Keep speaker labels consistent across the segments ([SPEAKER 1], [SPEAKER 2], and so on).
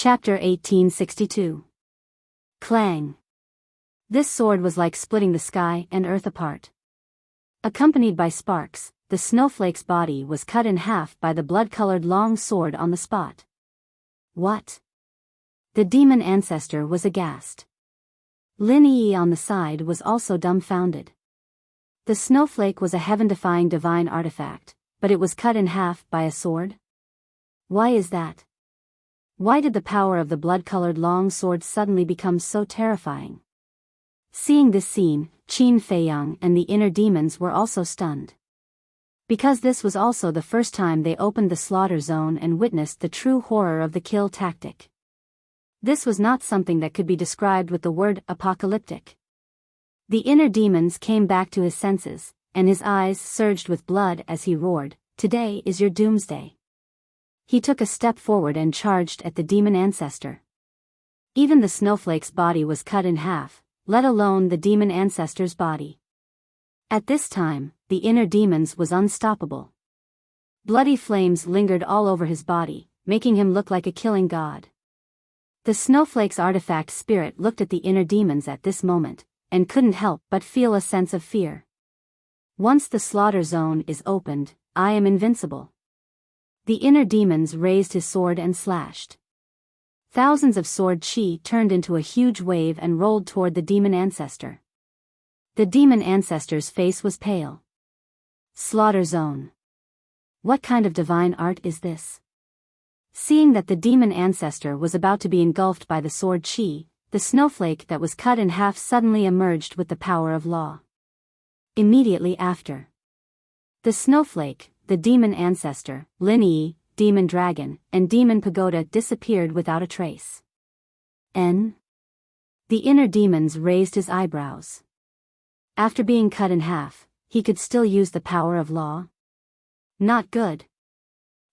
[SPEAKER 1] Chapter 1862. Clang. This sword was like splitting the sky and earth apart. Accompanied by sparks, the snowflake's body was cut in half by the blood-colored long sword on the spot. What? The demon ancestor was aghast. Lin Yi on the side was also dumbfounded. The snowflake was a heaven-defying divine artifact, but it was cut in half by a sword? Why is that? Why did the power of the blood-colored long sword suddenly become so terrifying? Seeing this scene, Qin Feiyang and the inner demons were also stunned. Because this was also the first time they opened the slaughter zone and witnessed the true horror of the kill tactic. This was not something that could be described with the word apocalyptic. The inner demons came back to his senses, and his eyes surged with blood as he roared, "Today is your doomsday." He took a step forward and charged at the demon ancestor. Even the snowflake's body was cut in half, let alone the demon ancestor's body. At this time, the inner demons was unstoppable. Bloody flames lingered all over his body, making him look like a killing god. The snowflake's artifact spirit looked at the inner demons at this moment, and couldn't help but feel a sense of fear. Once the slaughter zone is opened, I am invincible. The inner demons raised his sword and slashed. Thousands of sword chi turned into a huge wave and rolled toward the demon ancestor. The demon ancestor's face was pale. Slaughter zone. What kind of divine art is this? Seeing that the demon ancestor was about to be engulfed by the sword chi, the snowflake that was cut in half suddenly emerged with the power of law. Immediately after, the snowflake, the demon ancestor, Lin Yi, demon dragon, and demon pagoda disappeared without a trace. The inner demons raised his eyebrows. After being cut in half, he could still use the power of law? Not good.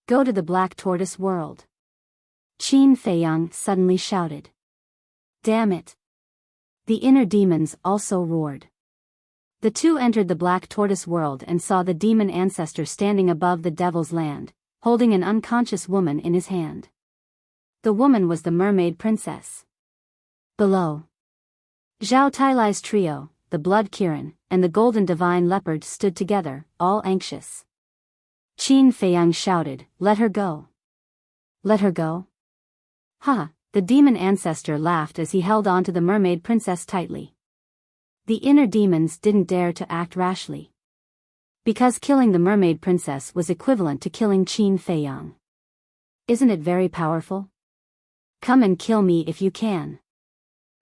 [SPEAKER 1] Go to the Black Tortoise world. Qin Feiyang suddenly shouted. Damn it. The inner demons also roared. The two entered the Black Tortoise world and saw the demon ancestor standing above the Devil's Land, holding an unconscious woman in his hand. The woman was the mermaid princess. Below, Zhao Tailai's trio, the Blood Kirin, and the Golden Divine Leopard stood together, all anxious. Qin Feiyang shouted, "Let her go." Let her go? Ha! The demon ancestor laughed as he held on to the mermaid princess tightly. The inner demons didn't dare to act rashly. Because killing the mermaid princess was equivalent to killing Qin Feiyang. Isn't it very powerful? Come and kill me if you can.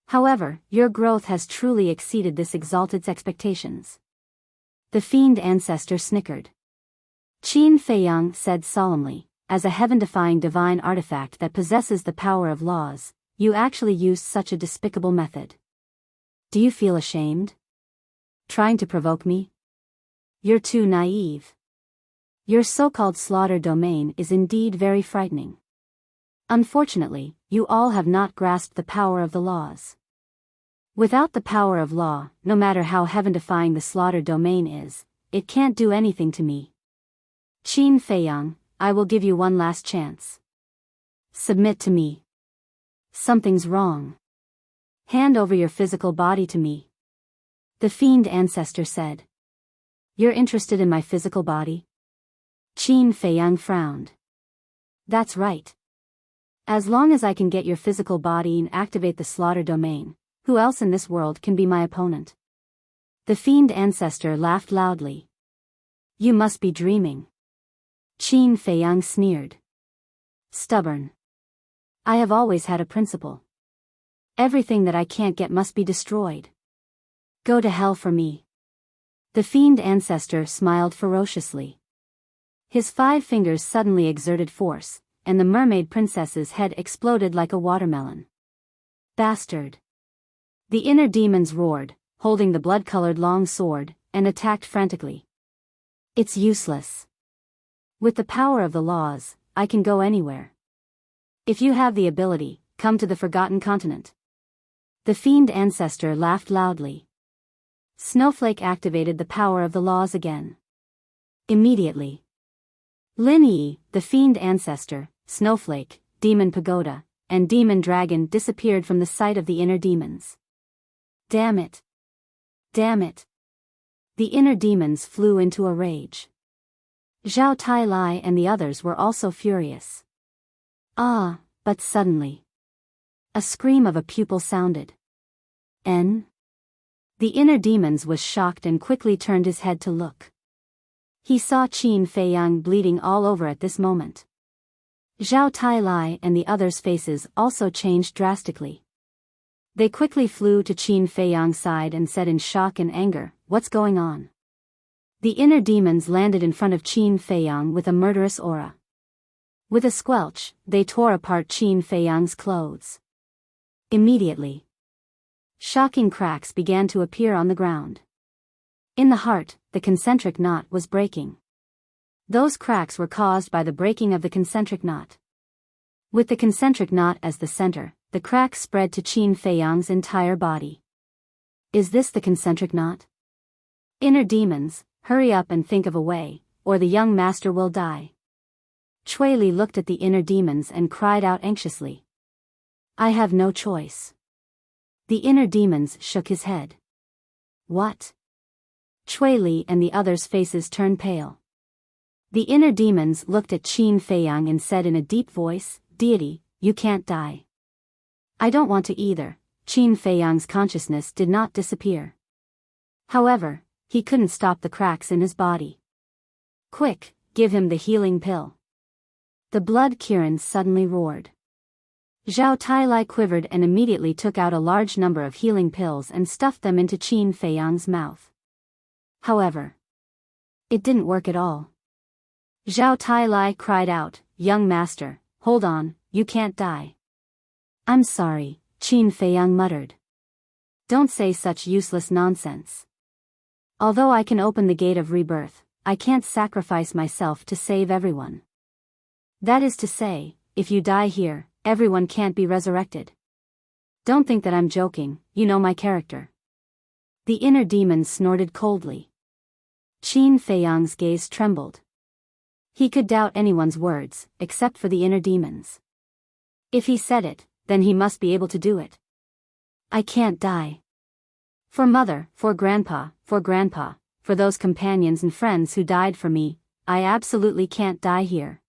[SPEAKER 1] However, your growth has truly exceeded this exalted's expectations. The fiend ancestor snickered. Qin Feiyang said solemnly, as a heaven-defying divine artifact that possesses the power of laws, you actually used such a despicable method. Do you feel ashamed? Trying to provoke me? You're too naive. Your so-called slaughter domain is indeed very frightening. Unfortunately, you all have not grasped the power of the laws. Without the power of law, no matter how heaven-defying the slaughter domain is, it can't do anything to me. Qin Feiyang, I will give you one last chance. Submit to me. Something's wrong. Hand over your physical body to me. The fiend ancestor said. You're interested in my physical body? Qin Feiyang frowned. That's right. As long as I can get your physical body and activate the slaughter domain, who else in this world can be my opponent? The fiend ancestor laughed loudly. You must be dreaming. Qin Feiyang sneered. Stubborn. I have always had a principle. Everything that I can't get must be destroyed. Go to hell for me. The fiend ancestor smiled ferociously. His 5 fingers suddenly exerted force, and the mermaid princess's head exploded like a watermelon. Bastard. The inner demons roared, holding the blood-colored long sword, and attacked frantically. It's useless. With the power of the laws, I can go anywhere. If you have the ability, come to the Forgotten Continent. The fiend ancestor laughed loudly. Snowflake activated the power of the laws again. Immediately, Lin Yi, the fiend ancestor, Snowflake, Demon Pagoda, and demon dragon disappeared from the sight of the inner demons. Damn it! Damn it! The inner demons flew into a rage. Zhao Tai and the others were also furious. But suddenly, a scream of a pupil sounded. The inner demons was shocked and quickly turned his head to look. He saw Qin Feiyang bleeding all over at this moment. Zhao Tai and the others' faces also changed drastically. They quickly flew to Qin Feiyang's side and said in shock and anger, "What's going on?" The inner demons landed in front of Qin Feiyang with a murderous aura. With a squelch, they tore apart Qin Feiyang's clothes. Immediately, shocking cracks began to appear on the ground. In the heart, the concentric knot was breaking. Those cracks were caused by the breaking of the concentric knot. With the concentric knot as the center, the cracks spread to Qin Feiyang's entire body. Is this the concentric knot? Inner demons, hurry up and think of a way, or the young master will die. Cui Li looked at the inner demons and cried out anxiously. I have no choice. The inner demons shook his head. What? Cui Li and the others' faces turned pale. The inner demons looked at Qin Feiyang and said in a deep voice, Deity, you can't die. I don't want to either. Qin Feiyang's consciousness did not disappear. However, he couldn't stop the cracks in his body. Quick, give him the healing pill. The blood Kirin suddenly roared. Zhao Tai quivered and immediately took out a large number of healing pills and stuffed them into Qin Feiyang's mouth. However, it didn't work at all. Zhao Tai cried out, Young master, hold on, you can't die. I'm sorry, Qin Feiyang muttered. Don't say such useless nonsense. Although I can open the gate of rebirth, I can't sacrifice myself to save everyone. That is to say, if you die here, everyone can't be resurrected. Don't think that I'm joking, you know my character. The inner demon snorted coldly. Qin Feiyang's gaze trembled. He could doubt anyone's words, except for the inner demons. If he said it, then he must be able to do it. I can't die. For mother, for grandpa, for those companions and friends who died for me, I absolutely can't die here.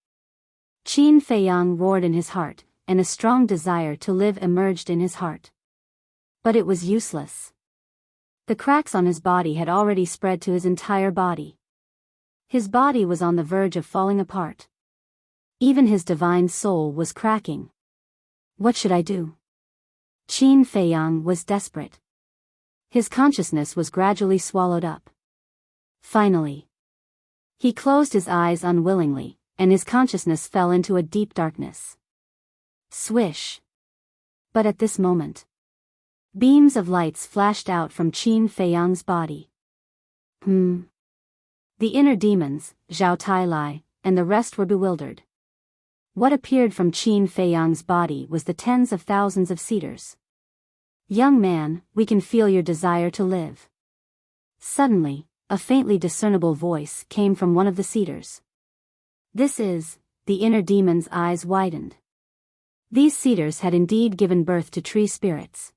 [SPEAKER 1] Qin Feiyang roared in his heart, and a strong desire to live emerged in his heart. But it was useless. The cracks on his body had already spread to his entire body. His body was on the verge of falling apart. Even his divine soul was cracking. What should I do? Qin Feiyang was desperate. His consciousness was gradually swallowed up. Finally, he closed his eyes unwillingly, and his consciousness fell into a deep darkness. Swish! But at this moment, beams of lights flashed out from Qin Feiyang's body. The inner demons, Zhao Tai and the rest were bewildered. What appeared from Qin Feiyang's body was the tens of thousands of cedars. Young man, we can feel your desire to live. Suddenly, a faintly discernible voice came from one of the cedars. This is, the inner demon's eyes widened. These cedars had indeed given birth to tree spirits.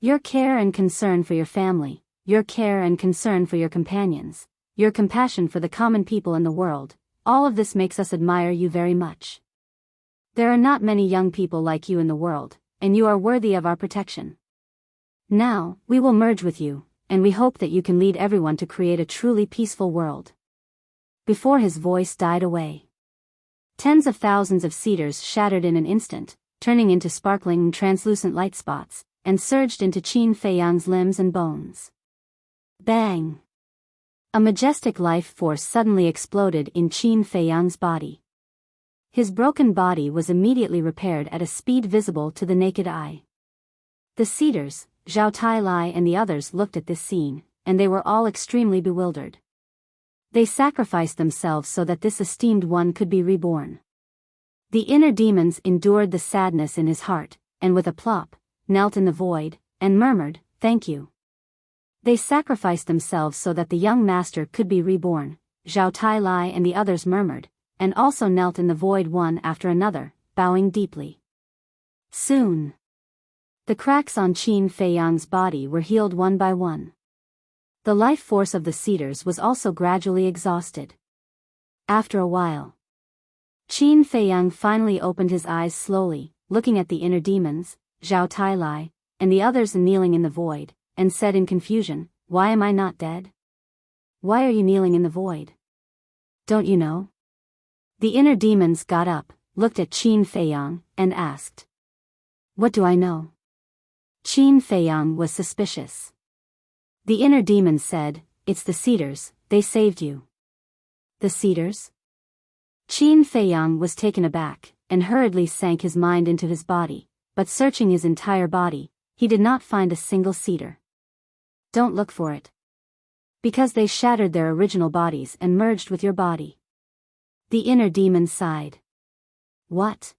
[SPEAKER 1] Your care and concern for your family, your care and concern for your companions, your compassion for the common people in the world, all of this makes us admire you very much. There are not many young people like you in the world, and you are worthy of our protection. Now, we will merge with you, and we hope that you can lead everyone to create a truly peaceful world. Before his voice died away, tens of thousands of cedars shattered in an instant, turning into sparkling translucent light spots, and surged into Qin Feiyang's limbs and bones. Bang! A majestic life force suddenly exploded in Qin Feiyang's body. His broken body was immediately repaired at a speed visible to the naked eye. The cedars, Zhao Tai and the others looked at this scene, and they were all extremely bewildered. They sacrificed themselves so that this esteemed one could be reborn. The inner demons endured the sadness in his heart, and with a plop, knelt in the void, and murmured, Thank you. They sacrificed themselves so that the young master could be reborn. Zhao Tai and the others murmured, and also knelt in the void one after another, bowing deeply. Soon, the cracks on Qin Feiyang's body were healed one by one. The life force of the cedars was also gradually exhausted. After a while, Qin Feiyang finally opened his eyes slowly, looking at the inner demons, Zhao Tailai, and the others kneeling in the void, and said in confusion, "Why am I not dead? Why are you kneeling in the void? Don't you know?" The inner demons got up, looked at Qin Feiyang, and asked, "What do I know?" Qin Feiyang was suspicious. The inner demons said, "It's the cedars, they saved you." The cedars? Qin Feiyang was taken aback, and hurriedly sank his mind into his body, but searching his entire body, he did not find a single cedar. Don't look for it. Because they shattered their original bodies and merged with your body. The inner demon sighed. What?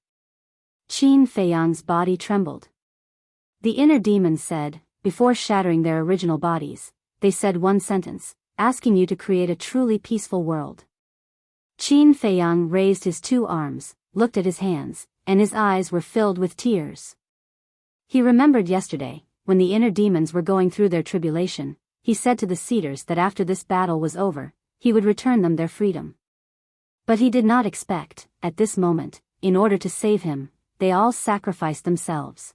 [SPEAKER 1] Qin Feiyang's body trembled. The inner demons said, before shattering their original bodies, they said one sentence, asking you to create a truly peaceful world. Qin Feiyang raised his two arms, looked at his hands, and his eyes were filled with tears. He remembered yesterday, when the inner demons were going through their tribulation, he said to the cedars that after this battle was over, he would return them their freedom. But he did not expect, at this moment, in order to save him, they all sacrificed themselves.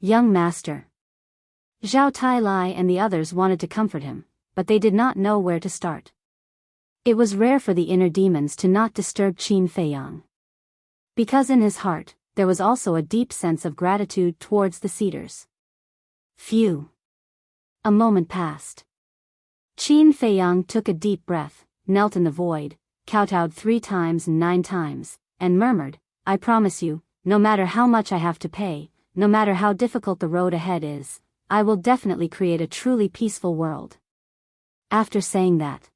[SPEAKER 1] Young master. Zhao Tailai and the others wanted to comfort him, but they did not know where to start. It was rare for the inner demons to not disturb Qin Feiyang. Because in his heart, there was also a deep sense of gratitude towards the cedars. Phew. A moment passed. Qin Feiyang took a deep breath, knelt in the void, kowtowed 3 times and 9 times, and murmured, "I promise you, no matter how much I have to pay, no matter how difficult the road ahead is, I will definitely create a truly peaceful world." After saying that,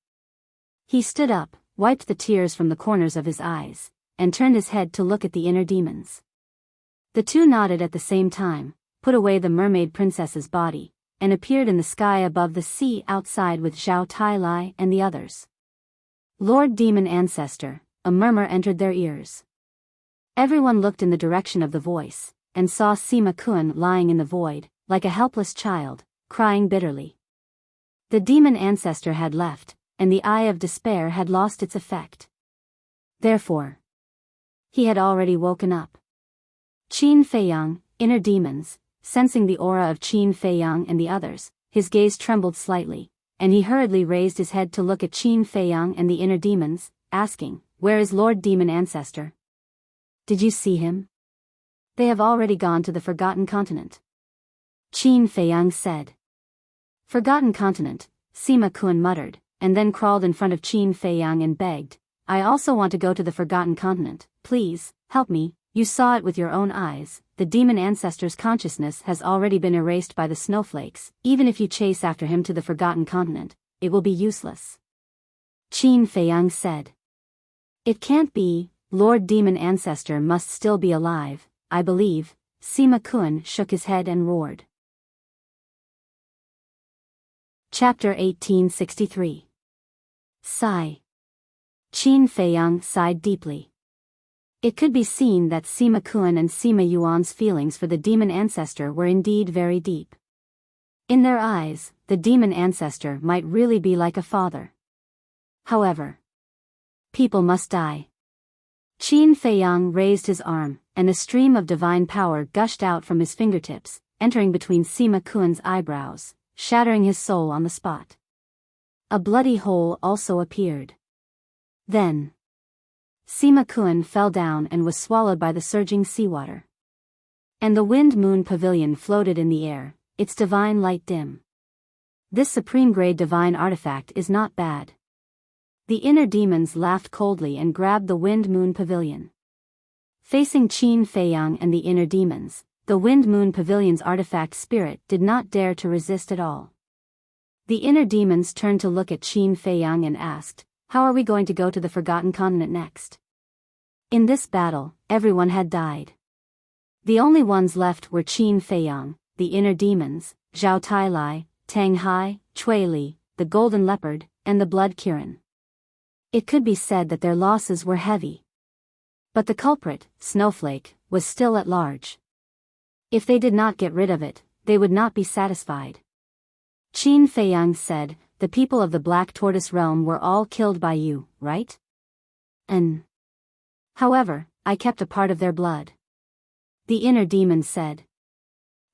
[SPEAKER 1] he stood up, wiped the tears from the corners of his eyes, and turned his head to look at the inner demons. The two nodded at the same time, put away the mermaid princess's body, and appeared in the sky above the sea outside with Zhao Tailai and the others. Lord Demon Ancestor, a murmur entered their ears. Everyone looked in the direction of the voice, and saw Sima Kun lying in the void, like a helpless child, crying bitterly. The demon ancestor had left, and the eye of despair had lost its effect. Therefore, he had already woken up. Qin Feiyang, inner demons, sensing the aura of Qin Feiyang and the others, his gaze trembled slightly, and he hurriedly raised his head to look at Qin Feiyang and the inner demons, asking, "Where is Lord Demon Ancestor? Did you see him?" "They have already gone to the Forgotten Continent," Qin Feiyang said. "Forgotten Continent," Sima Kun muttered, and then crawled in front of Qin Feiyang and begged, "I also want to go to the Forgotten Continent, please, help me. You saw it with your own eyes, the demon ancestor's consciousness has already been erased by the snowflakes. Even if you chase after him to the Forgotten Continent, it will be useless." Qin Feiyang said. "It can't be, Lord Demon Ancestor must still be alive, I believe." Sima Kun shook his head and roared. Chapter 1863. Sigh. Qin Feiyang sighed deeply. It could be seen that Sima Kun and Sima Yuan's feelings for the demon ancestor were indeed very deep. In their eyes, the demon ancestor might really be like a father. However, people must die. Qin Feiyang raised his arm, and a stream of divine power gushed out from his fingertips, entering between Sima Kun's eyebrows, shattering his soul on the spot. A bloody hole also appeared. Then, Sima Kun fell down and was swallowed by the surging seawater. And the Wind-Moon Pavilion floated in the air, its divine light dim. This supreme-grade divine artifact is not bad. The inner demons laughed coldly and grabbed the Wind-Moon Pavilion. Facing Qin Feiyang and the inner demons, the Wind-Moon Pavilion's artifact spirit did not dare to resist at all. The inner demons turned to look at Qin Feiyang and asked, "How are we going to go to the Forgotten Continent next?" In this battle, everyone had died. The only ones left were Qin Feiyang, the inner demons, Zhao Tailai, Tang Hai, Cui Li, the Golden Leopard, and the Blood Kirin. It could be said that their losses were heavy. But the culprit, Snowflake, was still at large. If they did not get rid of it, they would not be satisfied. Qin Feiyang said, the people of the Black Tortoise realm were all killed by you, right? However, I kept a part of their blood. The inner demon said.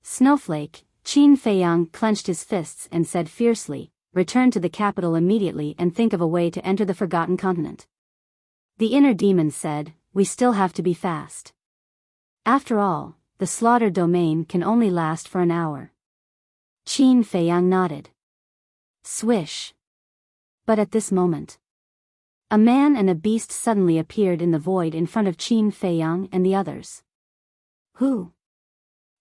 [SPEAKER 1] Snowflake, Qin Feiyang clenched his fists and said fiercely, return to the capital immediately and think of a way to enter the Forgotten Continent. The inner demon said, we still have to be fast. After all, the slaughter domain can only last for an hour. Qin Feiyang nodded. Swish. But at this moment, a man and a beast suddenly appeared in the void in front of Qin Feiyang and the others. Who?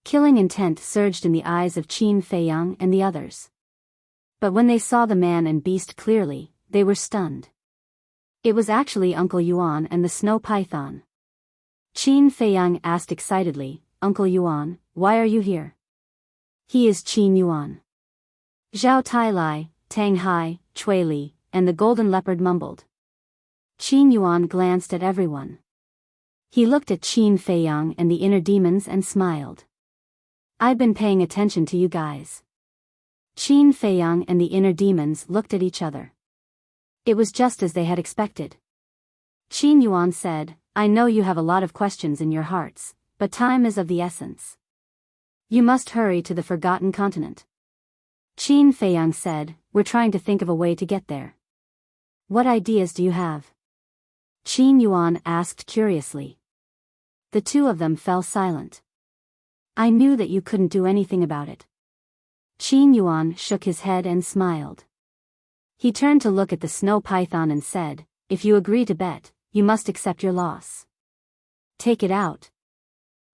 [SPEAKER 1] Killing intent surged in the eyes of Qin Feiyang and the others. But when they saw the man and beast clearly, they were stunned. It was actually Uncle Yuan and the snow python. Qin Feiyang asked excitedly, Uncle Yuan, why are you here? He is Qin Yuan. Zhao Tailai, Tang Hai, Chui Li, and the golden leopard mumbled. Qin Yuan glanced at everyone. He looked at Qin Feiyang and the inner demons and smiled. I've been paying attention to you guys. Qin Feiyang and the inner demons looked at each other. It was just as they had expected. Qin Yuan said, I know you have a lot of questions in your hearts, but time is of the essence. You must hurry to the Forgotten Continent. Qin Feiyang said, we're trying to think of a way to get there. What ideas do you have? Qin Yuan asked curiously. The two of them fell silent. I knew that you couldn't do anything about it. Qin Yuan shook his head and smiled. He turned to look at the snow python and said, if you agree to bet, you must accept your loss. Take it out.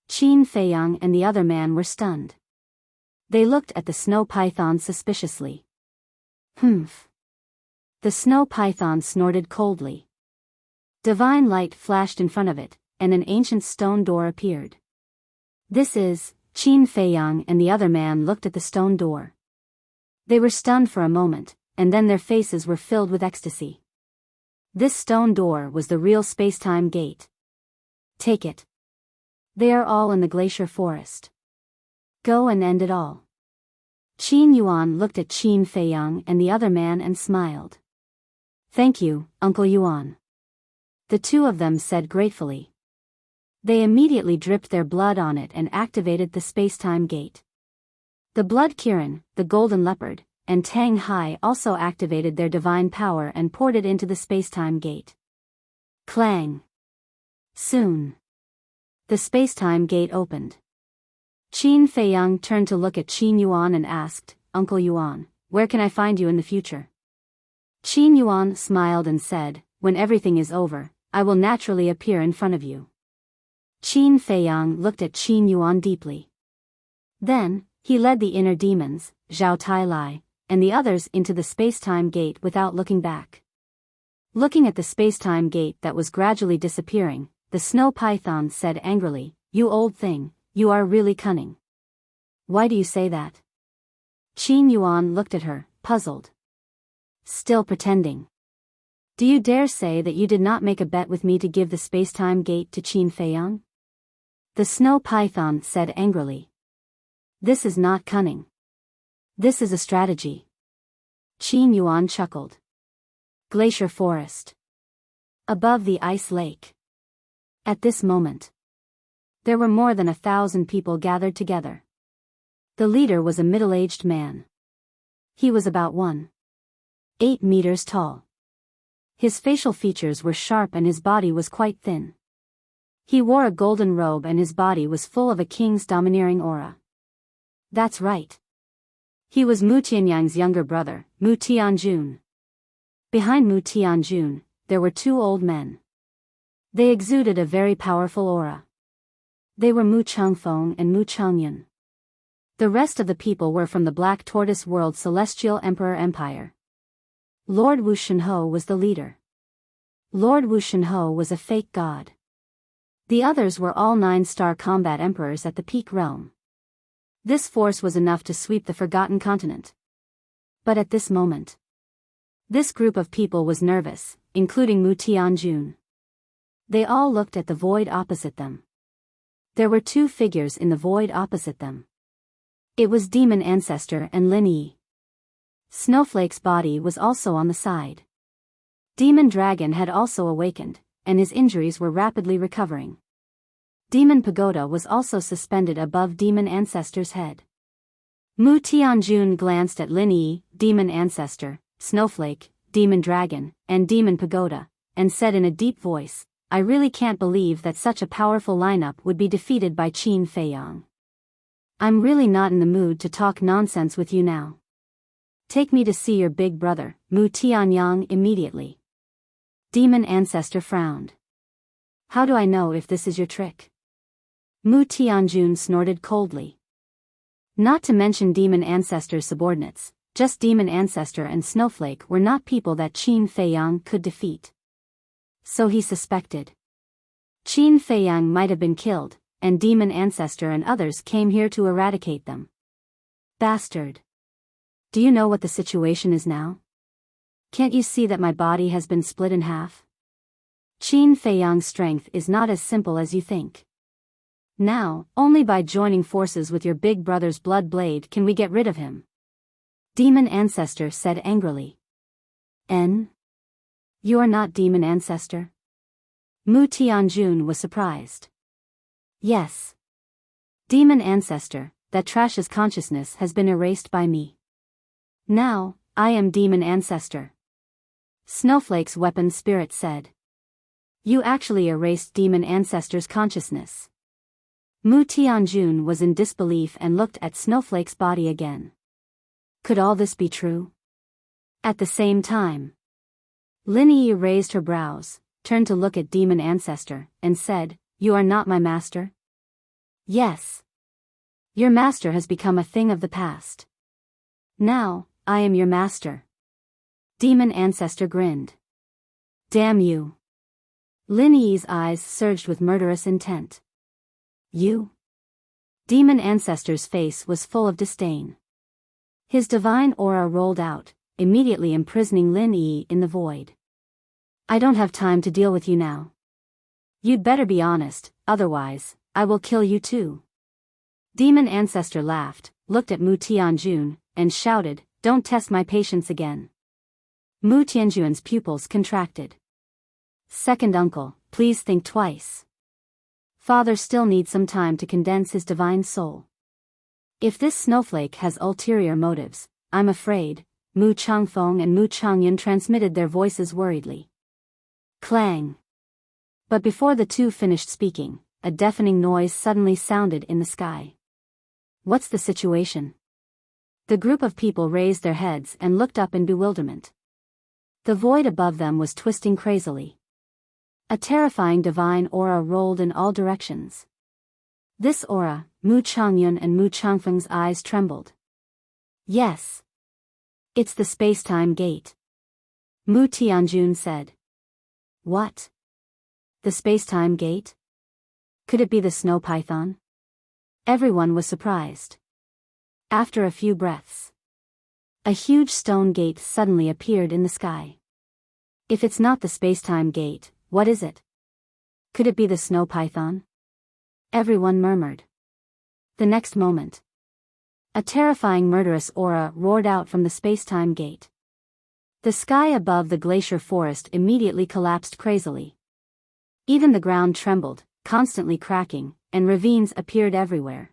[SPEAKER 1] Qin Feiyang and the other man were stunned. They looked at the snow python suspiciously. Humph. The snow python snorted coldly. Divine light flashed in front of it, and an ancient stone door appeared. This is, Qin Feiyang and the other man looked at the stone door. They were stunned for a moment, and then their faces were filled with ecstasy. This stone door was the real space-time gate. Take it. They are all in the glacier forest. Go and end it all. Qin Yuan looked at Qin Feiyang and the other man and smiled. Thank you, Uncle Yuan. The two of them said gratefully. They immediately dripped their blood on it and activated the space-time gate. The Blood Kirin, the Golden Leopard, and Tang Hai also activated their divine power and poured it into the space-time gate. Clang. Soon, the space-time gate opened. Qin Feiyang turned to look at Qin Yuan and asked, Uncle Yuan, where can I find you in the future? Qin Yuan smiled and said, when everything is over, I will naturally appear in front of you. Qin Feiyang looked at Qin Yuan deeply. Then, he led the inner demons, Zhao Tailai, and the others into the space-time gate without looking back. Looking at the space-time gate that was gradually disappearing, the snow python said angrily, you old thing, you are really cunning. Why do you say that? Qin Yuan looked at her, puzzled. Still pretending. Do you dare say that you did not make a bet with me to give the space-time gate to Qin Feiyang? The snow python said angrily. This is not cunning. This is a strategy. Qin Yuan chuckled. Glacier forest. Above the ice lake. At this moment, there were more than 1,000 people gathered together. The leader was a middle-aged man. He was about 1.8 meters tall. His facial features were sharp and his body was quite thin. He wore a golden robe and his body was full of a king's domineering aura. That's right. He was Mu Tianyang's younger brother, Mu Tianjun. Behind Mu Tianjun, there were two old men. They exuded a very powerful aura. They were Mu Changfeng and Mu Changyun. The rest of the people were from the Black Tortoise World Celestial Emperor Empire. Lord Wu Shenhe was the leader. Lord Wu Shenhe was a fake god. The others were all 9-star combat emperors at the peak realm. This force was enough to sweep the Forgotten Continent. But at this moment, this group of people was nervous, including Mu Tianjun. They all looked at the void opposite them. There were two figures in the void opposite them. It was Demon Ancestor and Lin Yi. Snowflake's body was also on the side. Demon Dragon had also awakened, and his injuries were rapidly recovering. Demon Pagoda was also suspended above Demon Ancestor's head. Mu Tianjun glanced at Lin Yi, Demon Ancestor, Snowflake, Demon Dragon, and Demon Pagoda, and said in a deep voice, "I really can't believe that such a powerful lineup would be defeated by Qin Feiyang. I'm really not in the mood to talk nonsense with you now. Take me to see your big brother, Mu Tianyang, immediately." Demon Ancestor frowned. "How do I know if this is your trick?" Mu Tianjun snorted coldly. Not to mention Demon Ancestor's subordinates, just Demon Ancestor and Snowflake were not people that Qin Feiyang could defeat. So he suspected. Qin Feiyang might have been killed, and Demon Ancestor and others came here to eradicate them. Bastard. Do you know what the situation is now? Can't you see that my body has been split in half? Qin Feiyang's strength is not as simple as you think. Now, only by joining forces with your big brother's blood blade can we get rid of him. Demon Ancestor said angrily. "N? You are not Demon Ancestor?" Mu Tianjun was surprised. "Yes. Demon Ancestor, that trash's consciousness has been erased by me. Now, I am Demon Ancestor." Snowflake's weapon spirit said. "You actually erased Demon Ancestor's consciousness." Mu Tianjun was in disbelief and looked at Snowflake's body again. Could all this be true? At the same time, Lin Yi raised her brows, turned to look at Demon Ancestor, and said, "You are not my master?" "Yes. Your master has become a thing of the past. Now, I am your master." Demon Ancestor grinned. "Damn you." Lin Yi's eyes surged with murderous intent. "You?" Demon Ancestor's face was full of disdain. His divine aura rolled out, immediately imprisoning Lin Yi in the void. "I don't have time to deal with you now. You'd better be honest, otherwise, I will kill you too." Demon Ancestor laughed, looked at Mu Tianjun, and shouted, "Don't test my patience again." Mu Tianjun's pupils contracted. "Second uncle, please think twice. Father still needs some time to condense his divine soul. If this snowflake has ulterior motives, I'm afraid." Mu Changfeng and Mu Changyun transmitted their voices worriedly. Clang. But before the two finished speaking, a deafening noise suddenly sounded in the sky. "What's the situation?" The group of people raised their heads and looked up in bewilderment. The void above them was twisting crazily. A terrifying divine aura rolled in all directions. This aura, Mu Changyun and Mu Changfeng's eyes trembled. "Yes. It's the space-time gate," Mu Tianjun said. "What? The space-time gate? Could it be the snow python?" Everyone was surprised. After a few breaths, a huge stone gate suddenly appeared in the sky. "If it's not the space-time gate, what is it? Could it be the snow python?" Everyone murmured. The next moment, a terrifying murderous aura roared out from the space-time gate. The sky above the glacier forest immediately collapsed crazily. Even the ground trembled, constantly cracking, and ravines appeared everywhere.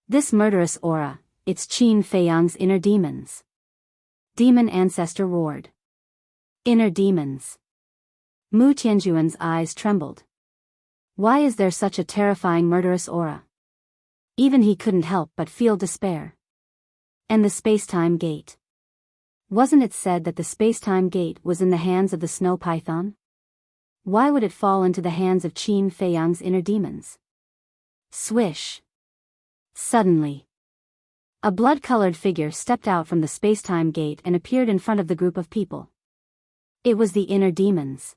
[SPEAKER 1] This murderous aura, it's Qin Feiyang's inner demons. Demon Ancestor roared. Inner demons. Mu Tianjuan's eyes trembled. Why is there such a terrifying murderous aura? Even he couldn't help but feel despair. And the space-time gate. Wasn't it said that the space-time gate was in the hands of the snow python? Why would it fall into the hands of Qin Feiyang's inner demons? Swish. Suddenly, a blood-colored figure stepped out from the space-time gate and appeared in front of the group of people. It was the inner demons.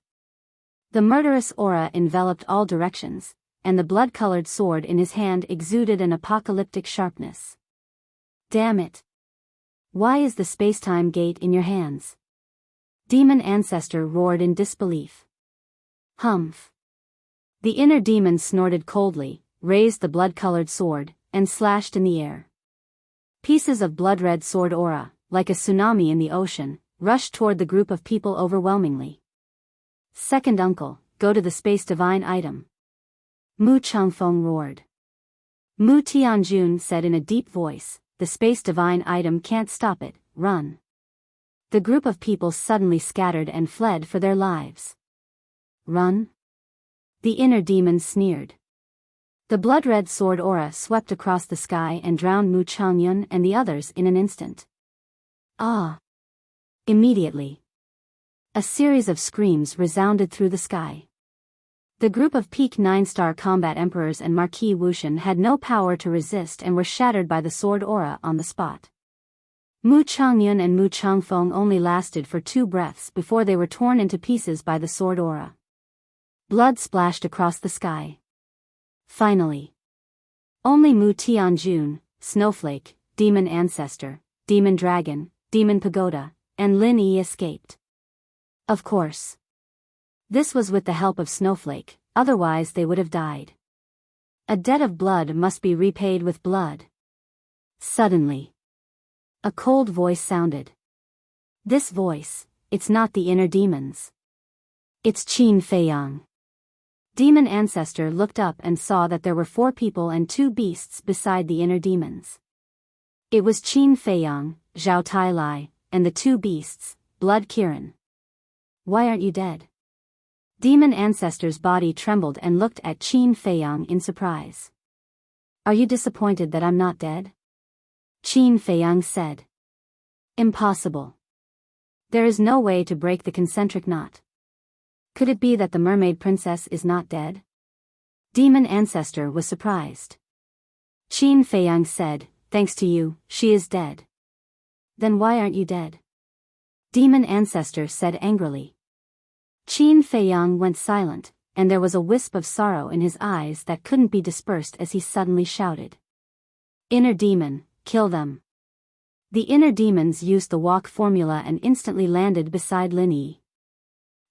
[SPEAKER 1] The murderous aura enveloped all directions, and the blood-colored sword in his hand exuded an apocalyptic sharpness. Damn it! Why is the space-time gate in your hands? Demon Ancestor roared in disbelief. Humph. The inner demon snorted coldly, raised the blood-colored sword, and slashed in the air. Pieces of blood-red sword aura, like a tsunami in the ocean, rushed toward the group of people overwhelmingly. Second uncle, go to the space divine item. Mu Changfeng roared. Mu Tianjun said in a deep voice, the space divine item can't stop it, run. The group of people suddenly scattered and fled for their lives. Run? The inner demon sneered. The blood-red sword aura swept across the sky and drowned Mu Changyun and the others in an instant. Ah! Immediately, a series of screams resounded through the sky. The group of peak 9-star combat emperors and Marquis Wuxian had no power to resist and were shattered by the sword aura on the spot. Mu Changyun and Mu Changfeng only lasted for 2 breaths before they were torn into pieces by the sword aura. Blood splashed across the sky. Finally, only Mu Tianjun, Snowflake, Demon Ancestor, Demon Dragon, Demon Pagoda, and Lin Yi escaped. Of course. This was with the help of Snowflake, otherwise they would have died. A debt of blood must be repaid with blood. Suddenly, a cold voice sounded. This voice, it's not the inner demons. It's Qin Feiyang. Demon Ancestor looked up and saw that there were 4 people and 2 beasts beside the inner demons. It was Qin Feiyang, Zhao Tailai, and the 2 beasts, Blood Kirin. Why aren't you dead? Demon Ancestor's body trembled and looked at Qin Feiyang in surprise. Are you disappointed that I'm not dead? Qin Feiyang said. Impossible. There is no way to break the concentric knot. Could it be that the mermaid princess is not dead? Demon Ancestor was surprised. Qin Feiyang said, thanks to you, she is dead. Then why aren't you dead? Demon Ancestor said angrily. Qin Feiyang went silent, and there was a wisp of sorrow in his eyes that couldn't be dispersed as he suddenly shouted. Inner demon, kill them. The inner demons used the walk formula and instantly landed beside Lin Yi.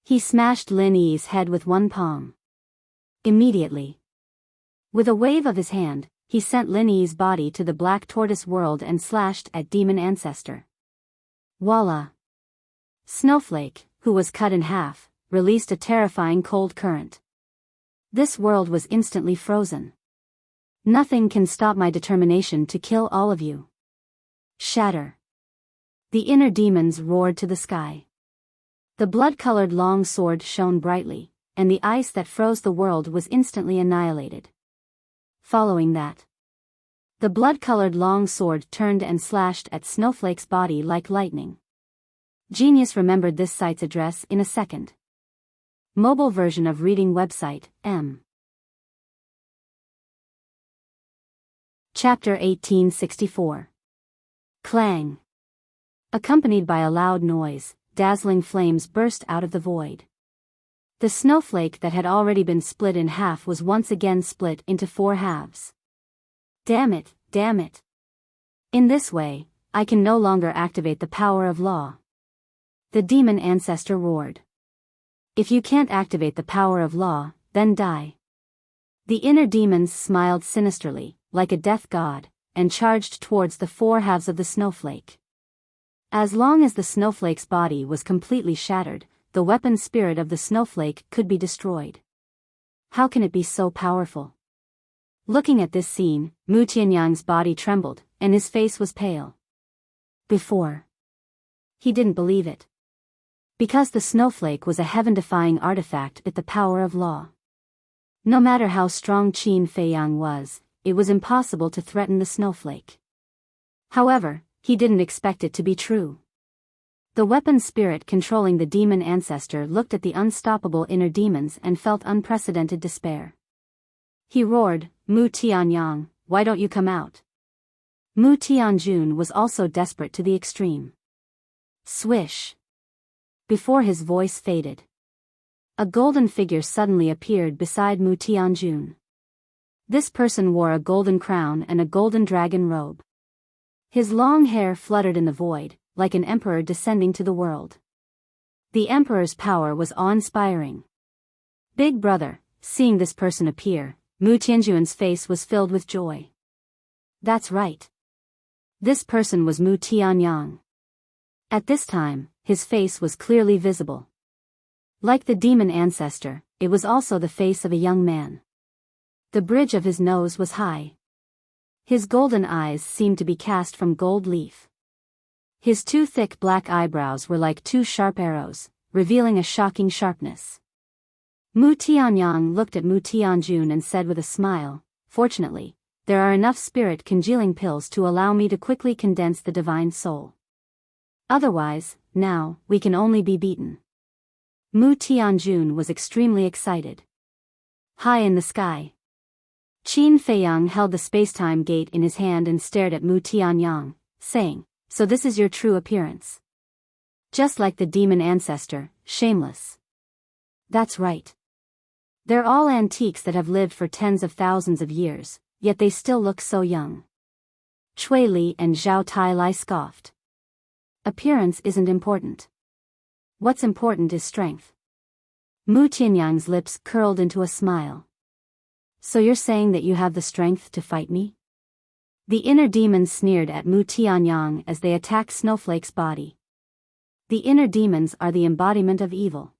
[SPEAKER 1] He smashed Lin Yi's head with one palm. Immediately, with a wave of his hand, he sent Lin Yi's body to the Black Tortoise world and slashed at Demon Ancestor. Voila! Snowflake, who was cut in half, released a terrifying cold current. This world was instantly frozen. Nothing can stop my determination to kill all of you. Shatter! The inner demons roared to the sky. The blood-colored long sword shone brightly, and the ice that froze the world was instantly annihilated. Following that, the blood-colored long sword turned and slashed at Snowflake's body like lightning. Genius remembered this site's address in a second. Mobile version of reading website, M. Chapter 1864. Clang. Accompanied by a loud noise, dazzling flames burst out of the void. The snowflake that had already been split in half was once again split into 4 halves. Damn it, damn it. In this way, I can no longer activate the power of law. The demon ancestor roared. If you can't activate the power of law, then die. The inner demons smiled sinisterly, like a death god, and charged towards the 4 halves of the snowflake. As long as the snowflake's body was completely shattered, the weapon spirit of the snowflake could be destroyed. How can it be so powerful? Looking at this scene, Mu Tianyang's body trembled, and his face was pale. Before, he didn't believe it. Because the snowflake was a heaven-defying artifact with the power of law. No matter how strong Qin Feiyang was, it was impossible to threaten the snowflake. However, he didn't expect it to be true. The weapon spirit controlling the demon ancestor looked at the unstoppable inner demons and felt unprecedented despair. He roared, Mu Tianyang, why don't you come out? Mu Tianjun was also desperate to the extreme. Swish. Before his voice faded, a golden figure suddenly appeared beside Mu Tianjun. This person wore a golden crown and a golden dragon robe. His long hair fluttered in the void, like an emperor descending to the world. The emperor's power was awe-inspiring. Big Brother, seeing this person appear, Mu Tianjuan's face was filled with joy. That's right. This person was Mu Tianyang. At this time, his face was clearly visible. Like the demon ancestor, it was also the face of a young man. The bridge of his nose was high. His golden eyes seemed to be cast from gold leaf. His two thick black eyebrows were like two sharp arrows, revealing a shocking sharpness. Mu Tianyang looked at Mu Tianjun and said with a smile, "Fortunately, there are enough spirit congealing pills to allow me to quickly condense the divine soul. Otherwise, now, we can only be beaten." Mu Tianjun was extremely excited. High in the sky, Qin Feiyang held the spacetime gate in his hand and stared at Mu Tianyang, saying, "So this is your true appearance. Just like the demon ancestor, shameless." That's right. They're all antiques that have lived for tens of thousands of years, yet they still look so young. Chui Li and Zhao Tai scoffed. Appearance isn't important. What's important is strength. Mu Tianyang's lips curled into a smile. So you're saying that you have the strength to fight me? The inner demons sneered at Mu Tianyang as they attacked Snowflake's body. The inner demons are the embodiment of evil.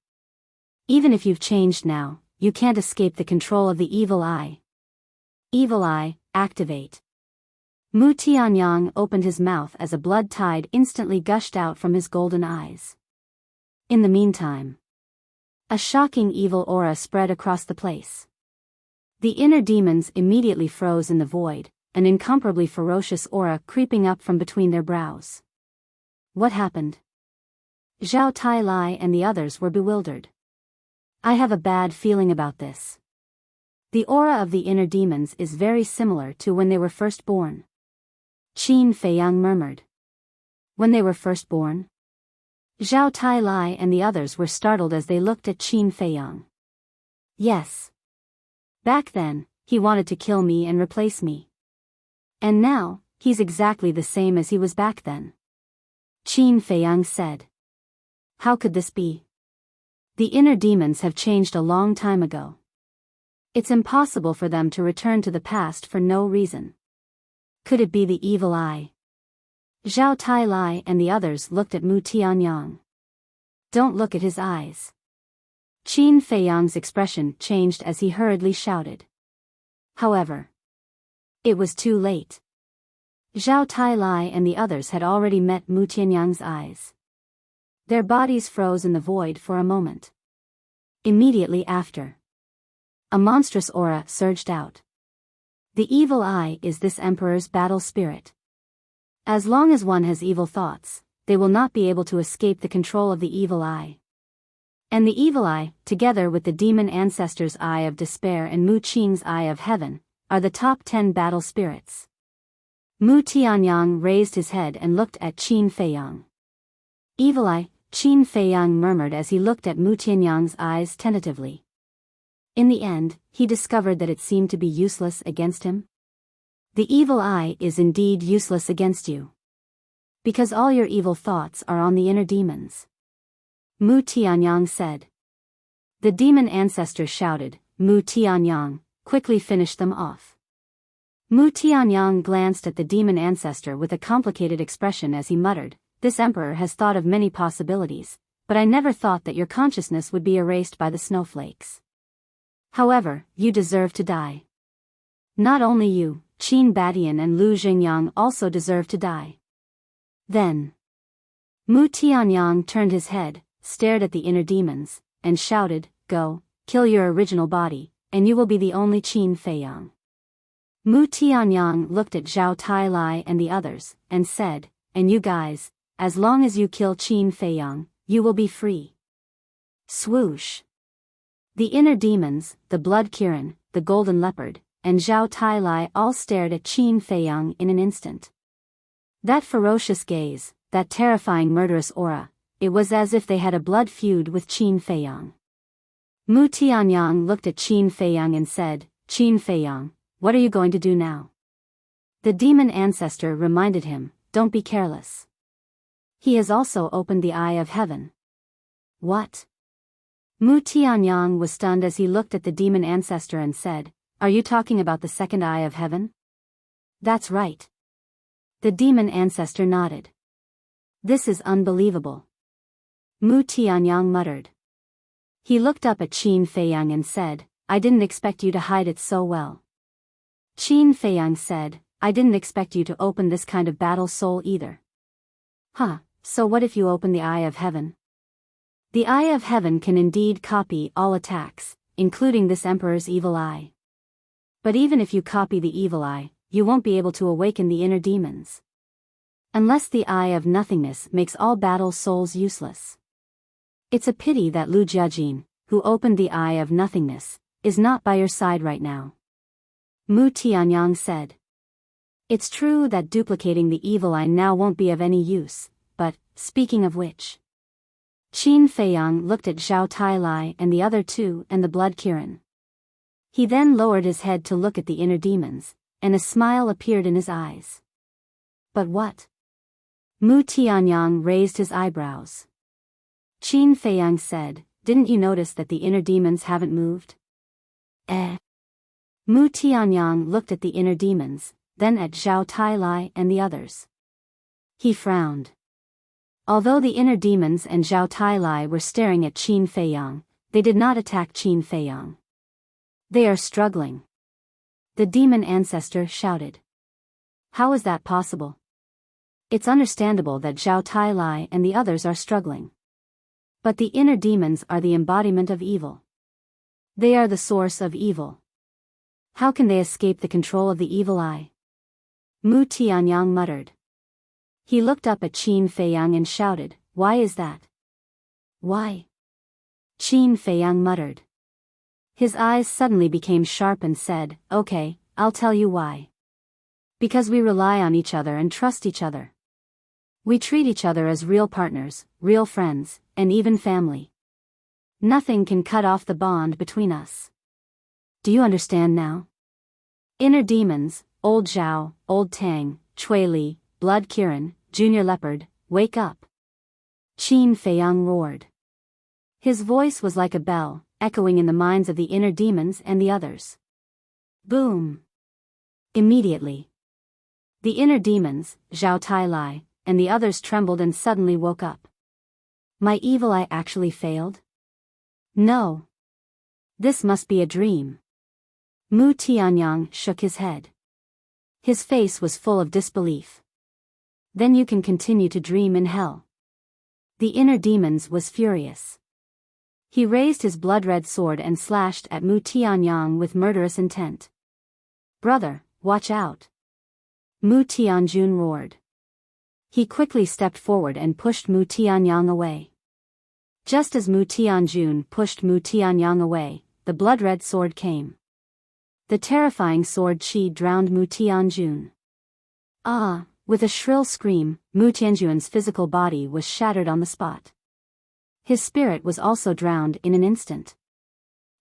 [SPEAKER 1] Even if you've changed now, you can't escape the control of the evil eye. Evil eye, activate. Mu Tianyang opened his mouth as a blood tide instantly gushed out from his golden eyes. In the meantime, a shocking evil aura spread across the place. The inner demons immediately froze in the void, an incomparably ferocious aura creeping up from between their brows. What happened? Zhao Tai and the others were bewildered. I have a bad feeling about this. The aura of the inner demons is very similar to when they were first born. Qin Feiyang murmured. When they were first born? Zhao Tai and the others were startled as they looked at Qin Feiyang. Yes. Back then, he wanted to kill me and replace me. And now, he's exactly the same as he was back then. Qin Feiyang said. How could this be? The inner demons have changed a long time ago. It's impossible for them to return to the past for no reason. Could it be the evil eye? Zhao Tai and the others looked at Mu Tianyang. Don't look at his eyes. Qin Feiyang's expression changed as he hurriedly shouted. However, it was too late. Zhao Tai and the others had already met Mu Tianyang's eyes. Their bodies froze in the void for a moment. Immediately after, a monstrous aura surged out. The evil eye is this emperor's battle spirit. As long as one has evil thoughts, they will not be able to escape the control of the evil eye. And the evil eye, together with the demon ancestor's eye of despair and Mu Qing's eye of heaven, are the top 10 battle spirits. Mu Tianyang raised his head and looked at Qin Feiyang. Evil eye, Qin Feiyang murmured as he looked at Mu Tianyang's eyes tentatively. In the end, he discovered that it seemed to be useless against him. The evil eye is indeed useless against you. Because all your evil thoughts are on the inner demons. Mu Tianyang said. The demon ancestor shouted, Mu Tianyang, quickly finish them off. Mu Tianyang glanced at the demon ancestor with a complicated expression as he muttered, This emperor has thought of many possibilities, but I never thought that your consciousness would be erased by the snowflakes. However, you deserve to die. Not only you, Qin Badian and Lu Xingyang also deserve to die. Then, Mu Tianyang turned his head, stared at the inner demons, and shouted, Go, kill your original body, and you will be the only Qin Feiyang. Mu Tianyang looked at Zhao Tai and the others, and said, And you guys, as long as you kill Qin Feiyang, you will be free. Swoosh. The inner demons, the blood Kirin, the golden leopard, and Zhao Tai all stared at Qin Feiyang in an instant. That ferocious gaze, that terrifying murderous aura, it was as if they had a blood feud with Qin Feiyang. Mu Tianyang looked at Qin Feiyang and said, Qin Feiyang, what are you going to do now? The demon ancestor reminded him, Don't be careless. He has also opened the eye of heaven. What? Mu Tianyang was stunned as he looked at the demon ancestor and said, Are you talking about the second eye of heaven? That's right. The demon ancestor nodded. This is unbelievable. Mu Tianyang muttered. He looked up at Qin Feiyang and said, I didn't expect you to hide it so well. Qin Feiyang said, I didn't expect you to open this kind of battle soul either. Huh, so what if you open the eye of heaven? The eye of heaven can indeed copy all attacks, including this emperor's evil eye. But even if you copy the evil eye, you won't be able to awaken the inner demons. Unless the eye of nothingness makes all battle souls useless. It's a pity that Lu Jiajin, who opened the eye of nothingness, is not by your side right now. Mu Tianyang said. It's true that duplicating the evil eye now won't be of any use, but, speaking of which. Qin Feiyang looked at Zhao Tailai and the other two and the blood Kirin. He then lowered his head to look at the inner demons, and a smile appeared in his eyes. But what? Mu Tianyang raised his eyebrows. Qin Feiyang said, didn't you notice that the inner demons haven't moved? Mu Tianyang looked at the inner demons, then at Zhao Tailai and the others. He frowned. Although the inner demons and Zhao Tailai were staring at Qin Feiyang, they did not attack Qin Feiyang. They are struggling. The demon ancestor shouted. How is that possible? It's understandable that Zhao Tailai and the others are struggling. But the inner demons are the embodiment of evil. They are the source of evil. How can they escape the control of the evil eye? Mu Tianyang muttered. He looked up at Qin Feiyang and shouted, why is that? Why? Qin Feiyang muttered. His eyes suddenly became sharp and said, okay, I'll tell you why. Because we rely on each other and trust each other. We treat each other as real partners, real friends, and even family. Nothing can cut off the bond between us. Do you understand now? Inner demons, Old Zhao, Old Tang, Chui Li, Blood Kirin, Junior Leopard, wake up. Qin Feiyang roared. His voice was like a bell, echoing in the minds of the inner demons and the others. Boom! Immediately. The inner demons, Zhao Tailai, and the others trembled and suddenly woke up. My evil eye actually failed? No. This must be a dream. Mu Tianyang shook his head. His face was full of disbelief. Then you can continue to dream in hell. The inner demons was furious. He raised his blood-red sword and slashed at Mu Tianyang with murderous intent. Brother, watch out. Mu Tianjun roared. He quickly stepped forward and pushed Mu Tianyang away. Just as Mu Tianjun pushed Mu Tianyang away, the blood-red sword came. The terrifying sword chi drowned Mu Tianjun. Ah! With a shrill scream, Mu Tianjun's physical body was shattered on the spot. His spirit was also drowned in an instant.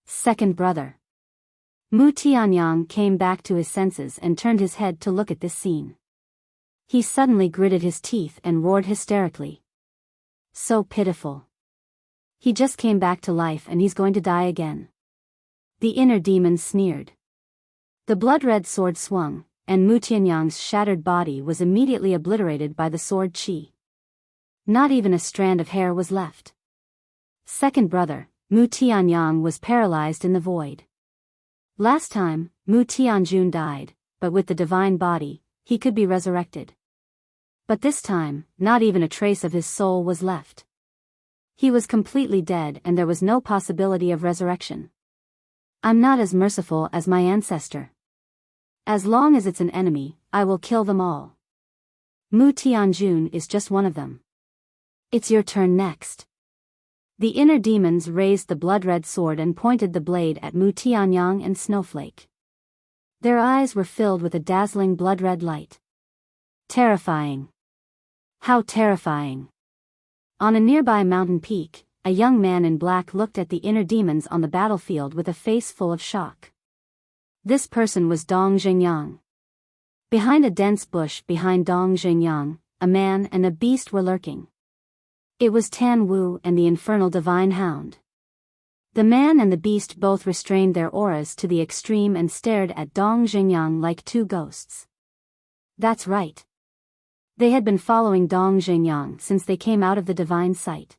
[SPEAKER 1] Second brother. Mu Tianyang came back to his senses and turned his head to look at this scene. He suddenly gritted his teeth and roared hysterically. So pitiful. He just came back to life and he's going to die again. The inner demon sneered. The blood-red sword swung, and Mu Tianyang's shattered body was immediately obliterated by the sword chi. Not even a strand of hair was left. Second brother, Mu Tianyang was paralyzed in the void. Last time, Mu Tianjun died, but with the divine body, he could be resurrected. But this time, not even a trace of his soul was left. He was completely dead and there was no possibility of resurrection. I'm not as merciful as my ancestor. As long as it's an enemy, I will kill them all. Mu Tianjun is just one of them. It's your turn next. The inner demons raised the blood-red sword and pointed the blade at Mu Tianyang and Snowflake. Their eyes were filled with a dazzling blood-red light. Terrifying. How terrifying. On a nearby mountain peak, a young man in black looked at the inner demons on the battlefield with a face full of shock. This person was Dong Zhengyang. Behind a dense bush behind Dong Zhengyang, a man and a beast were lurking. It was Tan Wu and the infernal divine hound. The man and the beast both restrained their auras to the extreme and stared at Dong Xingyang like two ghosts. That's right. They had been following Dong Xingyang since they came out of the divine sight.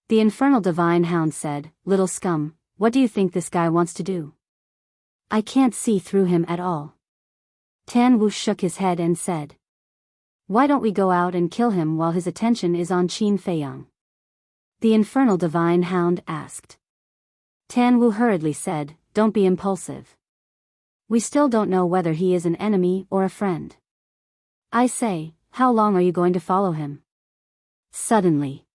[SPEAKER 1] The infernal divine hound said, "Little scum, what do you think this guy wants to do? I can't see through him at all." Tan Wu shook his head and said, "Why don't we go out and kill him while his attention is on Qin Feiyang?" The infernal divine hound asked. Tan Wu hurriedly said, "Don't be impulsive. We still don't know whether he is an enemy or a friend. I say, how long are you going to follow him?" Suddenly,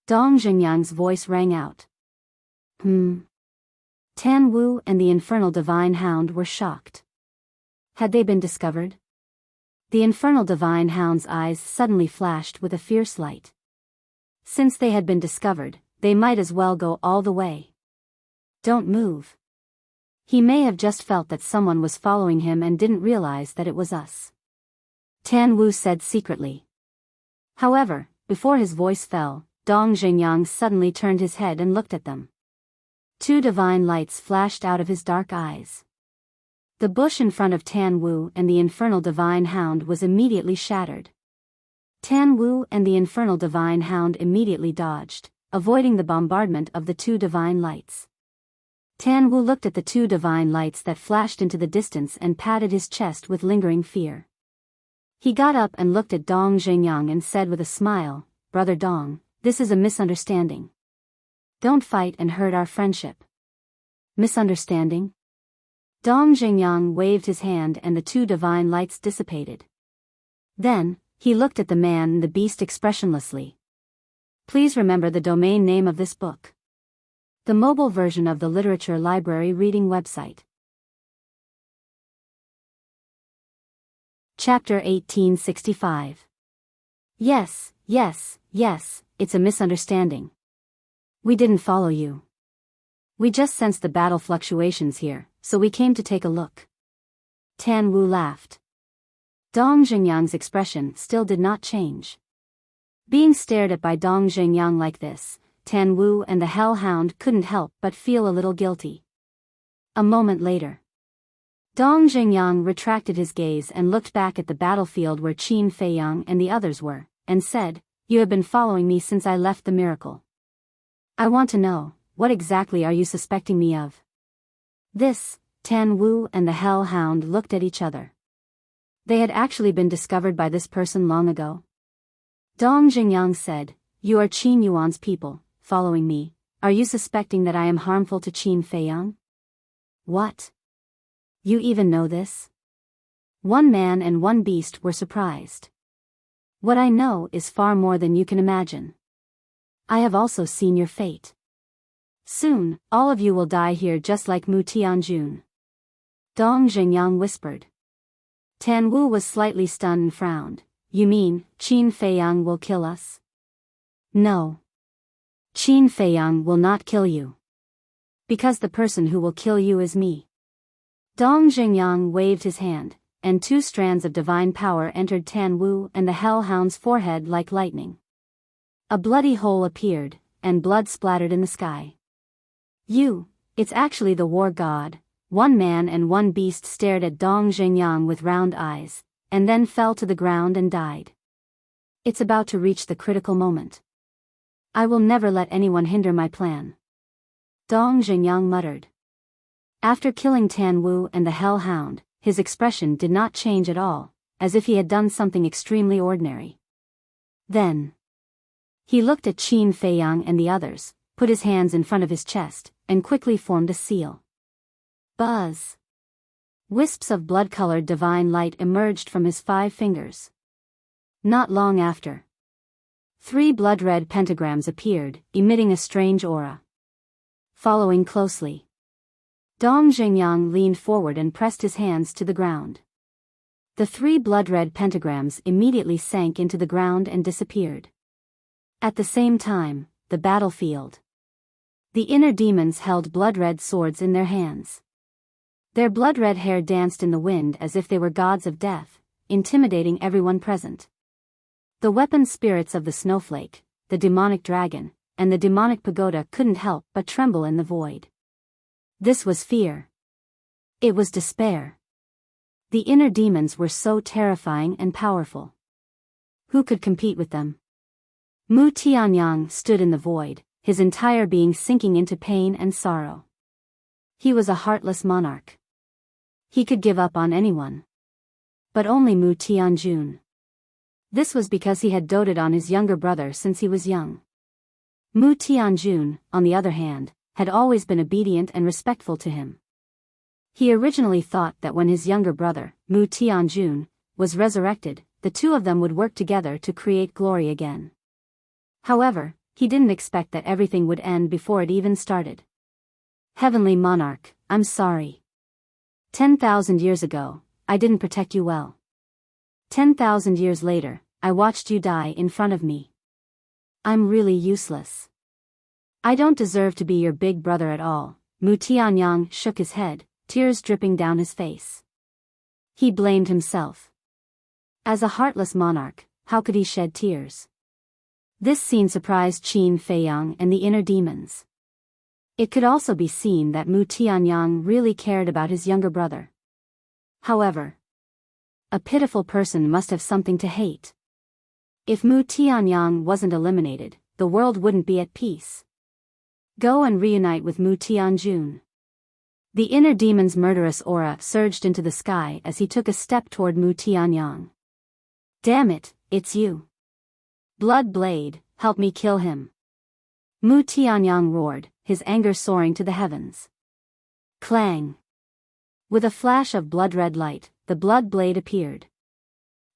[SPEAKER 1] Dong Xingyang's voice rang out. Tan Wu and the infernal divine hound were shocked. Had they been discovered? The infernal divine hound's eyes suddenly flashed with a fierce light. Since they had been discovered, they might as well go all the way. Don't move. He may have just felt that someone was following him and didn't realize that it was us, Tan Wu said secretly. However, before his voice fell, Dong Xingyang suddenly turned his head and looked at them. Two divine lights flashed out of his dark eyes. The bush in front of Tan Wu and the infernal divine hound was immediately shattered. Tan Wu and the infernal divine hound immediately dodged, avoiding the bombardment of the two divine lights. Tan Wu looked at the two divine lights that flashed into the distance and patted his chest with lingering fear. He got up and looked at Dong Xingyang and said with a smile, "Brother Dong, this is a misunderstanding. Don't fight and hurt our friendship." Misunderstanding? Dong Xingyang waved his hand and the two divine lights dissipated. Then, he looked at the man and the beast expressionlessly. Please remember the domain name of this book. The mobile version of the literature library reading website. Chapter 1865. Yes, it's a misunderstanding. We didn't follow you. We just sensed the battle fluctuations here, so we came to take a look. Tan Wu laughed. Dong Xingyang's expression still did not change. Being stared at by Dong Xingyang like this, Tan Wu and the hellhound couldn't help but feel a little guilty. A moment later, Dong Xingyang retracted his gaze and looked back at the battlefield where Qin Feiyang and the others were, and said, "You have been following me since I left the miracle. I want to know, what exactly are you suspecting me of?" This, Tan Wu and the hellhound looked at each other. They had actually been discovered by this person long ago. Dong Xingyang said, "You are Qin Yuan's people, following me. Are you suspecting that I am harmful to Qin Feiyang?" "What? You even know this?" One man and one beast were surprised. "What I know is far more than you can imagine. I have also seen your fate. Soon, all of you will die here just like Mu Tianjun," Dong Xingyang whispered. Tan Wu was slightly stunned and frowned. "You mean, Qin Feiyang will kill us?" "No. Qin Feiyang will not kill you. Because the person who will kill you is me." Dong Xingyang waved his hand, and two strands of divine power entered Tan Wu and the hellhound's forehead like lightning. A bloody hole appeared, and blood splattered in the sky. It's actually the war god." One man and one beast stared at Dong Xingyang with round eyes, and then fell to the ground and died. "It's about to reach the critical moment. I will never let anyone hinder my plan," Dong Xingyang muttered. After killing Tan Wu and the hellhound, his expression did not change at all, as if he had done something extremely ordinary. Then, he looked at Qin Feiyang and the others, put his hands in front of his chest, and quickly formed a seal. Buzz! Wisps of blood-colored divine light emerged from his 5 fingers. Not long after, 3 blood-red pentagrams appeared, emitting a strange aura. Following closely, Dong Xingyang leaned forward and pressed his hands to the ground. The 3 blood-red pentagrams immediately sank into the ground and disappeared. At the same time, the battlefield. The inner demons held blood-red swords in their hands. Their blood-red hair danced in the wind as if they were gods of death, intimidating everyone present. The weapon spirits of the snowflake, the demonic dragon, and the demonic pagoda couldn't help but tremble in the void. This was fear. It was despair. The inner demons were so terrifying and powerful. Who could compete with them? Mu Tianyang stood in the void, his entire being sinking into pain and sorrow. He was a heartless monarch. He could give up on anyone. But only Mu Tianjun. This was because he had doted on his younger brother since he was young. Mu Tianjun, on the other hand, had always been obedient and respectful to him. He originally thought that when his younger brother, Mu Tianjun, was resurrected, the two of them would work together to create glory again. However, he didn't expect that everything would end before it even started. Heavenly Monarch, I'm sorry. 10,000 years ago, I didn't protect you well. 10,000 years later, I watched you die in front of me. I'm really useless. I don't deserve to be your big brother at all. Mu Tianyang shook his head, tears dripping down his face. He blamed himself. As a heartless monarch, how could he shed tears? This scene surprised Qin Feiyang and the inner demons. It could also be seen that Mu Tianyang really cared about his younger brother. However, a pitiful person must have something to hate. If Mu Tianyang wasn't eliminated, the world wouldn't be at peace. Go and reunite with Mu Tianjun. The inner demon's murderous aura surged into the sky as he took a step toward Mu Tianyang. Damn it, it's you. Blood Blade, help me kill him. Mu Tianyang roared, his anger soaring to the heavens. Clang. With a flash of blood-red light, the blood blade appeared.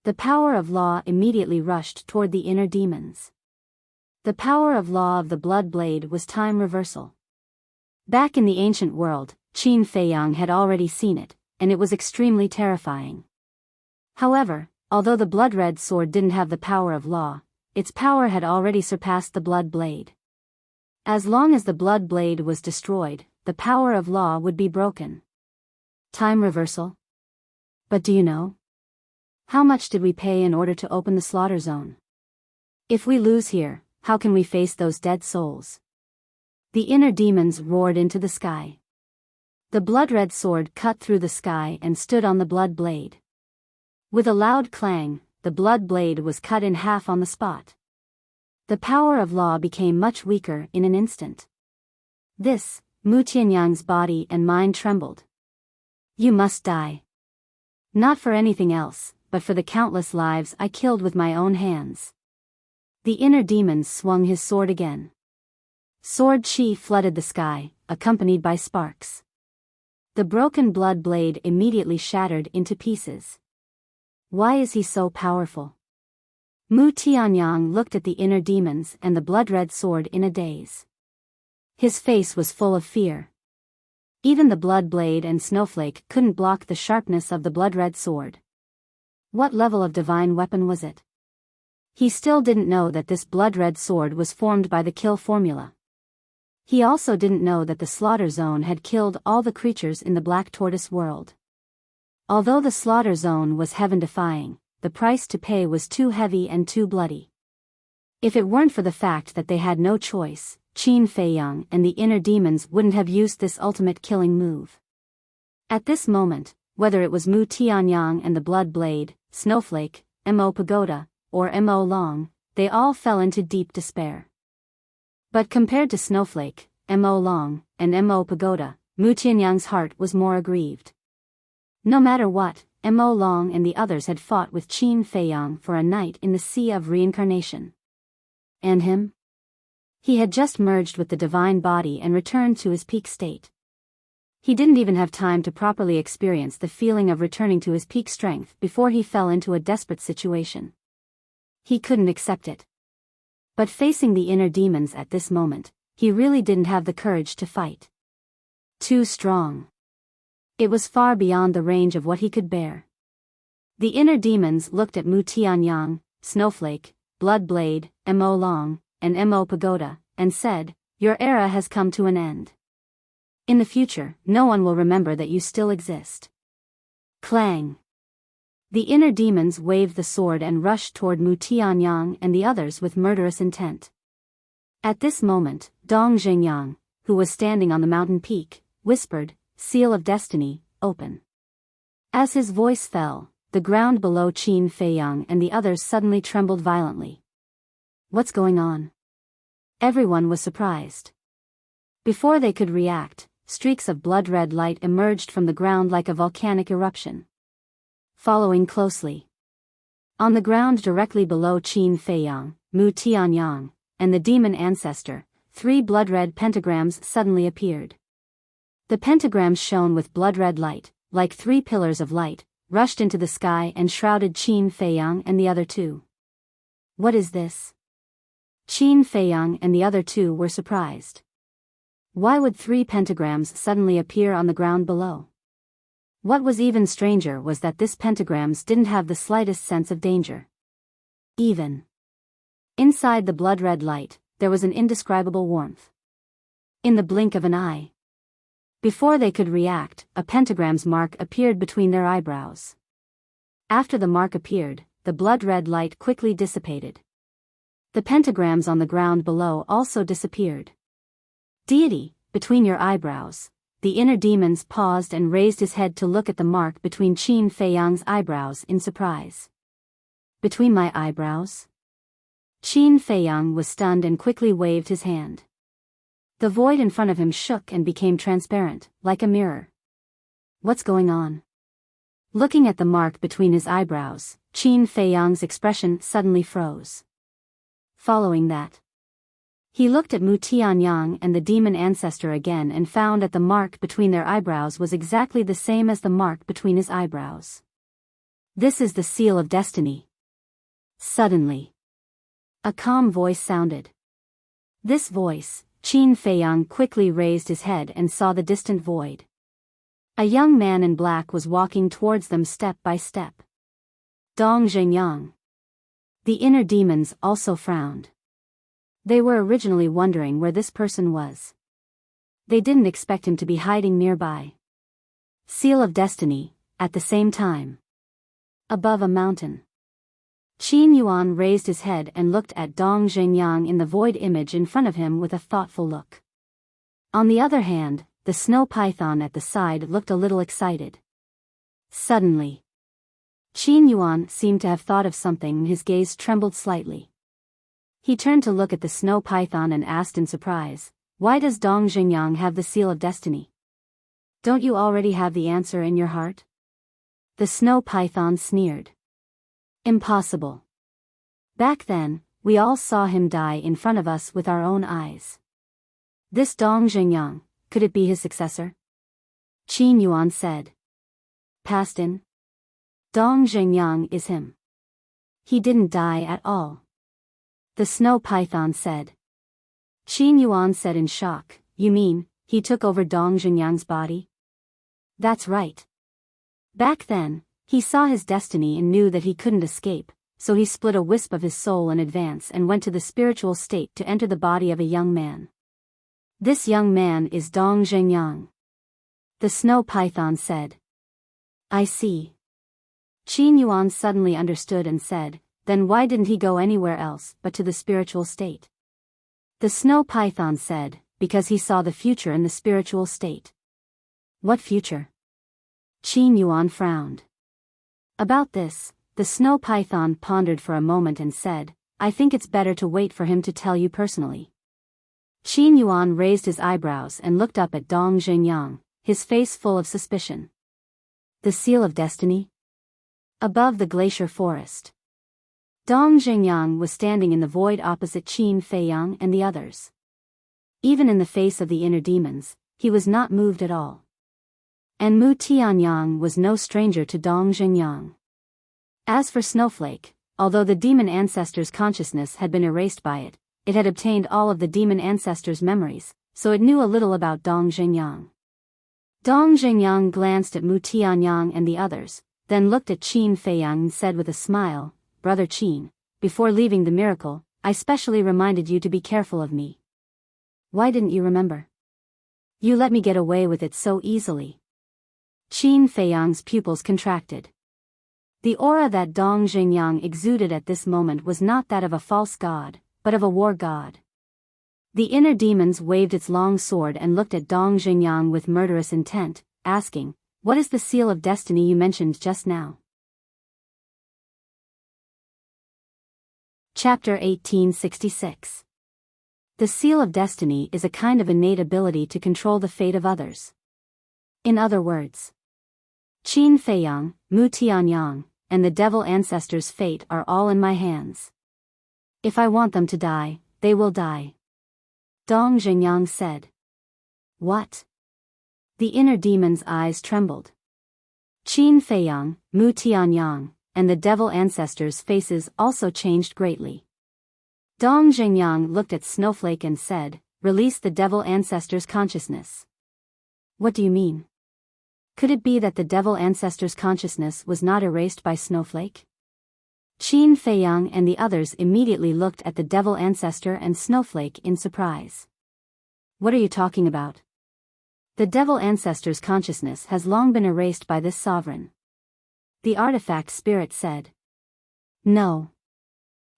[SPEAKER 1] The power of law immediately rushed toward the inner demons. The power of law of the blood blade was time reversal. Back in the ancient world, Qin Feiyang had already seen it, and it was extremely terrifying. However, although the blood-red sword didn't have the power of law, its power had already surpassed the blood blade. As long as the blood blade was destroyed, the power of law would be broken. Time reversal? But do you know? How much did we pay in order to open the slaughter zone? If we lose here, how can we face those dead souls? The inner demons roared into the sky. The blood-red sword cut through the sky and stood on the blood blade. With a loud clang, the blood blade was cut in half on the spot. The power of law became much weaker in an instant. This, Mu Tianyang's body and mind trembled. You must die. Not for anything else, but for the countless lives I killed with my own hands. The inner demon swung his sword again. Sword chi flooded the sky, accompanied by sparks. The broken blood blade immediately shattered into pieces. Why is he so powerful? Mu Tianyang looked at the inner demons and the blood-red sword in a daze. His face was full of fear. Even the blood blade and snowflake couldn't block the sharpness of the blood-red sword. What level of divine weapon was it? He still didn't know that this blood-red sword was formed by the kill formula. He also didn't know that the slaughter zone had killed all the creatures in the Black Tortoise world. Although the slaughter zone was heaven-defying, the price to pay was too heavy and too bloody. If it weren't for the fact that they had no choice, Qin Feiyang and the inner demons wouldn't have used this ultimate killing move. At this moment, whether it was Mu Tianyang and the Blood Blade, Snowflake, Mo Pagoda, or Mo Long, they all fell into deep despair. But compared to Snowflake, Mo Long, and Mo Pagoda, Mu Tianyang's heart was more aggrieved. No matter what, Mo Long and the others had fought with Qin Feiyang for a night in the Sea of Reincarnation. And him? He had just merged with the divine body and returned to his peak state. He didn't even have time to properly experience the feeling of returning to his peak strength before he fell into a desperate situation. He couldn't accept it. But facing the inner demons at this moment, he really didn't have the courage to fight. Too strong. It was far beyond the range of what he could bear. The inner demons looked at Mu Tianyang, Snowflake, Blood Blade, Mo Long, and Mo Pagoda, and said, "Your era has come to an end. In the future, no one will remember that you still exist." Clang. The inner demons waved the sword and rushed toward Mu Tianyang and the others with murderous intent. At this moment, Dong Xingyang, who was standing on the mountain peak, whispered, "Seal of destiny, open." As his voice fell, the ground below Qin Feiyang and the others suddenly trembled violently. What's going on? Everyone was surprised. Before they could react, streaks of blood-red light emerged from the ground like a volcanic eruption. Following closely, on the ground directly below Qin Feiyang, Mu Tianyang, and the demon ancestor, 3 blood-red pentagrams suddenly appeared. The pentagrams shone with blood-red light, like 3 pillars of light, rushed into the sky and shrouded Qin Feiyang and the other 2. What is this? Qin Feiyang and the other 2 were surprised. Why would 3 pentagrams suddenly appear on the ground below? What was even stranger was that these pentagrams didn't have the slightest sense of danger. Even inside the blood-red light, there was an indescribable warmth. In the blink of an eye, before they could react, a pentagram's mark appeared between their eyebrows. After the mark appeared, the blood-red light quickly dissipated. The pentagrams on the ground below also disappeared. Deity, between your eyebrows. The inner demons paused and raised his head to look at the mark between Qin Feiyang's eyebrows in surprise. Between my eyebrows? Qin Feiyang was stunned and quickly waved his hand. The void in front of him shook and became transparent, like a mirror. What's going on? Looking at the mark between his eyebrows, Qin Feiyang's expression suddenly froze. Following that, he looked at Mu Tianyang and the demon ancestor again and found that the mark between their eyebrows was exactly the same as the mark between his eyebrows. This is the seal of destiny. Suddenly, a calm voice sounded. This voice, Qin Feiyang quickly raised his head and saw the distant void. A young man in black was walking towards them step by step. Dong Xingyang. The inner demons also frowned. They were originally wondering where this person was. They didn't expect him to be hiding nearby. Seal of destiny, at the same time. Above a mountain. Qin Yuan raised his head and looked at Dong Xingyang in the void image in front of him with a thoughtful look. On the other hand, the snow python at the side looked a little excited. Suddenly, Qin Yuan seemed to have thought of something and his gaze trembled slightly. He turned to look at the snow python and asked in surprise, "Why does Dong Xingyang have the seal of destiny? Don't you already have the answer in your heart?" The snow python sneered. "Impossible. Back then, we all saw him die in front of us with our own eyes. This Dong Xingyang, could it be his successor?" Qin Yuan said. "Passed in. Dong Xingyang is him. He didn't die at all." The snow python said. Qin Yuan said in shock, "You mean, he took over Dong Xingyang's body?" "That's right. Back then, he saw his destiny and knew that he couldn't escape, so he split a wisp of his soul in advance and went to the spiritual state to enter the body of a young man. This young man is Dong Xingyang." The snow python said. "I see." Qin Yuan suddenly understood and said, "Then why didn't he go anywhere else but to the spiritual state?" The snow python said, "Because he saw the future in the spiritual state." "What future?" Qin Yuan frowned. About this, the snow python pondered for a moment and said, "I think it's better to wait for him to tell you personally." Qin Yuan raised his eyebrows and looked up at Dong Xingyang, his face full of suspicion. The seal of destiny? Above the glacier forest, Dong Xingyang was standing in the void opposite Qin Feiyang and the others. Even in the face of the inner demons, he was not moved at all. And Mu Tianyang was no stranger to Dong Xingyang. As for Snowflake, although the demon ancestor's consciousness had been erased by it, it had obtained all of the demon ancestor's memories, so it knew a little about Dong Xingyang. Dong Xingyang glanced at Mu Tianyang and the others, then looked at Qin Feiyang and said with a smile, "Brother Qin, before leaving the miracle, I specially reminded you to be careful of me. Why didn't you remember? You let me get away with it so easily." Qin Feiyang's pupils contracted. The aura that Dong Xingyang exuded at this moment was not that of a false god, but of a war god. The inner demons waved its long sword and looked at Dong Xingyang with murderous intent, asking, "What is the seal of destiny you mentioned just now?" Chapter 1866. The seal of destiny is a kind of innate ability to control the fate of others. In other words, Qin Feiyang, Mu Tianyang, and the devil ancestors' fate are all in my hands. If I want them to die, they will die. Dong Xingyang said. What? The inner demon's eyes trembled. Qin Feiyang, Mu Tianyang, and the devil ancestors' faces also changed greatly. Dong Xingyang looked at Snowflake and said, "Release the devil ancestors' consciousness." What do you mean? Could it be that the devil ancestors' consciousness was not erased by Snowflake? Qin Feiyang and the others immediately looked at the devil ancestor and Snowflake in surprise. What are you talking about? The devil ancestor's consciousness has long been erased by this sovereign. The artifact spirit said. No.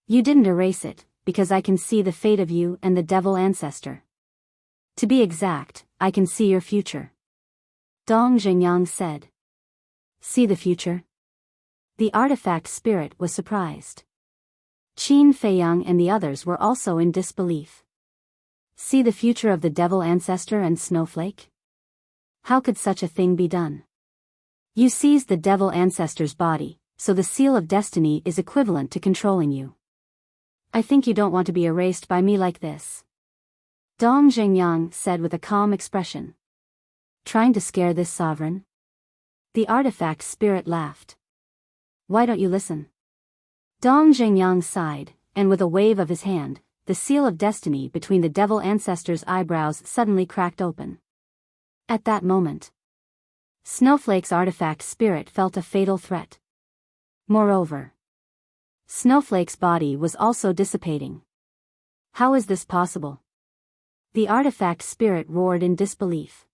[SPEAKER 1] You didn't erase it, because I can see the fate of you and the devil ancestor. To be exact, I can see your future. Dong Xingyang said. See the future? The artifact spirit was surprised. Qin Feiyang and the others were also in disbelief. See the future of the devil ancestor and Snowflake? How could such a thing be done? You seized the devil ancestor's body, so the seal of destiny is equivalent to controlling you. I think you don't want to be erased by me like this. Dong Xingyang said with a calm expression. Trying to scare this sovereign? The artifact spirit laughed. Why don't you listen? Dong Xingyang sighed, and with a wave of his hand, the seal of destiny between the devil ancestor's eyebrows suddenly cracked open. At that moment, Snowflake's artifact spirit felt a fatal threat. Moreover, Snowflake's body was also dissipating. How is this possible? The artifact spirit roared in disbelief.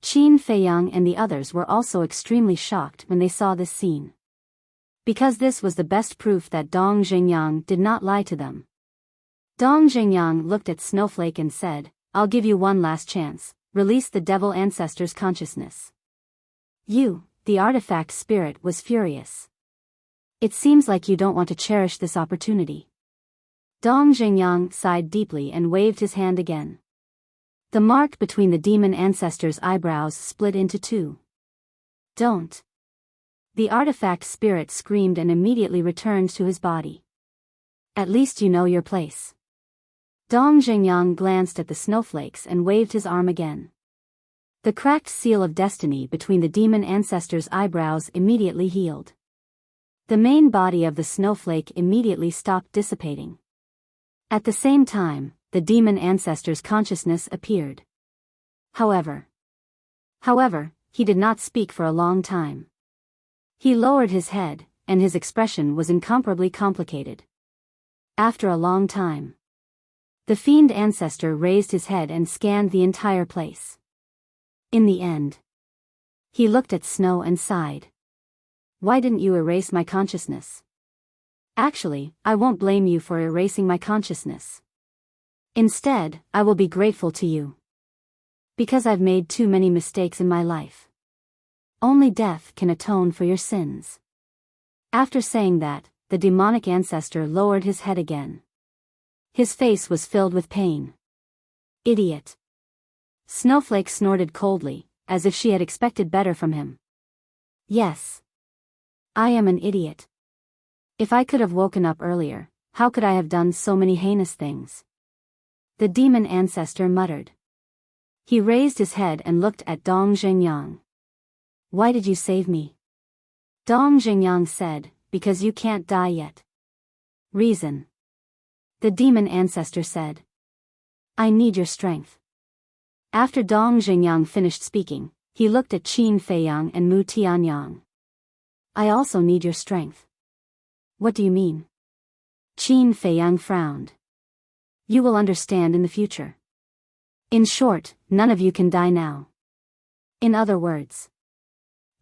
[SPEAKER 1] Qin Feiyang and the others were also extremely shocked when they saw this scene. Because this was the best proof that Dong Xingyang did not lie to them. Dong Xingyang looked at Snowflake and said, "I'll give you one last chance, release the devil ancestor's consciousness." You, the artifact spirit, was furious. It seems like you don't want to cherish this opportunity. Dong Xingyang sighed deeply and waved his hand again. The mark between the demon ancestor's eyebrows split into two. Don't. The artifact spirit screamed and immediately returned to his body. At least you know your place. Dong Xingyang glanced at the snowflakes and waved his arm again. The cracked seal of destiny between the demon ancestor's eyebrows immediately healed. The main body of the snowflake immediately stopped dissipating. At the same time, the demon ancestor's consciousness appeared. However, he did not speak for a long time. He lowered his head, and his expression was incomparably complicated. After a long time, the fiend ancestor raised his head and scanned the entire place. In the end, he looked at Snow and sighed. Why didn't you erase my consciousness? Actually, I won't blame you for erasing my consciousness. Instead, I will be grateful to you. Because I've made too many mistakes in my life. Only death can atone for your sins. After saying that, the demonic ancestor lowered his head again. His face was filled with pain. Idiot. Snowflake snorted coldly, as if she had expected better from him. Yes. I am an idiot. If I could have woken up earlier, how could I have done so many heinous things? The demon ancestor muttered. He raised his head and looked at Dong Xingyang. Why did you save me? Dong Xingyang said, because you can't die yet. Reason. The demon ancestor said. I need your strength. After Dong Xingyang finished speaking, he looked at Qin Feiyang and Mu Tianyang. I also need your strength. What do you mean? Qin Feiyang frowned. You will understand in the future. In short, none of you can die now. In other words,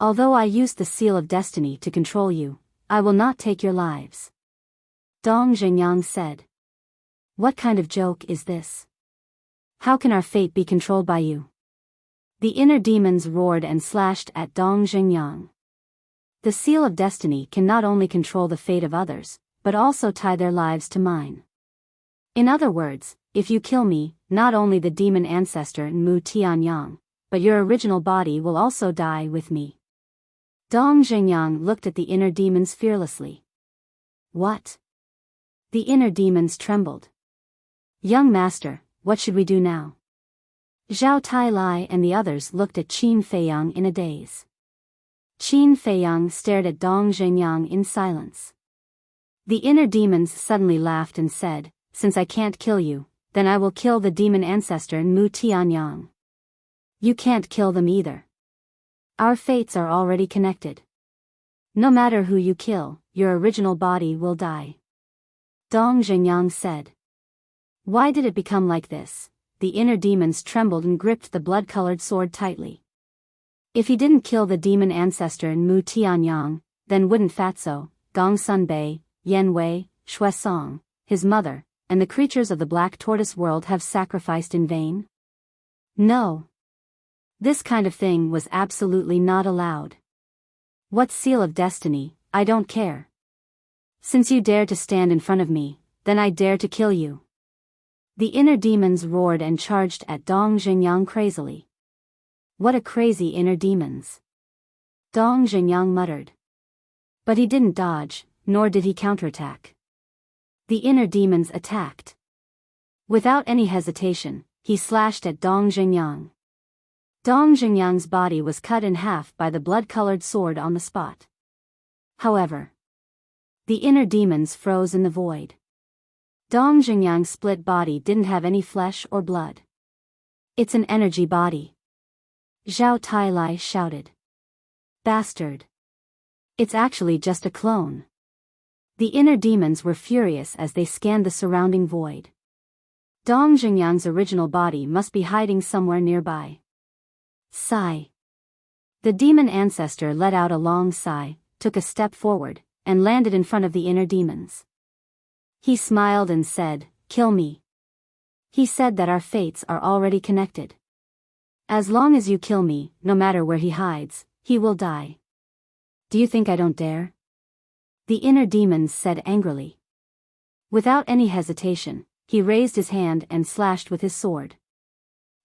[SPEAKER 1] although I used the seal of destiny to control you, I will not take your lives. Dong Xingyang said. What kind of joke is this? How can our fate be controlled by you? The inner demons roared and slashed at Dong Xingyang. The seal of destiny can not only control the fate of others, but also tie their lives to mine. In other words, if you kill me, not only the demon ancestor Mu Tianyang, but your original body will also die with me. Dong Xingyang looked at the inner demons fearlessly. What? The inner demons trembled. Young master, what should we do now? Zhao Tai and the others looked at Qin Feiyang in a daze. Qin Feiyang stared at Dong Xingyang in silence. The inner demons suddenly laughed and said, since I can't kill you, then I will kill the demon ancestor Mu Tianyang. You can't kill them either. Our fates are already connected. No matter who you kill, your original body will die. Dong Xingyang said. Why did it become like this? The inner demons trembled and gripped the blood-colored sword tightly. If he didn't kill the demon ancestor Mu Tianyang, then wouldn't Fatso, Gong Sunbei, Yan Wei, Shui Song, his mother, and the creatures of the Black Tortoise world have sacrificed in vain? No. This kind of thing was absolutely not allowed. What seal of destiny, I don't care. Since you dare to stand in front of me, then I dare to kill you. The inner demons roared and charged at Dong Xingyang crazily. What a crazy inner demons. Dong Xingyang muttered. But he didn't dodge, nor did he counterattack. The inner demons attacked. Without any hesitation, he slashed at Dong Xingyang. Dong Xingyang's body was cut in half by the blood-colored sword on the spot. However, the inner demons froze in the void. Dong Xingyang's split body didn't have any flesh or blood. It's an energy body. Zhao Tai shouted. Bastard. It's actually just a clone. The inner demons were furious as they scanned the surrounding void. Dong Xingyang's original body must be hiding somewhere nearby. Sigh. The demon ancestor let out a long sigh, took a step forward, and landed in front of the inner demons. He smiled and said, kill me. He said that our fates are already connected. As long as you kill me, no matter where he hides, he will die. Do you think I don't dare? The inner demons said angrily. Without any hesitation, he raised his hand and slashed with his sword.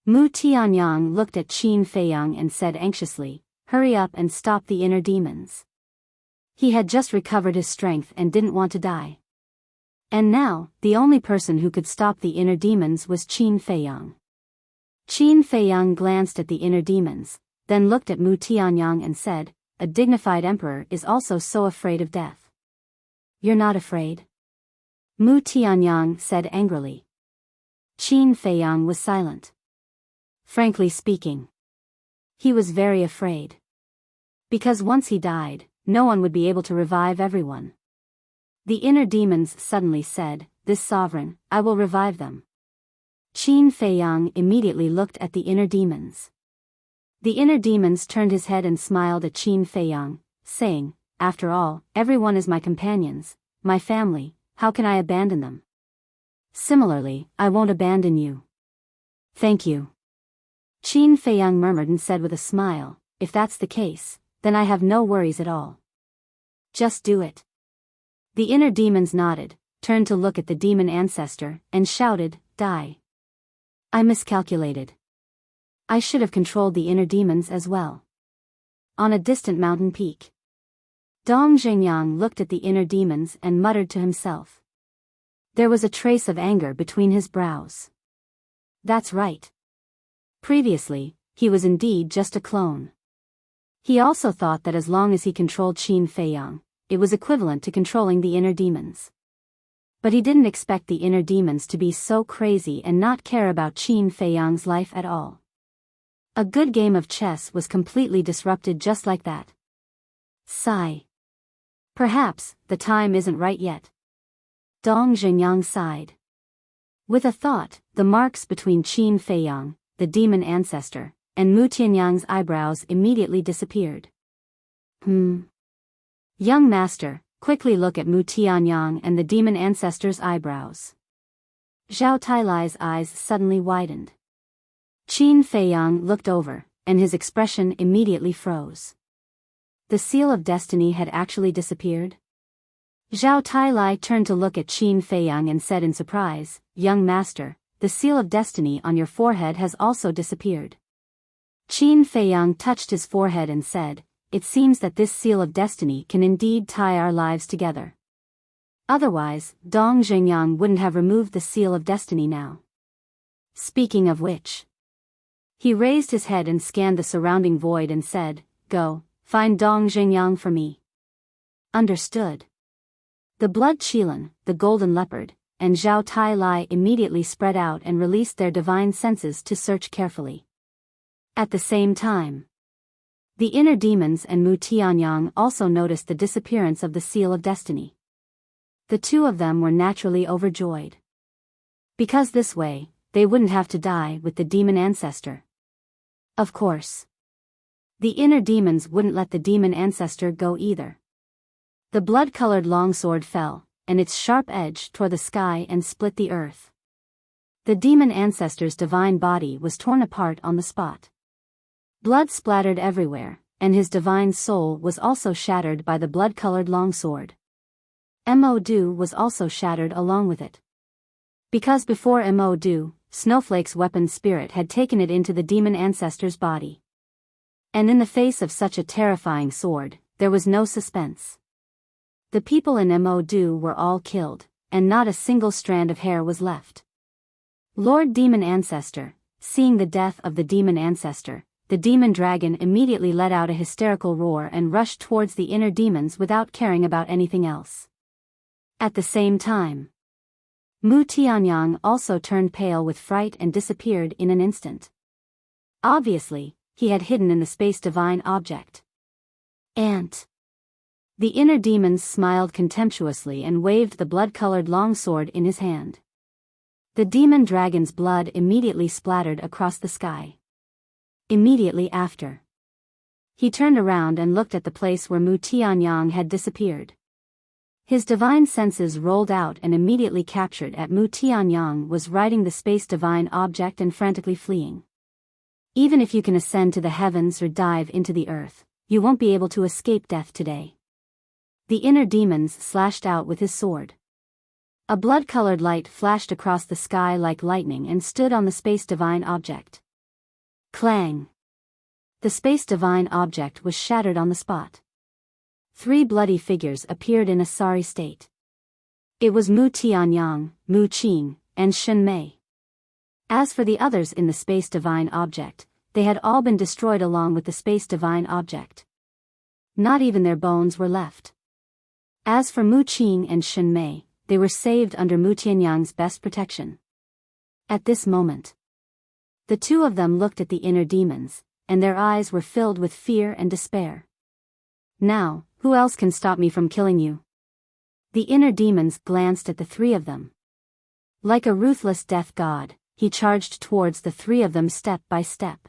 [SPEAKER 1] Mu Tianyang looked at Qin Feiyang and said anxiously, hurry up and stop the inner demons. He had just recovered his strength and didn't want to die. And now, the only person who could stop the inner demons was Qin Feiyang. Qin Feiyang glanced at the inner demons, then looked at Mu Tianyang and said, a dignified emperor is also so afraid of death. You're not afraid? Mu Tianyang said angrily. Qin Feiyang was silent. Frankly speaking, he was very afraid. Because once he died, no one would be able to revive everyone. The inner demons suddenly said, this sovereign, I will revive them. Qin Feiyang immediately looked at the inner demons. The inner demons turned his head and smiled at Qin Feiyang, saying, after all, everyone is my companions, my family, how can I abandon them? Similarly, I won't abandon you. Thank you. Qin Feiyang murmured and said with a smile, if that's the case, then I have no worries at all. Just do it. The inner demons nodded, turned to look at the demon ancestor, and shouted, die. I miscalculated. I should have controlled the inner demons as well. On a distant mountain peak, Dong Xingyang looked at the inner demons and muttered to himself. There was a trace of anger between his brows. That's right. Previously, he was indeed just a clone. He also thought that as long as he controlled Qin Feiyang, it was equivalent to controlling the inner demons. But he didn't expect the inner demons to be so crazy and not care about Qin Feiyang's life at all. A good game of chess was completely disrupted just like that. Sigh. Perhaps, the time isn't right yet. Dong Xingyang sighed. With a thought, the marks between Qin Feiyang, the demon ancestor, and Mu Tianyang's eyebrows immediately disappeared. Young master, quickly look at Mu Tianyang and the demon ancestor's eyebrows. Zhao Tailai's eyes suddenly widened. Qin Feiyang looked over, and his expression immediately froze. The seal of destiny had actually disappeared? Zhao Tailai turned to look at Qin Feiyang and said in surprise, "Young master, the seal of destiny on your forehead has also disappeared." Qin Feiyang touched his forehead and said, "It seems that this seal of destiny can indeed tie our lives together. Otherwise, Dong Zhengyang wouldn't have removed the seal of destiny now. Speaking of which..." He raised his head and scanned the surrounding void and said, "Go, find Dong Zhengyang for me." Understood. The blood Qilin, the golden leopard, and Zhao Tailai immediately spread out and released their divine senses to search carefully. At the same time, the inner demons and Mu Tianyang also noticed the disappearance of the seal of destiny. The two of them were naturally overjoyed. Because this way, they wouldn't have to die with the demon ancestor. Of course, the inner demons wouldn't let the demon ancestor go either. The blood-colored longsword fell, and its sharp edge tore the sky and split the earth. The demon ancestor's divine body was torn apart on the spot. Blood splattered everywhere, and his divine soul was also shattered by the blood-colored longsword. Mo Du was also shattered along with it. Because before Mo Du, Snowflake's weapon spirit had taken it into the demon ancestor's body. And in the face of such a terrifying sword, there was no suspense. The people in Mo Du were all killed, and not a single strand of hair was left. Lord Demon Ancestor, seeing the death of the demon ancestor, the demon dragon immediately let out a hysterical roar and rushed towards the inner demons without caring about anything else. At the same time, Mu Tianyang also turned pale with fright and disappeared in an instant. Obviously, he had hidden in the space divine object. And the inner demons smiled contemptuously and waved the blood-colored longsword in his hand. The demon dragon's blood immediately splattered across the sky. Immediately after, he turned around and looked at the place where Mu Tianyang had disappeared. His divine senses rolled out and immediately captured at Mu Tianyang was riding the space divine object and frantically fleeing. Even if you can ascend to the heavens or dive into the earth, you won't be able to escape death today. The inner demons slashed out with his sword. A blood-colored light flashed across the sky like lightning and stood on the space divine object. Clang! The space divine object was shattered on the spot. 3 bloody figures appeared in a sorry state. It was Mu Tianyang, Mu Qing, and Shen Mei. As for the others in the space divine object, they had all been destroyed along with the space divine object. Not even their bones were left. As for Mu Qing and Shen Mei, they were saved under Mu Tianyang's best protection. At this moment, the two of them looked at the inner demons, and their eyes were filled with fear and despair. "Now, who else can stop me from killing you?" The inner demons glanced at the 3 of them. Like a ruthless death god, he charged towards the 3 of them step by step.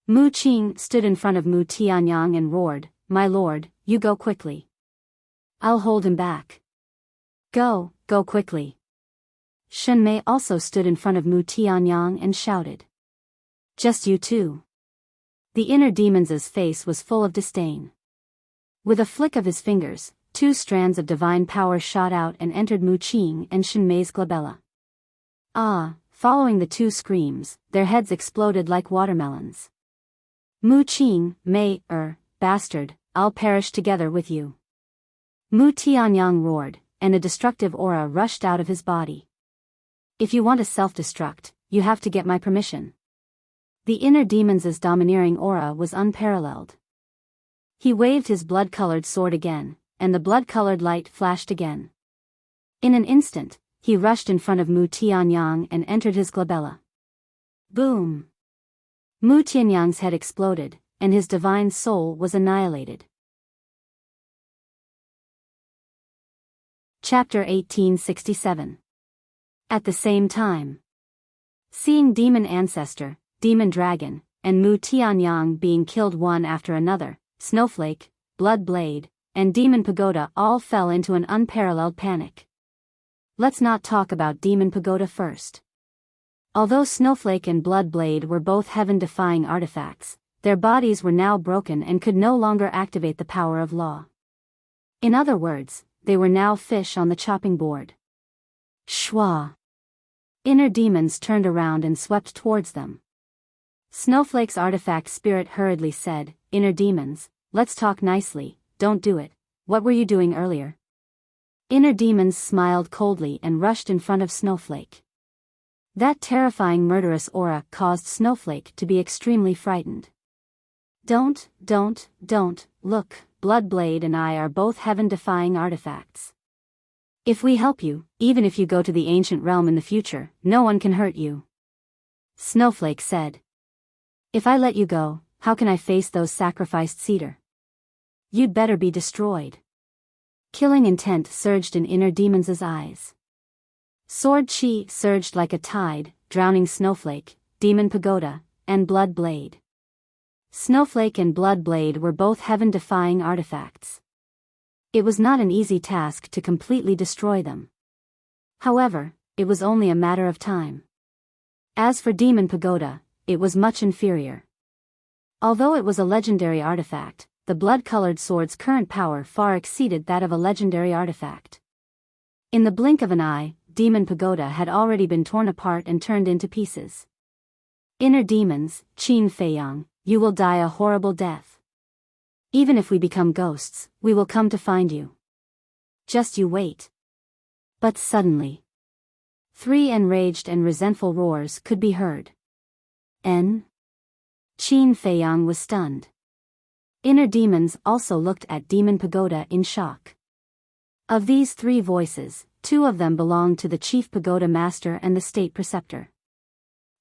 [SPEAKER 1] Mu Qing stood in front of Mu Tianyang and roared, "My lord, you go quickly. I'll hold him back. Go quickly." Shen Mei also stood in front of Mu Tianyang and shouted, "Just you two?" The inner demon's face was full of disdain. With a flick of his fingers, 2 strands of divine power shot out and entered Mu Qing and Shen Mei's glabella. Following the 2 screams, their heads exploded like watermelons. Mu Qing, Mei, bastard, I'll perish together with you. Mu Tianyang roared, and a destructive aura rushed out of his body. If you want to self-destruct, you have to get my permission. The inner demon's domineering aura was unparalleled. He waved his blood-colored sword again, and the blood-colored light flashed again. In an instant, he rushed in front of Mu Tianyang and entered his glabella. Boom! Mu Tianyang's head exploded, and his divine soul was annihilated. Chapter 1867. At the same time, seeing Demon Ancestor, Demon Dragon, and Mu Tianyang being killed one after another, Snowflake, Blood Blade, and Demon Pagoda all fell into an unparalleled panic. Let's not talk about Demon Pagoda first. Although Snowflake and Bloodblade were both heaven-defying artifacts, their bodies were now broken and could no longer activate the power of law. In other words, they were now fish on the chopping board. Shwa! Inner demons turned around and swept towards them. Snowflake's artifact spirit hurriedly said, "Inner demons, let's talk nicely, don't do it. What were you doing earlier?" Inner demons smiled coldly and rushed in front of Snowflake. That terrifying murderous aura caused Snowflake to be extremely frightened. Don't, look, Bloodblade and I are both heaven-defying artifacts. If we help you, even if you go to the ancient realm in the future, no one can hurt you. Snowflake said. If I let you go, how can I face those sacrificed cedar? You'd better be destroyed. Killing intent surged in Inner Demons' eyes. Sword chi surged like a tide, drowning Snowflake, Demon Pagoda, and Bloodblade. Snowflake and Bloodblade were both heaven-defying artifacts. It was not an easy task to completely destroy them. However, it was only a matter of time. As for Demon Pagoda, it was much inferior. Although it was a legendary artifact, the blood-colored sword's current power far exceeded that of a legendary artifact. In the blink of an eye, Demon Pagoda had already been torn apart and turned into pieces. Inner demons, Qin Feiyang, you will die a horrible death. Even if we become ghosts, we will come to find you. Just you wait. But suddenly, 3 enraged and resentful roars could be heard. Qin Feiyang was stunned. Inner demons also looked at Demon Pagoda in shock. Of these 3 voices, 2 of them belonged to the Chief Pagoda Master and the State Preceptor.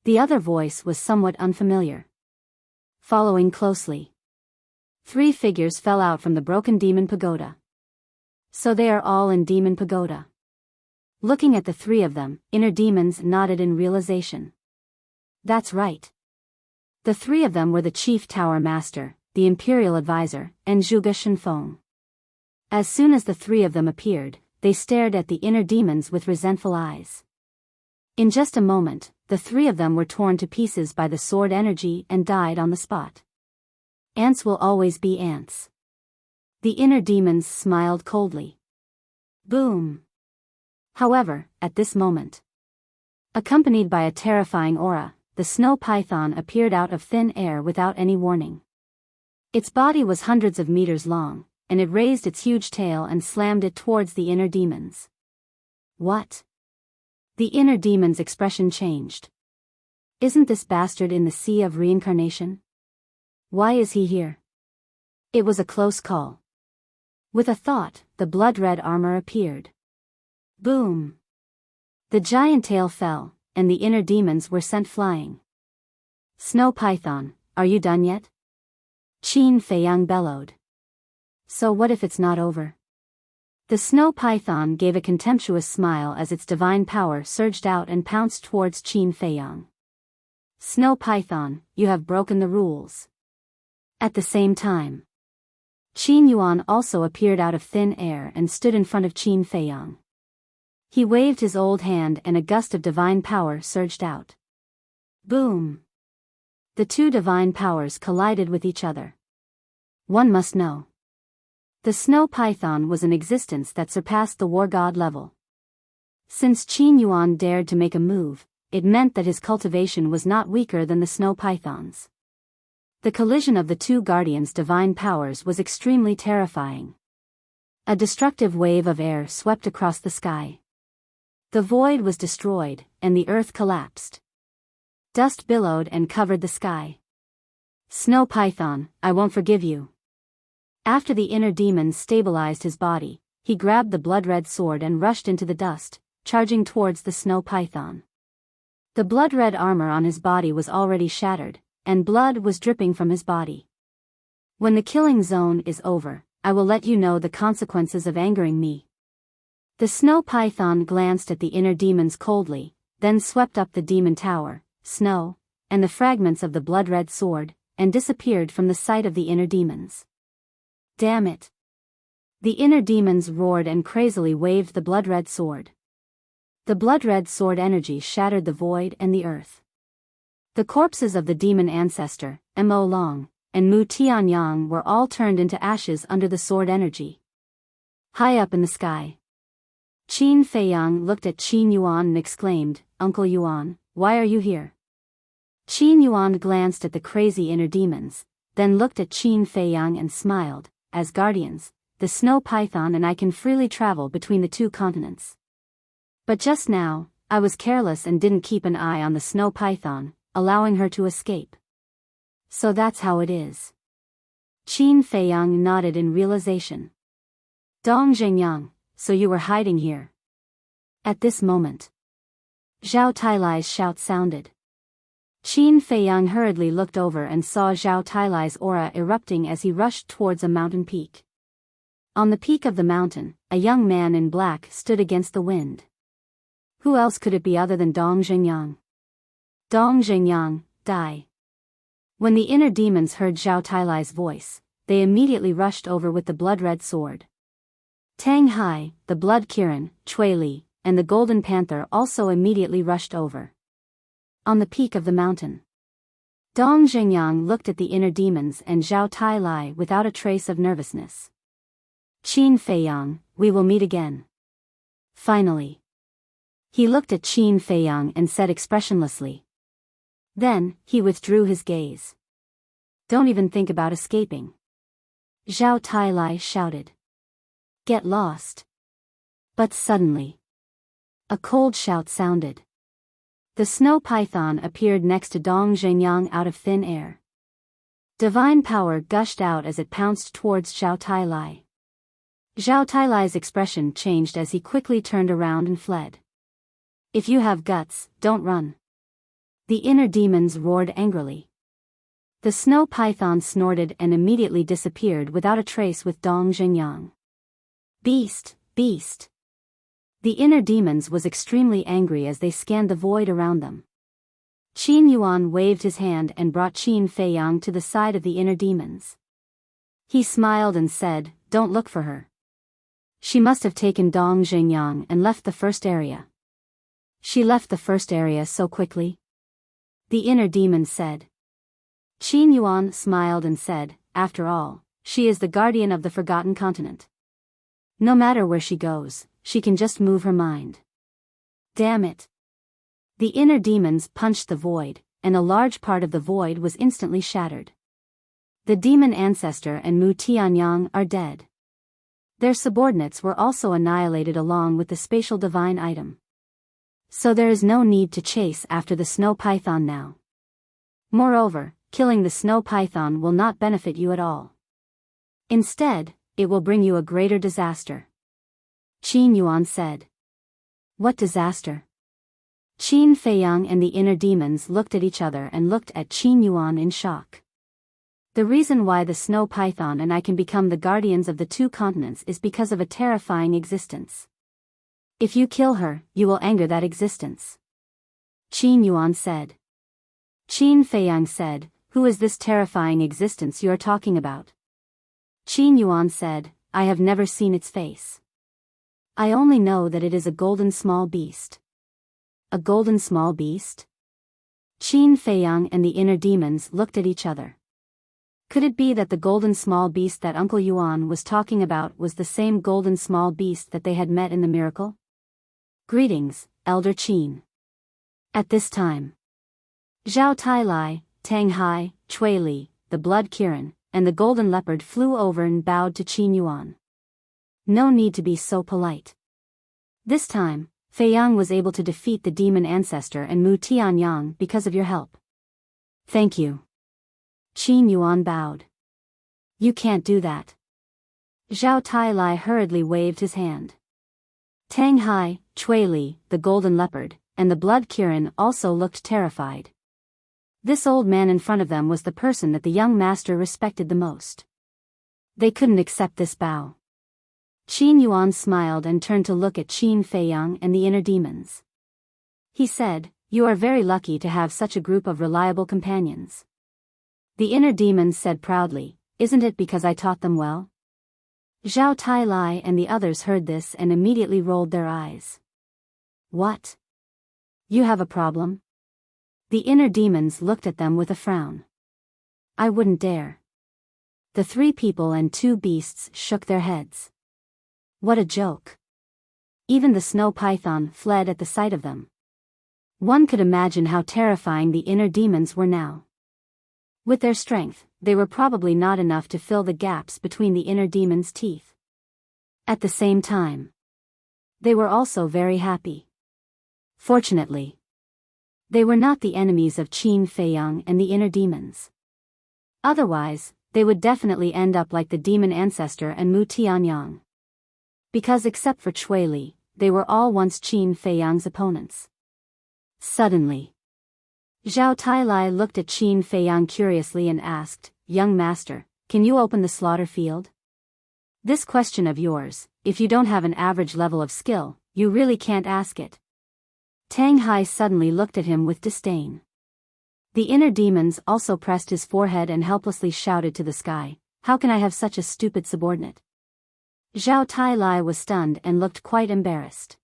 [SPEAKER 1] The other voice was somewhat unfamiliar. Following closely, 3 figures fell out from the broken Demon Pagoda. So they are all in Demon Pagoda. Looking at the 3 of them, Inner demons nodded in realization. That's right. The 3 of them were the Chief Tower Master, the Imperial Advisor, and Zhuge Shenfeng. As soon as the 3 of them appeared, they stared at the inner demons with resentful eyes. In just a moment, the 3 of them were torn to pieces by the sword energy and died on the spot. Ants will always be ants. The inner demons smiled coldly. Boom! However, at this moment, accompanied by a terrifying aura, the snow python appeared out of thin air without any warning. Its body was hundreds of meters long, and it raised its huge tail and slammed it towards the inner demons. What? The inner demon's expression changed. Isn't this bastard in the sea of reincarnation? Why is he here? It was a close call. With a thought, the blood-red armor appeared. Boom! The giant tail fell, and the inner demons were sent flying. Snow Python, are you done yet? Qin Feiyang bellowed. So what if it's not over? The snow python gave a contemptuous smile as its divine power surged out and pounced towards Qin Feiyang. Snow python, you have broken the rules. At the same time, Qin Yuan also appeared out of thin air and stood in front of Qin Feiyang. He waved his old hand and a gust of divine power surged out. Boom! The 2 divine powers collided with each other. One must know. The snow python was an existence that surpassed the war god level. Since Qin Yuan dared to make a move, it meant that his cultivation was not weaker than the snow python's. The collision of the 2 guardians' divine powers was extremely terrifying. A destructive wave of air swept across the sky. The void was destroyed, and the earth collapsed. Dust billowed and covered the sky. Snow python, I won't forgive you. After the inner demon stabilized his body, he grabbed the blood-red sword and rushed into the dust, charging towards the snow python. The blood-red armor on his body was already shattered, and blood was dripping from his body. When the killing zone is over, I will let you know the consequences of angering me. The snow python glanced at the inner demons coldly, then swept up the demon tower, snow, and the fragments of the blood-red sword, and disappeared from the sight of the inner demons. Damn it! The inner demons roared and crazily waved the blood-red sword. The blood-red sword energy shattered the void and the earth. The corpses of the demon ancestor, Mo Long, and Mu Tianyang were all turned into ashes under the sword energy. High up in the sky, Qin Feiyang looked at Qin Yuan and exclaimed, "Uncle Yuan, why are you here?" Qin Yuan glanced at the crazy inner demons, then looked at Qin Feiyang and smiled. "As guardians, the snow python and I can freely travel between the two continents. But just now, I was careless and didn't keep an eye on the snow python, allowing her to escape. So that's how it is." Qin Feiyang nodded in realization. "Dong Zhengyang, so you were hiding here." At this moment, Zhao Tailai's shout sounded. Qin Feiyang hurriedly looked over and saw Zhao Tailai's aura erupting as he rushed towards a mountain peak. On the peak of the mountain, a young man in black stood against the wind. Who else could it be other than Dong Zhengyang? "Dong Zhengyang, die." When the inner demons heard Zhao Tailai's voice, they immediately rushed over with the blood-red sword. Tang Hai, the Blood Kirin, Chui Li, and the Golden Panther also immediately rushed over. On the peak of the mountain, Dong Zhengyang looked at the inner demons and Zhao Tailai without a trace of nervousness. "Qin Feiyang, we will meet again." Finally, he looked at Qin Feiyang and said expressionlessly. Then, he withdrew his gaze. "Don't even think about escaping," Zhao Tailai shouted. "Get lost." But suddenly, a cold shout sounded. The snow python appeared next to Dong Zhengyang out of thin air. Divine power gushed out as it pounced towards Zhao Tailai. Zhao Tailai's expression changed as he quickly turned around and fled. "If you have guts, don't run." The inner demons roared angrily. The snow python snorted and immediately disappeared without a trace with Dong Zhengyang. "Beast, beast." The inner demons was extremely angry as they scanned the void around them. Qin Yuan waved his hand and brought Qin Feiyang to the side of the inner demons. He smiled and said, "Don't look for her. She must have taken Dong Zhengyang and left the first area." "She left the first area so quickly?" the inner demon said. Qin Yuan smiled and said, "After all, she is the guardian of the forgotten continent. No matter where she goes, she can just move her mind." "Damn it." The inner demons punched the void, and a large part of the void was instantly shattered. The demon ancestor and Mu Tianyang are dead. Their subordinates were also annihilated along with the spatial divine item. So there is no need to chase after the snow python now. Moreover, killing the snow python will not benefit you at all. Instead, it will bring you a greater disaster. Qin Yuan said. "What disaster?" Qin Feiyang and the inner demons looked at each other and looked at Qin Yuan in shock. "The reason why the snow python and I can become the guardians of the two continents is because of a terrifying existence. If you kill her, you will anger that existence." Qin Yuan said. Qin Feiyang said, "Who is this terrifying existence you are talking about?" Qin Yuan said, "I have never seen its face. I only know that it is a golden small beast." "A golden small beast?" Qin Feiyang and the inner demons looked at each other. Could it be that the golden small beast that Uncle Yuan was talking about was the same golden small beast that they had met in the miracle? "Greetings, Elder Qin." At this time, Zhao Tailai, Tang Hai, Chui Li, the Blood Kirin, and the Golden Leopard flew over and bowed to Qin Yuan. No need to be so polite. This time, Feiyang was able to defeat the demon ancestor and Mu Tianyang because of your help. "Thank you." Qin Yuan bowed. "You can't do that." Zhao Tailai hurriedly waved his hand. Tang Hai, Chui Li, the Golden Leopard, and the Blood Kirin also looked terrified. This old man in front of them was the person that the young master respected the most. They couldn't accept this bow. Qin Yuan smiled and turned to look at Qin Feiyang and the inner demons. He said, "You are very lucky to have such a group of reliable companions." The inner demons said proudly, "Isn't it because I taught them well?" Zhao Tailai and the others heard this and immediately rolled their eyes. What? You have a problem? The inner demons looked at them with a frown. I wouldn't dare. The 3 people and 2 beasts shook their heads. What a joke. Even the snow python fled at the sight of them. One could imagine how terrifying the inner demons were now. With their strength, they were probably not enough to fill the gaps between the inner demons' teeth. At the same time, they were also very happy. Fortunately, they were not the enemies of Qin Feiyang and the inner demons. Otherwise, they would definitely end up like the demon ancestor and Mu Tianyang. Because except for Cui Li, they were all once Qin Feiyang's opponents. Suddenly, Zhao Tailai looked at Qin Feiyang curiously and asked, "Young master, can you open the slaughter field?" This question of yours, if you don't have an average level of skill, you really can't ask it. Tang Hai suddenly looked at him with disdain. The inner demons also pressed his forehead and helplessly shouted to the sky, "How can I have such a stupid subordinate?" Zhao Tailai was stunned and looked quite embarrassed.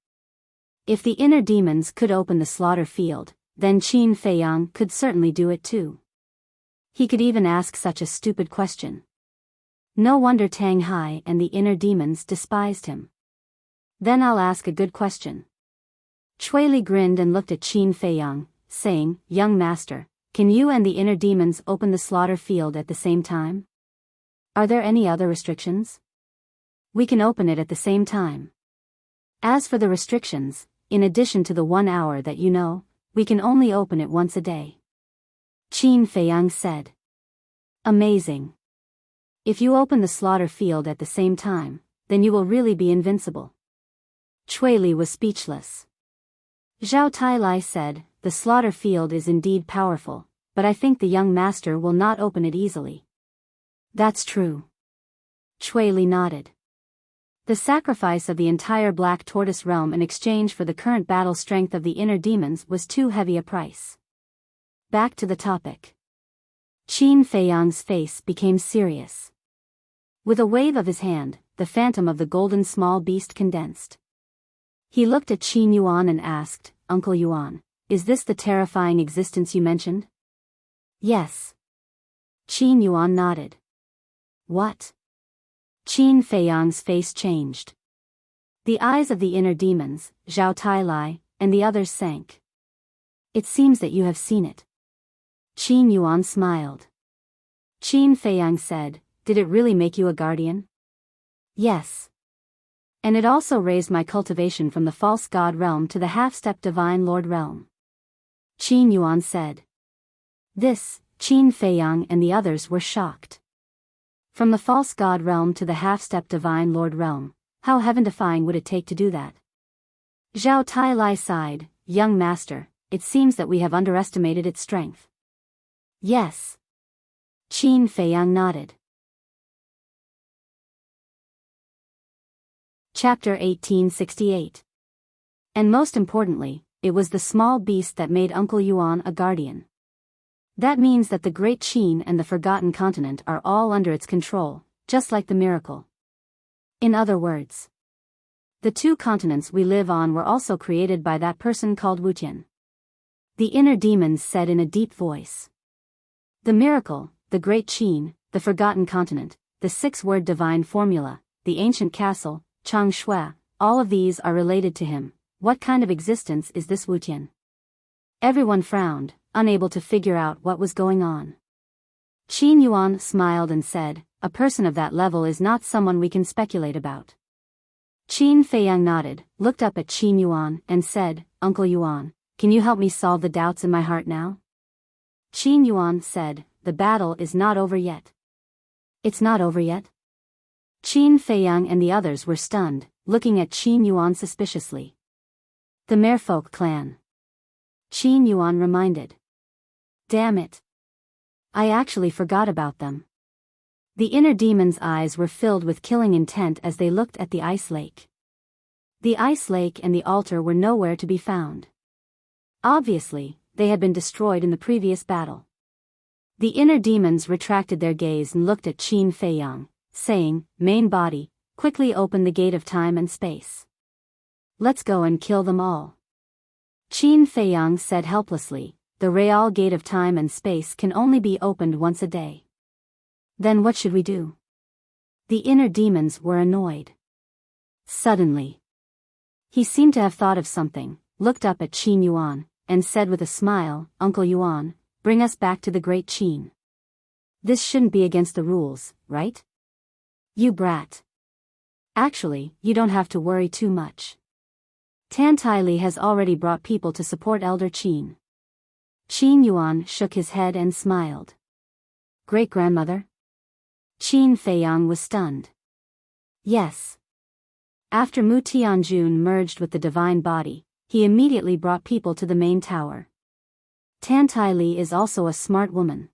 [SPEAKER 1] If the inner demons could open the slaughter field, then Qin Feiyang could certainly do it too. He could even ask such a stupid question. No wonder Tang Hai and the inner demons despised him. Then I'll ask a good question. Cui Li grinned and looked at Qin Feiyang, saying, "Young master, can you and the inner demons open the slaughter field at the same time? Are there any other restrictions?" "We can open it at the same time. As for the restrictions, in addition to the 1 hour that you know, we can only open it once a day," Qin Feiyang said. "Amazing. If you open the slaughter field at the same time, then you will really be invincible." Cui Li was speechless. Zhao Tailai said, "The slaughter field is indeed powerful, but I think the young master will not open it easily." "That's true." Cui Li nodded. The sacrifice of the entire Black Tortoise realm in exchange for the current battle strength of the inner demons was too heavy a price. Back to the topic. Qin Feiyang's face became serious. With a wave of his hand, the phantom of the golden small beast condensed. He looked at Qin Yuan and asked, "Uncle Yuan, is this the terrifying existence you mentioned?" "Yes." Qin Yuan nodded. "What?" Qin Feiyang's face changed. The eyes of the inner demons, Zhao Tailai, and the others sank. "It seems that you have seen it." Qin Yuan smiled. Qin Feiyang said, "Did it really make you a guardian?" "Yes. And it also raised my cultivation from the false god realm to the half-step divine lord realm." Qin Yuan said. This, Qin Feiyang and the others were shocked. From the false god realm to the half-step divine lord realm, how heaven-defying would it take to do that? Zhao Tailai sighed, "Young master, it seems that we have underestimated its strength." "Yes." Qin Feiyang nodded. Chapter 1868. And most importantly, it was the small beast that made Uncle Yuan a guardian. That means that the Great Qin and the Forgotten Continent are all under its control, just like the miracle. In other words, the 2 continents we live on were also created by that person called Wuqian. The inner demons said in a deep voice. The miracle, the Great Qin, the Forgotten Continent, the 6-word divine formula, the ancient castle, Chang Shui, all of these are related to him. What kind of existence is this Wuqian? Everyone frowned, unable to figure out what was going on. Qin Yuan smiled and said, "A person of that level is not someone we can speculate about." Qin Feiyang nodded, looked up at Qin Yuan, and said, "Uncle Yuan, can you help me solve the doubts in my heart now?" Qin Yuan said, "The battle is not over yet." "It's not over yet?" Qin Feiyang and the others were stunned, looking at Qin Yuan suspiciously. "The Merfolk clan," Qin Yuan reminded. "Damn it. I actually forgot about them." The inner demon's eyes were filled with killing intent as they looked at the ice lake. The ice lake and the altar were nowhere to be found. Obviously, they had been destroyed in the previous battle. The inner demons retracted their gaze and looked at Qin Feiyang, saying, "Main body, quickly open the gate of time and space. Let's go and kill them all." Qin Feiyang said helplessly, the Real Gate of Time and Space can only be opened once a day. Then what should we do? The inner demons were annoyed. Suddenly, he seemed to have thought of something, looked up at Qin Yuan, and said with a smile, Uncle Yuan, bring us back to the great Qin. This shouldn't be against the rules, right? You brat. Actually, you don't have to worry too much. Tan Tai Li has already brought people to support Elder Qin. Qin Yuan shook his head and smiled. Great-grandmother? Qin Feiyang was stunned. Yes. After Mu Tianjun merged with the divine body, he immediately brought people to the main tower. Tan Tai Li is also a smart woman.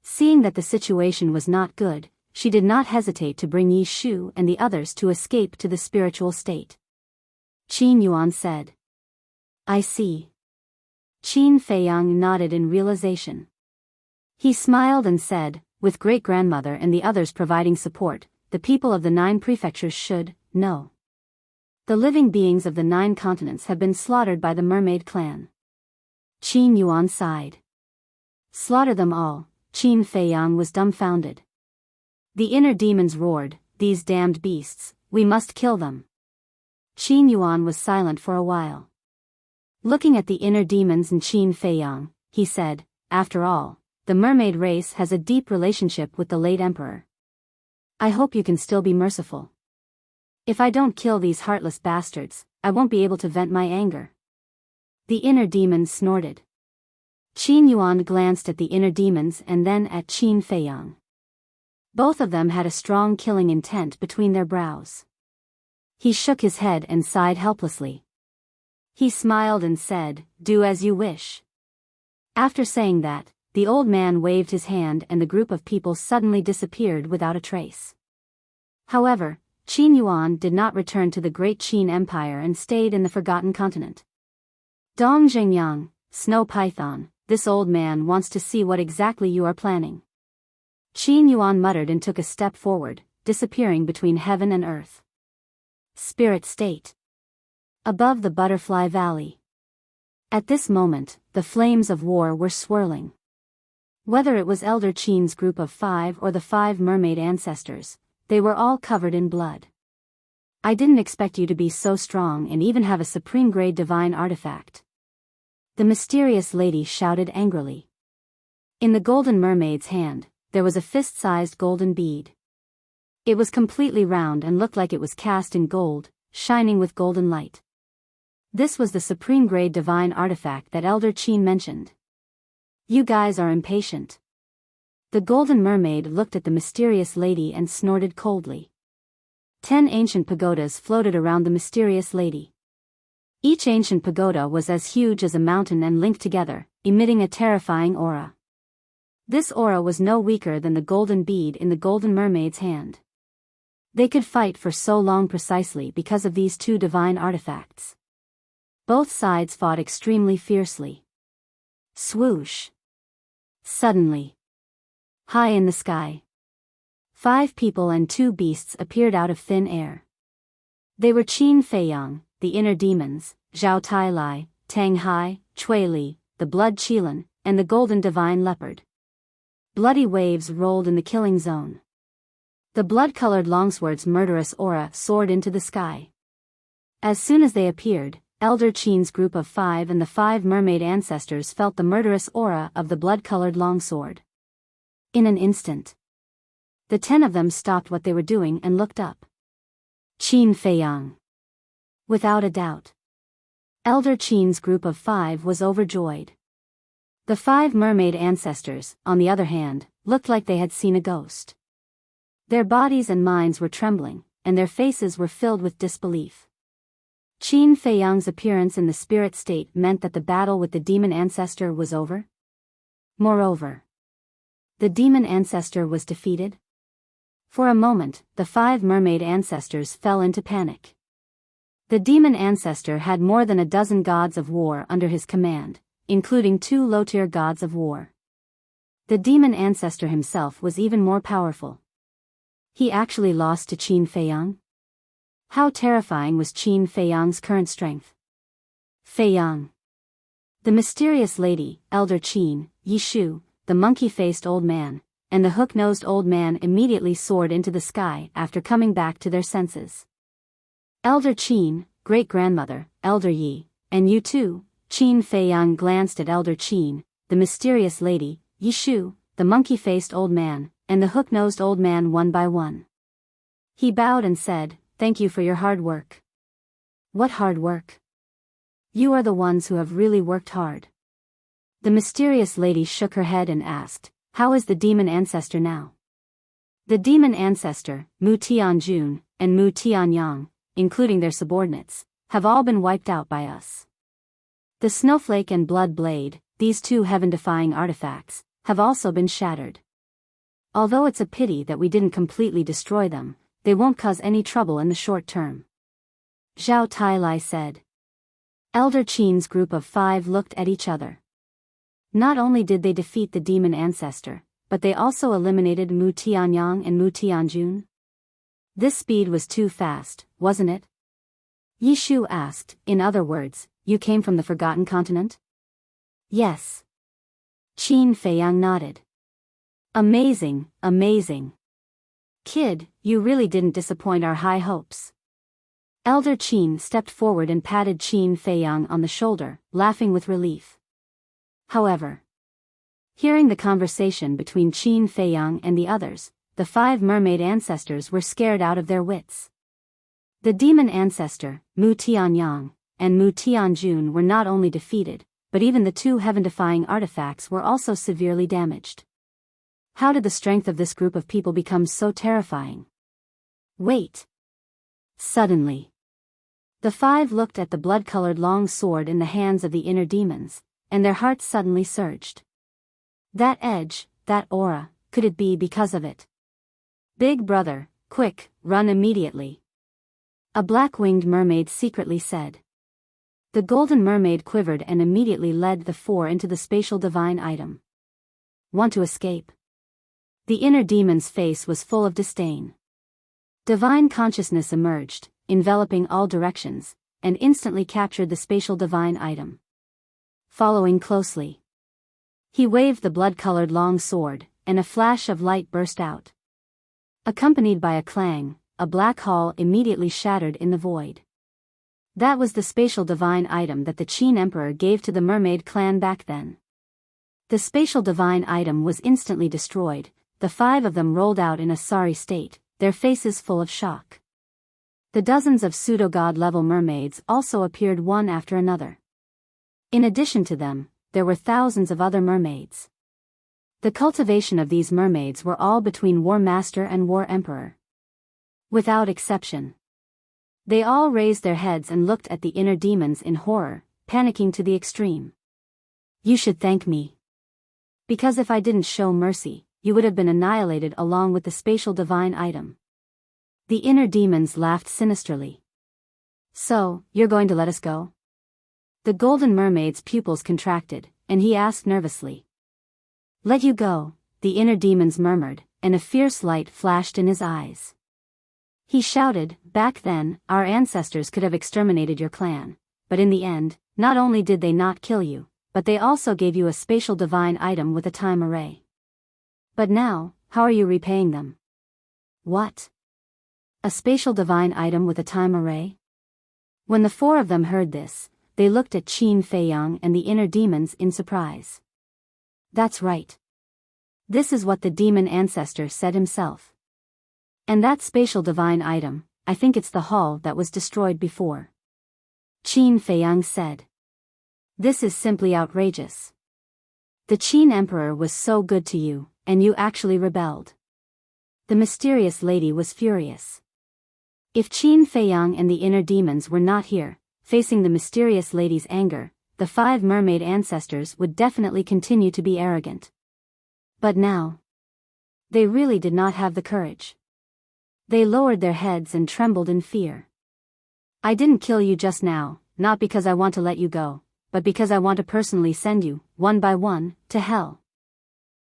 [SPEAKER 1] Seeing that the situation was not good, she did not hesitate to bring Yi Shu and the others to escape to the spiritual state. Qin Yuan said. I see. Qin Feiyang nodded in realization. He smiled and said, with great-grandmother and the others providing support, the people of the 9 prefectures should know. The living beings of the 9 continents have been slaughtered by the mermaid clan. Qin Yuan sighed. Slaughter them all. Qin Feiyang was dumbfounded. The inner demons roared, these damned beasts, we must kill them. Qin Yuan was silent for a while. Looking at the inner demons and Qin Feiyang, he said, after all, the mermaid race has a deep relationship with the late emperor. I hope you can still be merciful. If I don't kill these heartless bastards, I won't be able to vent my anger. The inner demons snorted. Qin Yuan glanced at the inner demons and then at Qin Feiyang. Both of them had a strong killing intent between their brows. He shook his head and sighed helplessly. He smiled and said, do as you wish. After saying that, the old man waved his hand and the group of people suddenly disappeared without a trace. However, Qin Yuan did not return to the great Qin Empire and stayed in the forgotten continent. Dong Zhengyang, Snow Python, this old man wants to see what exactly you are planning. Qin Yuan muttered and took a step forward, disappearing between heaven and earth. Spirit State. Above the Butterfly Valley. At this moment, the flames of war were swirling. Whether it was Elder Qin's group of 5 or the 5 mermaid ancestors, they were all covered in blood. I didn't expect you to be so strong and even have a supreme-grade divine artifact. The mysterious lady shouted angrily. In the golden mermaid's hand, there was a fist-sized golden bead. It was completely round and looked like it was cast in gold, shining with golden light. This was the supreme-grade divine artifact that Elder Qin mentioned. You guys are impatient. The golden mermaid looked at the mysterious lady and snorted coldly. 10 ancient pagodas floated around the mysterious lady. Each ancient pagoda was as huge as a mountain and linked together, emitting a terrifying aura. This aura was no weaker than the golden bead in the golden mermaid's hand. They could fight for so long precisely because of these 2 divine artifacts. Both sides fought extremely fiercely. Swoosh. Suddenly, high in the sky, 5 people and 2 beasts appeared out of thin air. They were Qin Feiyang, the inner demons, Zhao Tailai, Tang Hai, Chui Li, the blood Qilin, and the golden divine leopard. Bloody waves rolled in the killing zone. The blood-colored longsword's murderous aura soared into the sky. As soon as they appeared, Elder Qin's group of 5 and the 5 mermaid ancestors felt the murderous aura of the blood-colored longsword. In an instant, the 10 of them stopped what they were doing and looked up. Qin Feiyang. Without a doubt. Elder Qin's group of 5 was overjoyed. The 5 mermaid ancestors, on the other hand, looked like they had seen a ghost. Their bodies and minds were trembling, and their faces were filled with disbelief. Qin Feiyang's appearance in the spirit state meant that the battle with the demon ancestor was over. Moreover, the demon ancestor was defeated. For a moment, the 5 mermaid ancestors fell into panic. The demon ancestor had more than a dozen gods of war under his command, including 2 low-tier gods of war. The demon ancestor himself was even more powerful. He actually lost to Qin Feiyang? How terrifying was Qin Feiyang's current strength? Feiyang. The mysterious lady, Elder Qin, Yishu, the monkey-faced old man, and the hook-nosed old man immediately soared into the sky after coming back to their senses. Elder Qin, great-grandmother, Elder Yi, and you too, Qin Feiyang glanced at Elder Qin, the mysterious lady, Yishu, the monkey-faced old man, and the hook-nosed old man one by one. He bowed and said, "Thank you for your hard work." "What hard work?" "You are the ones who have really worked hard." The mysterious lady shook her head and asked, "How is the demon ancestor now?" "The demon ancestor, Mu Tianjun, and Mu Tianyang, including their subordinates, have all been wiped out by us. The snowflake and blood blade, these two heaven-defying artifacts, have also been shattered. Although it's a pity that we didn't completely destroy them, they won't cause any trouble in the short term," Zhao Tailai said. Elder Qin's group of 5 looked at each other. Not only did they defeat the demon ancestor, but they also eliminated Mu Tianyang and Mu Tianjun. This speed was too fast, wasn't it? Yishu asked. "In other words, you came from the Forgotten Continent?" "Yes." Qin Feiyang nodded. "Amazing, amazing. Kid, you really didn't disappoint our high hopes." Elder Qin stepped forward and patted Qin Feiyang on the shoulder, laughing with relief. However, hearing the conversation between Qin Feiyang and the others, the 5 mermaid ancestors were scared out of their wits. The demon ancestor, Mu Tianyang, and Mu Tianjun were not only defeated, but even the 2 heaven-defying artifacts were also severely damaged. How did the strength of this group of people become so terrifying? Wait! Suddenly, the 5 looked at the blood-colored long sword in the hands of the inner demons, and their hearts suddenly surged. That edge, that aura, could it be because of it? "Big brother, quick, run immediately," a black-winged mermaid secretly said. The golden mermaid quivered and immediately led the 4 into the spatial divine item. "Want to escape?" The inner demon's face was full of disdain. Divine consciousness emerged, enveloping all directions, and instantly captured the spatial divine item. Following closely, he waved the blood-colored long sword, and a flash of light burst out. Accompanied by a clang, a black hall immediately shattered in the void. That was the spatial divine item that the Qin Emperor gave to the mermaid clan back then. The spatial divine item was instantly destroyed. The 5 of them rolled out in a sorry state, their faces full of shock. The dozens of pseudo-god-level mermaids also appeared one after another. In addition to them, there were thousands of other mermaids. The cultivation of these mermaids were all between War Master and War Emperor. Without exception. They all raised their heads and looked at the inner demons in horror, panicking to the extreme. "You should thank me. Because if I didn't show mercy, you would have been annihilated along with the spatial divine item." The inner demons laughed sinisterly. "So, you're going to let us go?" The golden mermaid's pupils contracted, and he asked nervously. "Let you go," the inner demons murmured, and a fierce light flashed in his eyes. He shouted, "Back then, our ancestors could have exterminated your clan, but in the end, not only did they not kill you, but they also gave you a spatial divine item with a time array. But now, how are you repaying them?" "What? A spatial divine item with a time array?" When the 4 of them heard this, they looked at Qin Feiyang and the inner demons in surprise. "That's right. This is what the demon ancestor said himself. And that spatial divine item, I think it's the hall that was destroyed before," Qin Feiyang said. "This is simply outrageous. The Qin Emperor was so good to you, and you actually rebelled." The mysterious lady was furious. If Qin Feiyang and the inner demons were not here, facing the mysterious lady's anger, the 5 mermaid ancestors would definitely continue to be arrogant. But now, they really did not have the courage. They lowered their heads and trembled in fear. "I didn't kill you just now, not because I want to let you go, but because I want to personally send you, one by one, to hell."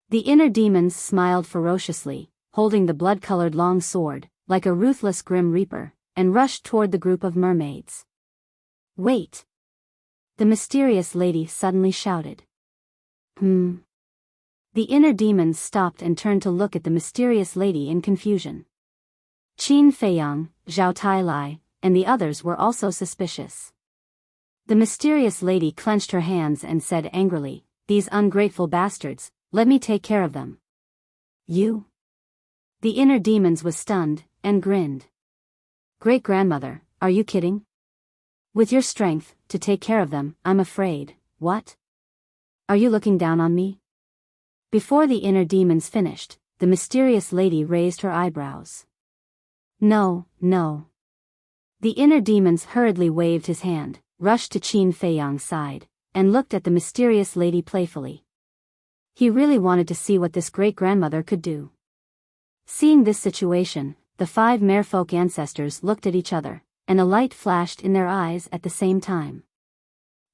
[SPEAKER 1] The inner demons smiled ferociously, holding the blood-colored long sword, like a ruthless grim reaper, and rushed toward the group of mermaids. "Wait! The mysterious lady suddenly shouted. The inner demons stopped and turned to look at the mysterious lady in confusion. Qin Feiyang, Zhao Tailai, and the others were also suspicious. The mysterious lady clenched her hands and said angrily, "These ungrateful bastards, let me take care of them." "You?" The inner demons was stunned, and grinned. "Great-grandmother, are you kidding? With your strength, to take care of them, I'm afraid, what? Are you looking down on me?" Before the inner demons finished, the mysterious lady raised her eyebrows. "No, no." The inner demons hurriedly waved his hand, rushed to Qin Feiyang's side, and looked at the mysterious lady playfully. He really wanted to see what this great-grandmother could do. Seeing this situation, the 5 merfolk ancestors looked at each other, and a light flashed in their eyes at the same time.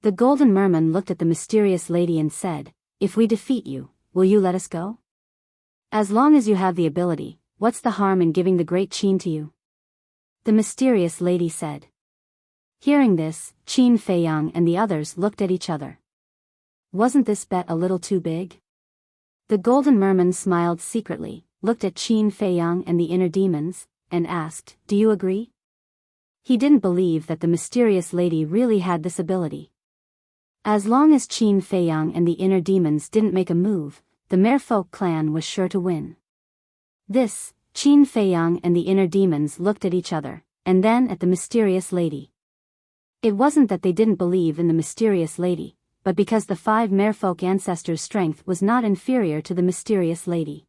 [SPEAKER 1] The golden merman looked at the mysterious lady and said, "If we defeat you, will you let us go? As long as you have the ability, what's the harm in giving the great Qin to you?" The mysterious lady said. Hearing this, Qin Feiyang and the others looked at each other. Wasn't this bet a little too big? The golden merman smiled secretly, looked at Qin Feiyang and the inner demons, and asked, "Do you agree?" He didn't believe that the mysterious lady really had this ability. As long as Qin Feiyang and the inner demons didn't make a move, the merfolk clan was sure to win. This, Qin Feiyang and the inner demons looked at each other, and then at the mysterious lady. It wasn't that they didn't believe in the mysterious lady, but because the 5 merfolk ancestors' strength was not inferior to the mysterious lady.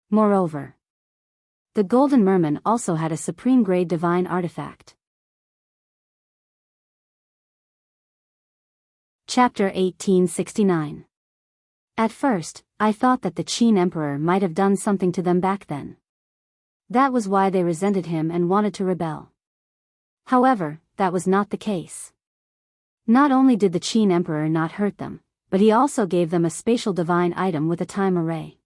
[SPEAKER 1] Moreover, the golden merman also had a supreme-grade divine artifact. Chapter 1869. At first, I thought that the Qin Emperor might have done something to them back then. That was why they resented him and wanted to rebel. However, that was not the case. Not only did the Qin Emperor not hurt them, but he also gave them a spatial divine item with a time array.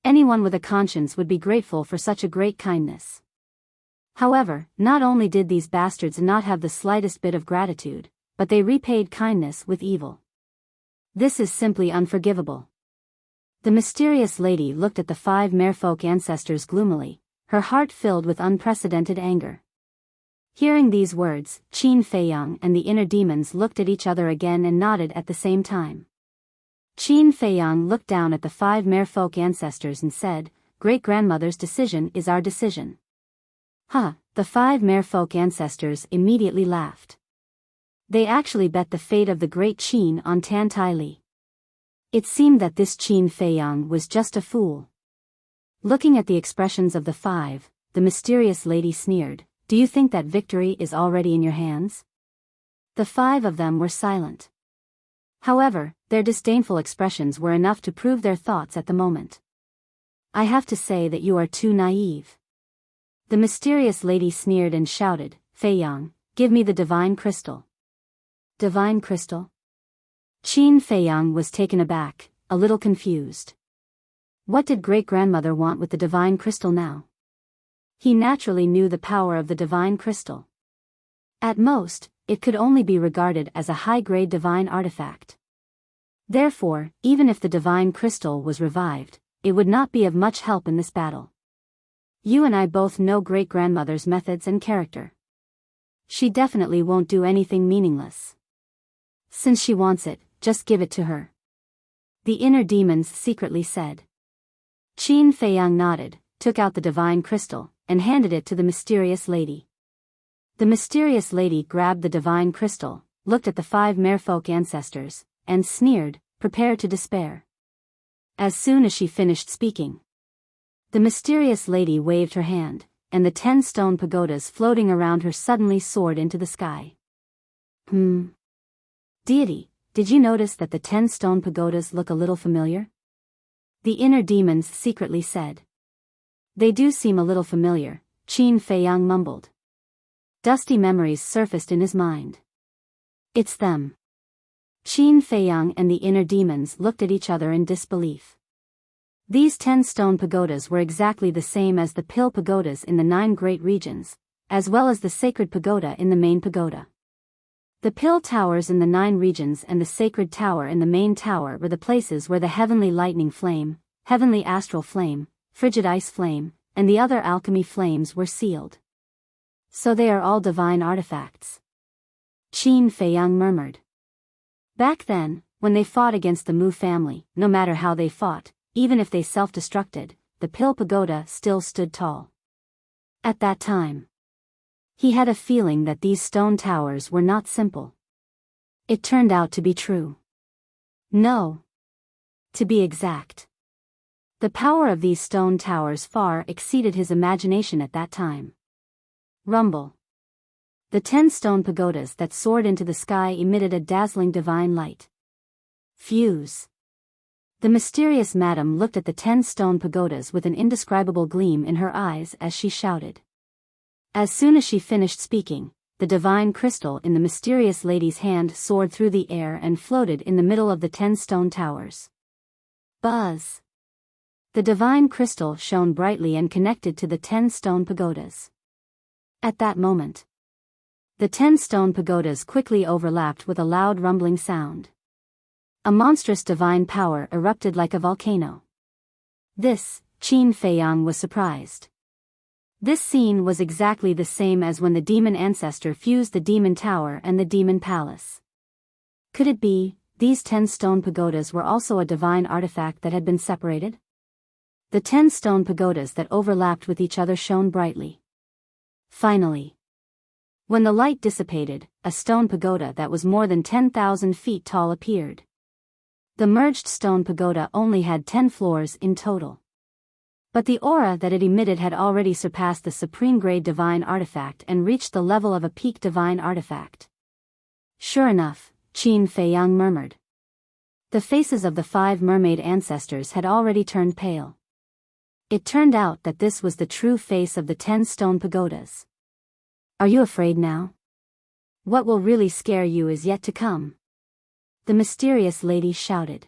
[SPEAKER 1] Anyone with a conscience would be grateful for such a great kindness. However, not only did these bastards not have the slightest bit of gratitude, but they repaid kindness with evil. This is simply unforgivable. The mysterious lady looked at the 5 merfolk ancestors gloomily, her heart filled with unprecedented anger. Hearing these words, Qin Feiyang and the inner demons looked at each other again and nodded at the same time. Qin Feiyang looked down at the 5 merfolk ancestors and said, "Great-grandmother's decision is our decision." The 5 merfolk ancestors immediately laughed. They actually bet the fate of the great Qin on Tan Tai Li. It seemed that this Qin Feiyang was just a fool. Looking at the expressions of the 5, the mysterious lady sneered, "Do you think that victory is already in your hands?" The 5 of them were silent. However, their disdainful expressions were enough to prove their thoughts at the moment. "I have to say that you are too naive." The mysterious lady sneered and shouted, "Feiyang, give me the divine crystal." Divine crystal? Qin Feiyang was taken aback, a little confused. What did great-grandmother want with the divine crystal now? He naturally knew the power of the divine crystal. At most, it could only be regarded as a high-grade divine artifact. Therefore, even if the divine crystal was revived, it would not be of much help in this battle. You and I both know great-grandmother's methods and character. She definitely won't do anything meaningless. Since she wants it, just give it to her. The inner demons secretly said. Qin Feiyang nodded, took out the divine crystal, and handed it to the mysterious lady. The mysterious lady grabbed the divine crystal, looked at the 5 merfolk ancestors, and sneered, prepared to despair. As soon as she finished speaking, the mysterious lady waved her hand, and the 10 stone pagodas floating around her suddenly soared into the sky. Deity, did you notice that the 10 stone pagodas look a little familiar? The inner demons secretly said. They do seem a little familiar, Qin Feiyang mumbled. Dusty memories surfaced in his mind. It's them. Qin Feiyang and the inner demons looked at each other in disbelief. These 10 stone pagodas were exactly the same as the pill pagodas in the 9 great regions, as well as the sacred pagoda in the main pagoda. The pill towers in the 9 regions and the sacred tower in the main tower were the places where the heavenly lightning flame, heavenly astral flame, frigid ice flame, and the other alchemy flames were sealed. So they are all divine artifacts. Qin Feiyang murmured. Back then, when they fought against the Mu family, no matter how they fought, even if they self-destructed, the pill pagoda still stood tall. At that time, he had a feeling that these stone towers were not simple. It turned out to be true. No. To be exact. The power of these stone towers far exceeded his imagination at that time. Rumble. The 10 stone pagodas that soared into the sky emitted a dazzling divine light. Fuse. The mysterious madam looked at the 10 stone pagodas with an indescribable gleam in her eyes as she shouted. As soon as she finished speaking, the divine crystal in the mysterious lady's hand soared through the air and floated in the middle of the 10 stone towers. Buzz. The divine crystal shone brightly and connected to the 10 stone pagodas. At that moment, the 10 stone pagodas quickly overlapped with a loud rumbling sound. A monstrous divine power erupted like a volcano. This, Qin Feiyang was surprised. This scene was exactly the same as when the demon ancestor fused the demon tower and the demon palace. Could it be, these 10 stone pagodas were also a divine artifact that had been separated? The 10 stone pagodas that overlapped with each other shone brightly. Finally, when the light dissipated, a stone pagoda that was more than 10,000 feet tall appeared. The merged stone pagoda only had 10 floors in total. But the aura that it emitted had already surpassed the supreme-grade divine artifact and reached the level of a peak divine artifact. Sure enough, Qin Feiyang murmured. The faces of the 5 mermaid ancestors had already turned pale. It turned out that this was the true face of the 10 stone pagodas. Are you afraid now? What will really scare you is yet to come. The mysterious lady shouted.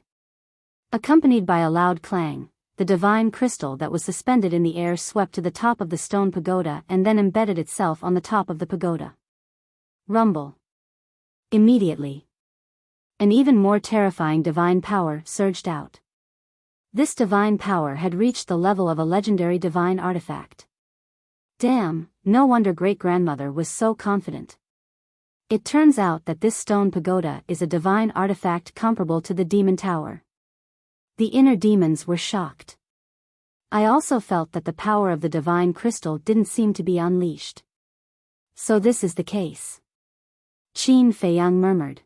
[SPEAKER 1] Accompanied by a loud clang, the divine crystal that was suspended in the air swept to the top of the stone pagoda and then embedded itself on the top of the pagoda. Rumble. Immediately, an even more terrifying divine power surged out. This divine power had reached the level of a legendary divine artifact. Damn, no wonder great-grandmother was so confident. It turns out that this stone pagoda is a divine artifact comparable to the demon tower. The inner demons were shocked. I also felt that the power of the divine crystal didn't seem to be unleashed. So this is the case. Qin Feiyang murmured.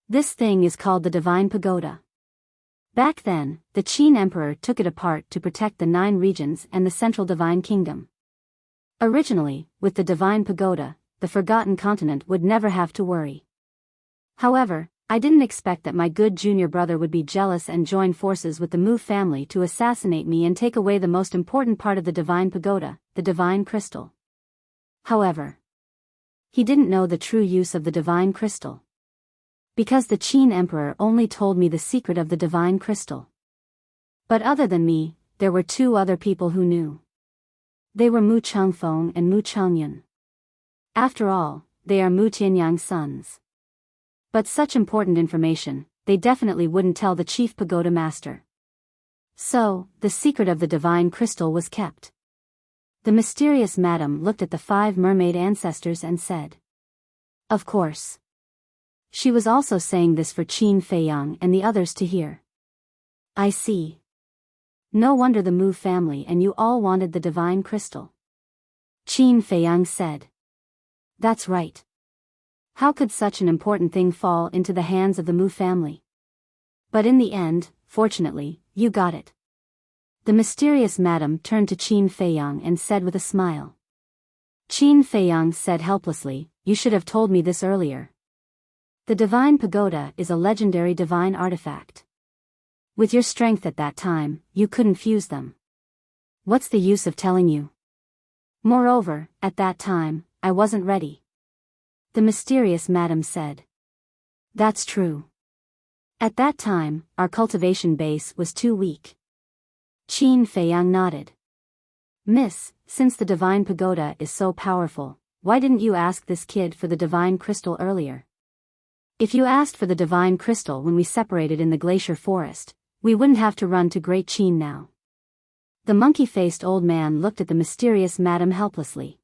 [SPEAKER 1] This thing is called the divine pagoda. Back then, the Qin emperor took it apart to protect the 9 regions and the central divine kingdom. Originally, with the divine pagoda, the forgotten continent would never have to worry. However, I didn't expect that my good junior brother would be jealous and join forces with the Mu family to assassinate me and take away the most important part of the divine pagoda, the divine crystal. However, he didn't know the true use of the divine crystal. Because the Qin emperor only told me the secret of the divine crystal. But other than me, there were 2 other people who knew. They were Mu Changfeng and Mu Changyun. After all, they are Mu Tianyang's sons. But such important information, they definitely wouldn't tell the chief pagoda master. So, the secret of the divine crystal was kept. The mysterious madam looked at the 5 mermaid ancestors and said. Of course. She was also saying this for Qin Feiyang and the others to hear. I see. No wonder the Mu family and you all wanted the divine crystal. Qin Feiyang said. That's right. How could such an important thing fall into the hands of the Mu family? But in the end, fortunately, you got it. The mysterious madam turned to Qin Feiyang and said with a smile. Qin Feiyang said helplessly, you should have told me this earlier. The divine pagoda is a legendary divine artifact. With your strength at that time, you couldn't fuse them. What's the use of telling you? Moreover, at that time, I wasn't ready. The mysterious madam said. That's true. At that time, our cultivation base was too weak. Qin Feiyang nodded. Miss, since the divine pagoda is so powerful, why didn't you ask this kid for the divine crystal earlier? If you asked for the divine crystal when we separated in the glacier forest, we wouldn't have to run to Great Qin now. The monkey-faced old man looked at the mysterious madam helplessly.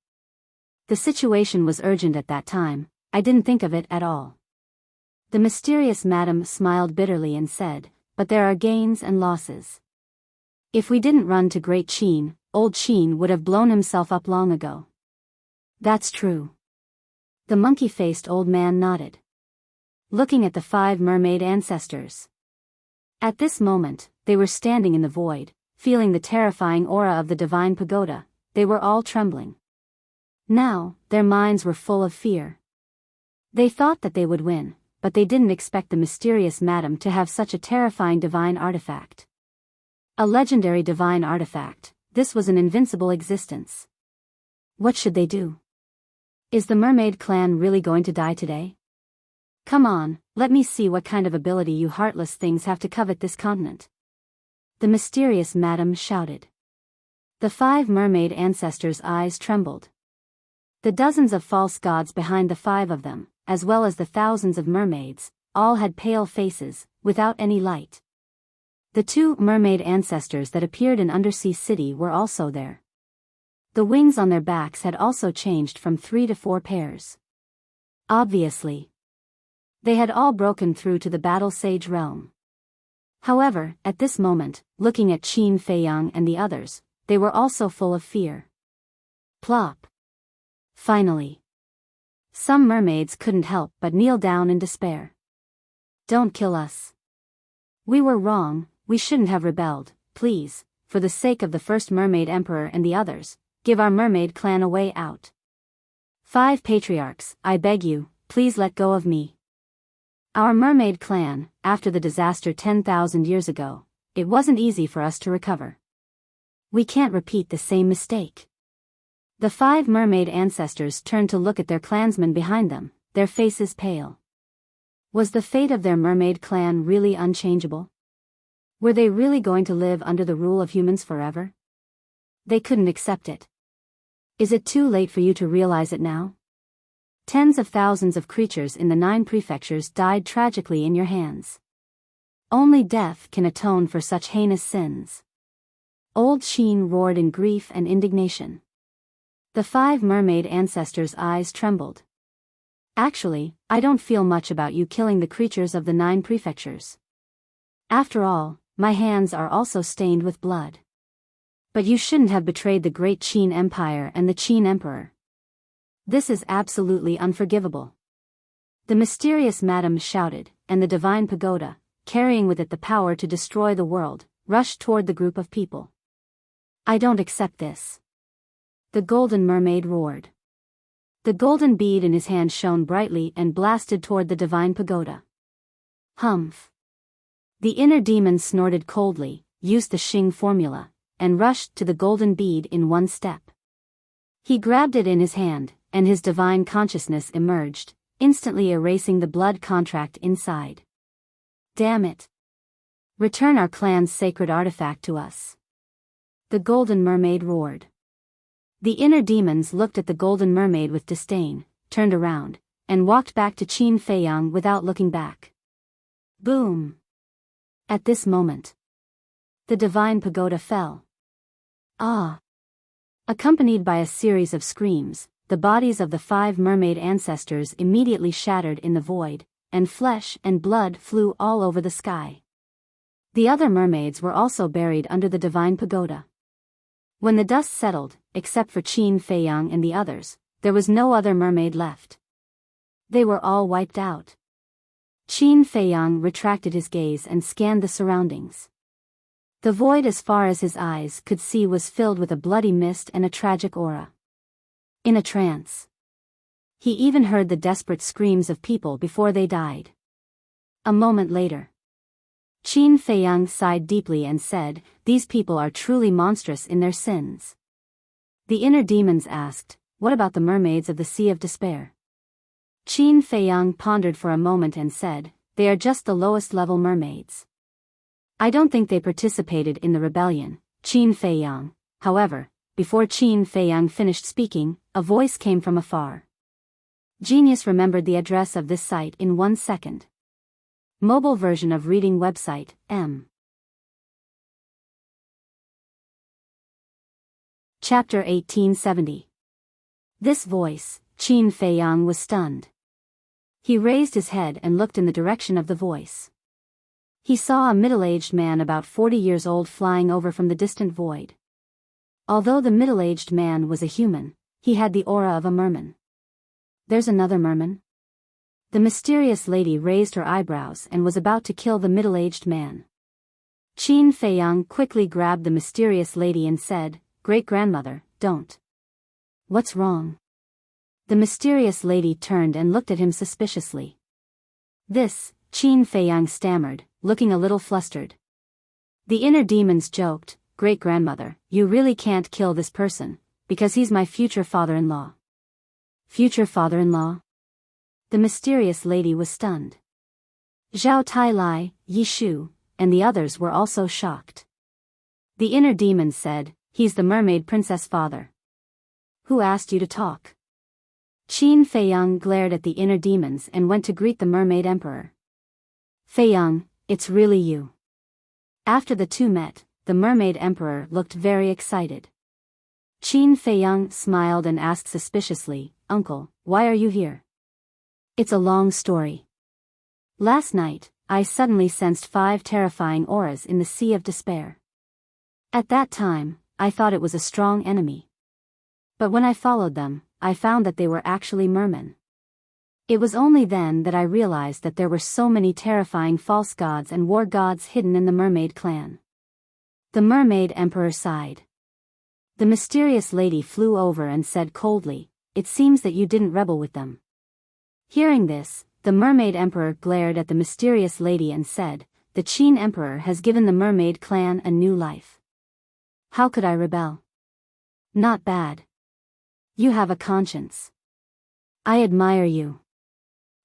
[SPEAKER 1] The situation was urgent at that time, I didn't think of it at all. The mysterious madam smiled bitterly and said, but there are gains and losses. If we didn't run to Great Qin, old Qin would have blown himself up long ago. That's true. The monkey-faced old man nodded, looking at the 5 mermaid ancestors. At this moment, they were standing in the void, feeling the terrifying aura of the divine pagoda. They were all trembling. Now, their minds were full of fear. They thought that they would win, but they didn't expect the mysterious madam to have such a terrifying divine artifact. A legendary divine artifact, this was an invincible existence. What should they do? Is the mermaid clan really going to die today? Come on, let me see what kind of ability you heartless things have to covet this continent. The mysterious madam shouted. The 5 mermaid ancestors' eyes trembled. The dozens of false gods behind the 5 of them, as well as the thousands of mermaids, all had pale faces, without any light. The 2 mermaid ancestors that appeared in Undersea City were also there. The wings on their backs had also changed from 3 to 4 pairs. Obviously, they had all broken through to the battle sage realm. However, at this moment, looking at Qin Feiyang and the others, they were also full of fear. Plop. Finally, some mermaids couldn't help but kneel down in despair. Don't kill us. We were wrong, we shouldn't have rebelled, please, for the sake of the first mermaid emperor and the others, give our mermaid clan a way out. 5 patriarchs, I beg you, please let go of me. Our mermaid clan, after the disaster 10,000 years ago, it wasn't easy for us to recover. We can't repeat the same mistake. The 5 mermaid ancestors turned to look at their clansmen behind them, their faces pale. Was the fate of their mermaid clan really unchangeable? Were they really going to live under the rule of humans forever? They couldn't accept it. Is it too late for you to realize it now? Tens of thousands of creatures in the 9 prefectures died tragically in your hands. Only death can atone for such heinous sins. Old Qin roared in grief and indignation. The 5 mermaid ancestors' eyes trembled. Actually, I don't feel much about you killing the creatures of the 9 prefectures. After all, my hands are also stained with blood. But you shouldn't have betrayed the great Qin Empire and the Qin Emperor. This is absolutely unforgivable. The mysterious madam shouted, and the divine pagoda, carrying with it the power to destroy the world, rushed toward the group of people. I don't accept this. The golden mermaid roared. The golden bead in his hand shone brightly and blasted toward the divine pagoda. Humph. The inner demon snorted coldly, used the Xing formula, and rushed to the golden bead in one step. He grabbed it in his hand, and his divine consciousness emerged, instantly erasing the blood contract inside. Damn it. Return our clan's sacred artifact to us. The golden mermaid roared. The inner demons looked at the golden mermaid with disdain, turned around, and walked back to Qin Feiyang without looking back. Boom. At this moment, the divine pagoda fell. Ah! Accompanied by a series of screams, the bodies of the 5 mermaid ancestors immediately shattered in the void, and flesh and blood flew all over the sky. The other mermaids were also buried under the divine pagoda. When the dust settled, except for Qin Feiyang and the others, there was no other mermaid left. They were all wiped out. Qin Feiyang retracted his gaze and scanned the surroundings. The void as far as his eyes could see was filled with a bloody mist and a tragic aura. In a trance. He even heard the desperate screams of people before they died. A moment later, Qin Feiyang sighed deeply and said, "These people are truly monstrous in their sins." The inner demons asked, "What about the mermaids of the Sea of Despair?" Qin Feiyang pondered for a moment and said, "They are just the lowest level mermaids. I don't think they participated in the rebellion, Qin Feiyang." However, before Qin Feiyang finished speaking, a voice came from afar. Genius remembered the address of this site in 1 second. Mobile version of reading website, M. Chapter 1870. This voice, Qin Feiyang was stunned. He raised his head and looked in the direction of the voice. He saw a middle-aged man about 40 years old flying over from the distant void. Although the middle-aged man was a human, he had the aura of a merman. There's another merman? The mysterious lady raised her eyebrows and was about to kill the middle-aged man. Qin Feiyang quickly grabbed the mysterious lady and said, "Great-grandmother, don't." "What's wrong?" The mysterious lady turned and looked at him suspiciously. "This," Qin Feiyang stammered, looking a little flustered. The inner demons joked, "Great-grandmother, you really can't kill this person, because he's my future father-in-law." Future father-in-law? The mysterious lady was stunned. Zhao Tailai, Yi Shu, and the others were also shocked. The inner demons said, "He's the mermaid princess father." "Who asked you to talk?" Qin Feiyang glared at the inner demons and went to greet the mermaid emperor. "Feiyang, it's really you." After the two met, the mermaid emperor looked very excited. Qin Feiyang smiled and asked suspiciously, "Uncle, why are you here?" "It's a long story. Last night, I suddenly sensed 5 terrifying auras in the Sea of Despair. At that time, I thought it was a strong enemy. But when I followed them, I found that they were actually mermen. It was only then that I realized that there were so many terrifying false gods and war gods hidden in the mermaid clan." The mermaid emperor sighed. The mysterious lady flew over and said coldly, "It seems that you didn't rebel with them." Hearing this, the mermaid emperor glared at the mysterious lady and said, "The Qin emperor has given the mermaid clan a new life. How could I rebel? Not bad. You have a conscience. I admire you."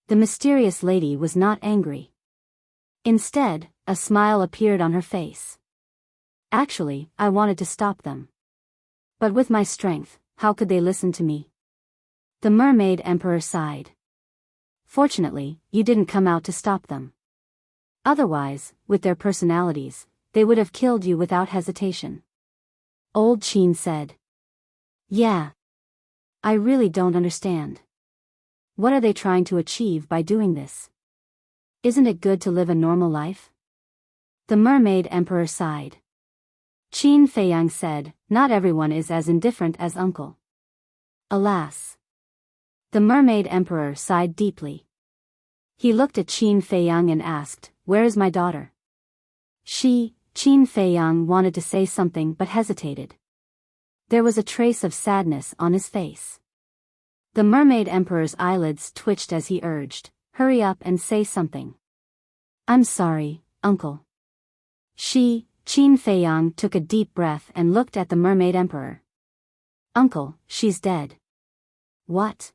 [SPEAKER 1] The mysterious lady was not angry. Instead, a smile appeared on her face. "Actually, I wanted to stop them. But with my strength, how could they listen to me?" The mermaid emperor sighed. "Fortunately, you didn't come out to stop them. Otherwise, with their personalities, they would have killed you without hesitation." Old Qin said. "Yeah. I really don't understand. What are they trying to achieve by doing this? Isn't it good to live a normal life?" The mermaid emperor sighed. Qin Feiyang said, "Not everyone is as indifferent as Uncle." Alas. The mermaid emperor sighed deeply. He looked at Qin Feiyang and asked, "Where is my daughter?" Qin Feiyang wanted to say something but hesitated. There was a trace of sadness on his face. The mermaid emperor's eyelids twitched as he urged, "Hurry up and say something." "I'm sorry, Uncle." Qin Feiyang took a deep breath and looked at the mermaid emperor. "Uncle, she's dead." "What?"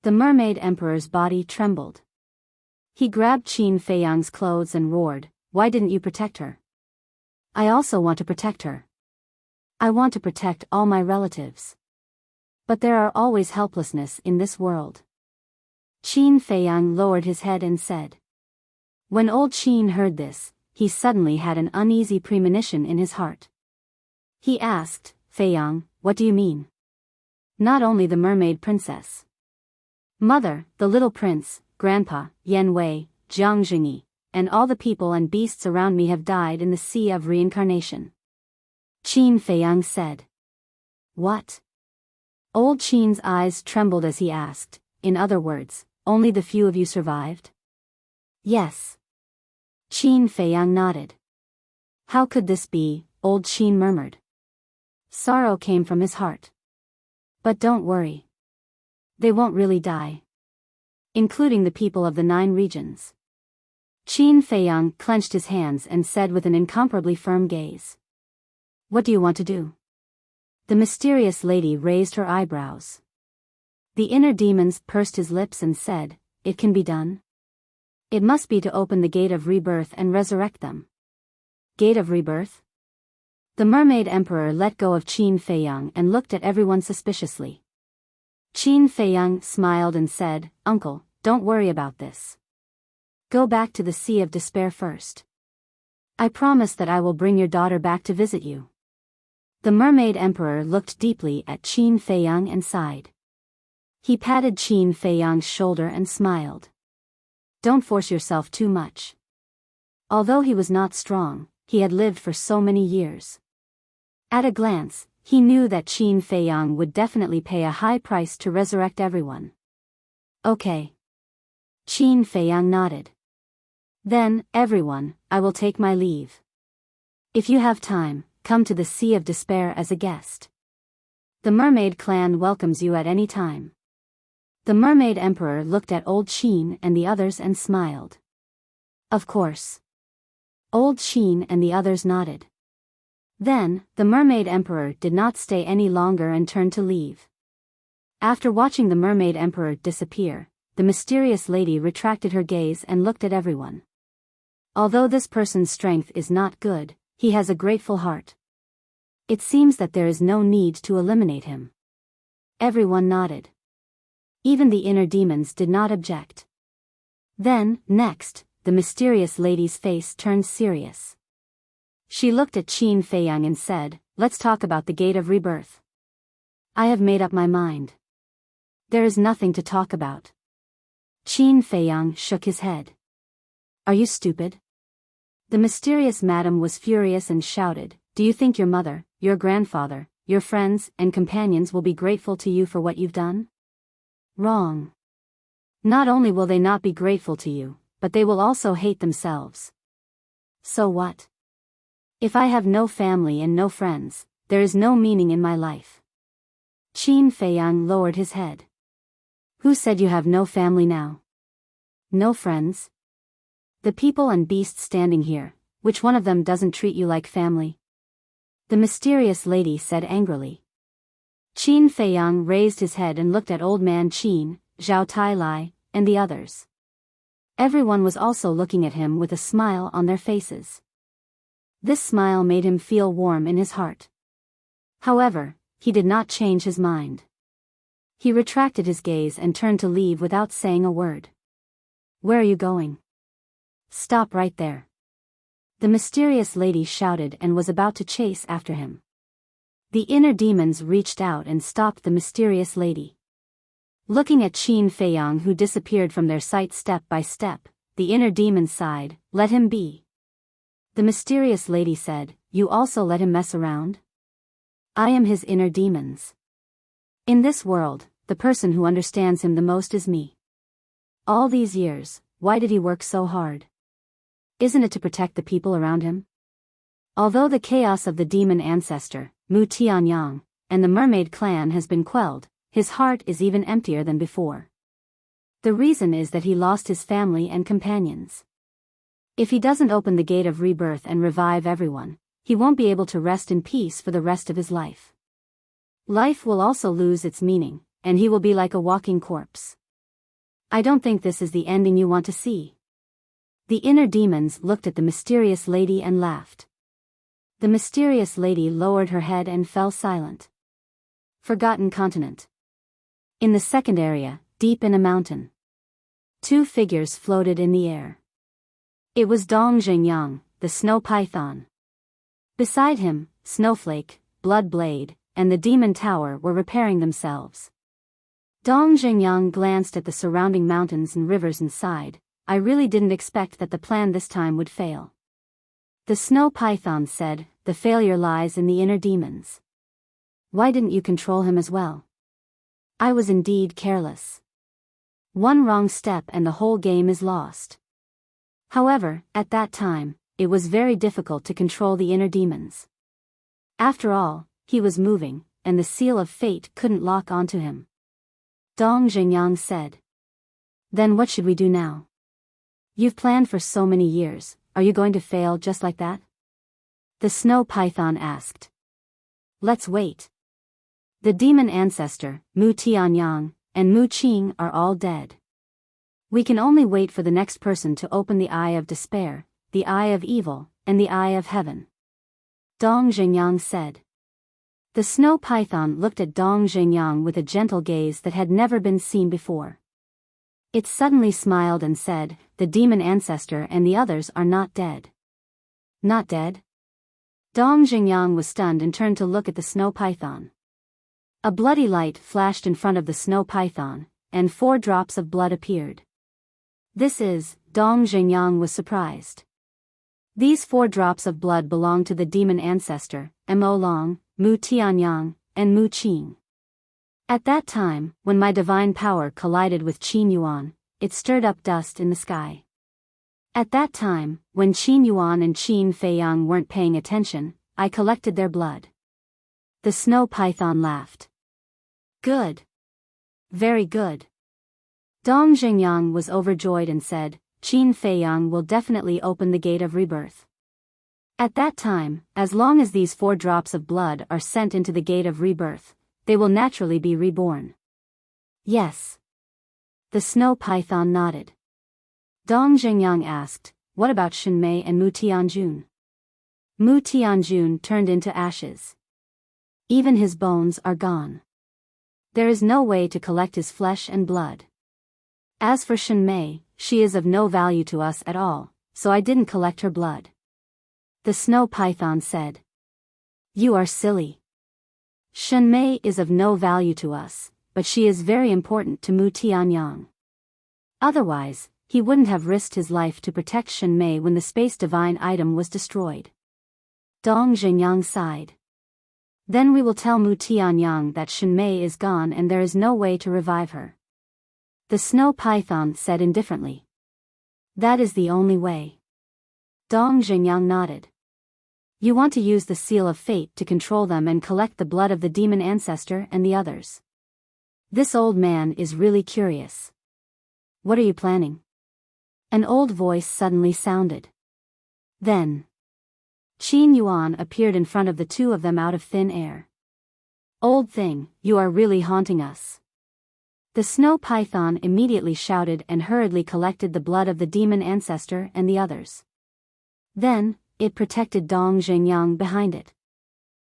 [SPEAKER 1] The mermaid emperor's body trembled. He grabbed Qin Feiyang's clothes and roared, "Why didn't you protect her?" "I also want to protect her. I want to protect all my relatives. But there are always helplessness in this world." Qin Feiyang lowered his head and said. When old Qin heard this, he suddenly had an uneasy premonition in his heart. He asked, "Feiyang, what do you mean?" "Not only the mermaid princess. Mother, the little prince, grandpa, Yan Wei, Jiang Jingyi, and all the people and beasts around me have died in the sea of reincarnation." Qin Feiyang said. "What?" Old Qin's eyes trembled as he asked, "In other words, only the few of you survived?" "Yes." Qin Feiyang nodded. "How could this be?" Old Qin murmured. Sorrow came from his heart. "But don't worry. They won't really die. Including the people of the 9 regions." Qin Feiyang clenched his hands and said with an incomparably firm gaze. "What do you want to do?" The mysterious lady raised her eyebrows. The inner demons pursed his lips and said, "It can be done. It must be to open the gate of rebirth and resurrect them." Gate of rebirth? The mermaid emperor let go of Qin Feiyang and looked at everyone suspiciously. Qin Feiyang smiled and said, "Uncle, don't worry about this. Go back to the Sea of Despair first. I promise that I will bring your daughter back to visit you." The Mermaid Emperor looked deeply at Qin Feiyang and sighed. He patted Qin Feiyang's shoulder and smiled. "Don't force yourself too much." Although he was not strong, he had lived for so many years. At a glance, he knew that Qin Feiyang would definitely pay a high price to resurrect everyone. "Okay." Qin Feiyang nodded. "Then, everyone, I will take my leave. If you have time, come to the Sea of Despair as a guest. The Mermaid Clan welcomes you at any time." The Mermaid Emperor looked at Old Qin and the others and smiled. "Of course." Old Qin and the others nodded. Then, the Mermaid Emperor did not stay any longer and turned to leave. After watching the Mermaid Emperor disappear, the mysterious lady retracted her gaze and looked at everyone. Although this person's strength is not good, he has a grateful heart. It seems that there is no need to eliminate him. Everyone nodded. Even the inner demons did not object. Then, next, the mysterious lady's face turned serious. She looked at Qin Feiyang and said, "Let's talk about the Gate of Rebirth. I have made up my mind. There is nothing to talk about." Qin Feiyang shook his head. "Are you stupid?" The mysterious madam was furious and shouted, "Do you think your mother, your grandfather, your friends and companions will be grateful to you for what you've done? Wrong. Not only will they not be grateful to you, but they will also hate themselves. So what? If I have no family and no friends, there is no meaning in my life." Qin Feiyang lowered his head. "Who said you have no family now? No friends? The people and beasts standing here, which one of them doesn't treat you like family?" The mysterious lady said angrily. Qin Feiyang raised his head and looked at Old Man Qin, Zhao Tailai, and the others. Everyone was also looking at him with a smile on their faces. This smile made him feel warm in his heart. However, he did not change his mind. He retracted his gaze and turned to leave without saying a word. "Where are you going?" "Stop right there." The mysterious lady shouted and was about to chase after him. The inner demons reached out and stopped the mysterious lady. Looking at Qin Feiyang, who disappeared from their sight step by step, the inner demons sighed, "Let him be." The mysterious lady said, "You also let him mess around? I am his inner demons. In this world, the person who understands him the most is me. All these years, why did he work so hard? Isn't it to protect the people around him?" Although the chaos of the demon ancestor, Mu Tianyang, and the mermaid clan has been quelled, his heart is even emptier than before. The reason is that he lost his family and companions. If he doesn't open the Gate of Rebirth and revive everyone, he won't be able to rest in peace for the rest of his life. Life will also lose its meaning, and he will be like a walking corpse. I don't think this is the ending you want to see. The inner demons looked at the mysterious lady and laughed. The mysterious lady lowered her head and fell silent. Forgotten continent. In the second area, deep in a mountain, two figures floated in the air. It was Dong Jingyang, the snow python. Beside him, Snowflake, Blood Blade, and the Demon Tower were repairing themselves. Dong Jingyang glanced at the surrounding mountains and rivers and sighed, "I really didn't expect that the plan this time would fail." The snow python said, "The failure lies in the inner demons. Why didn't you control him as well? I was indeed careless. One wrong step and the whole game is lost." However, at that time, it was very difficult to control the inner demons. After all, he was moving, and the seal of fate couldn't lock onto him. Dong Jingyang said, "Then what should we do now? You've planned for so many years, are you going to fail just like that?" The snow python asked. "Let's wait. The demon ancestor, Mu Tianyang, and Mu Qing are all dead. We can only wait for the next person to open the Eye of Despair, the Eye of Evil, and the Eye of Heaven." Dong Jingyang said. The snow python looked at Dong Xingyang with a gentle gaze that had never been seen before. It suddenly smiled and said, "The demon ancestor and the others are not dead." Not dead? Dong Xingyang was stunned and turned to look at the snow python. A bloody light flashed in front of the snow python, and 4 drops of blood appeared. Dong Xingyang was surprised. These 4 drops of blood belonged to the demon ancestor, Mo Long, Mu Tianyang, and Mu Qing. At that time, when my divine power collided with Qin Yuan, it stirred up dust in the sky. At that time, when Qin Yuan and Qin Feiyang weren't paying attention, I collected their blood. The snow python laughed. Good. Very good. Dong Xingyang was overjoyed and said, "Qin Feiyang will definitely open the gate of rebirth. At that time, as long as these 4 drops of blood are sent into the gate of rebirth, they will naturally be reborn." Yes. The snow python nodded. Dong Xingyang asked, "What about Shenmei and Mu Tianjun?" Mu Tianjun turned into ashes. Even his bones are gone. There is no way to collect his flesh and blood. As for Shenmei, she is of no value to us at all, so I didn't collect her blood. The snow python said. You are silly. Shenmei is of no value to us, but she is very important to Mu Tianyang. Otherwise, he wouldn't have risked his life to protect Shenmei when the space divine item was destroyed. Dong Xingyang sighed. Then we will tell Mu Tianyang that Shenmei is gone and there is no way to revive her. The snow python said indifferently. That is the only way. Dong Xingyang nodded. You want to use the seal of fate to control them and collect the blood of the demon ancestor and the others. This old man is really curious. What are you planning? An old voice suddenly sounded. Then Qin Yuan appeared in front of the 2 of them out of thin air. Old thing, you are really haunting us. The snow python immediately shouted and hurriedly collected the blood of the demon ancestor and the others. Then, it protected Dong Xingyang behind it.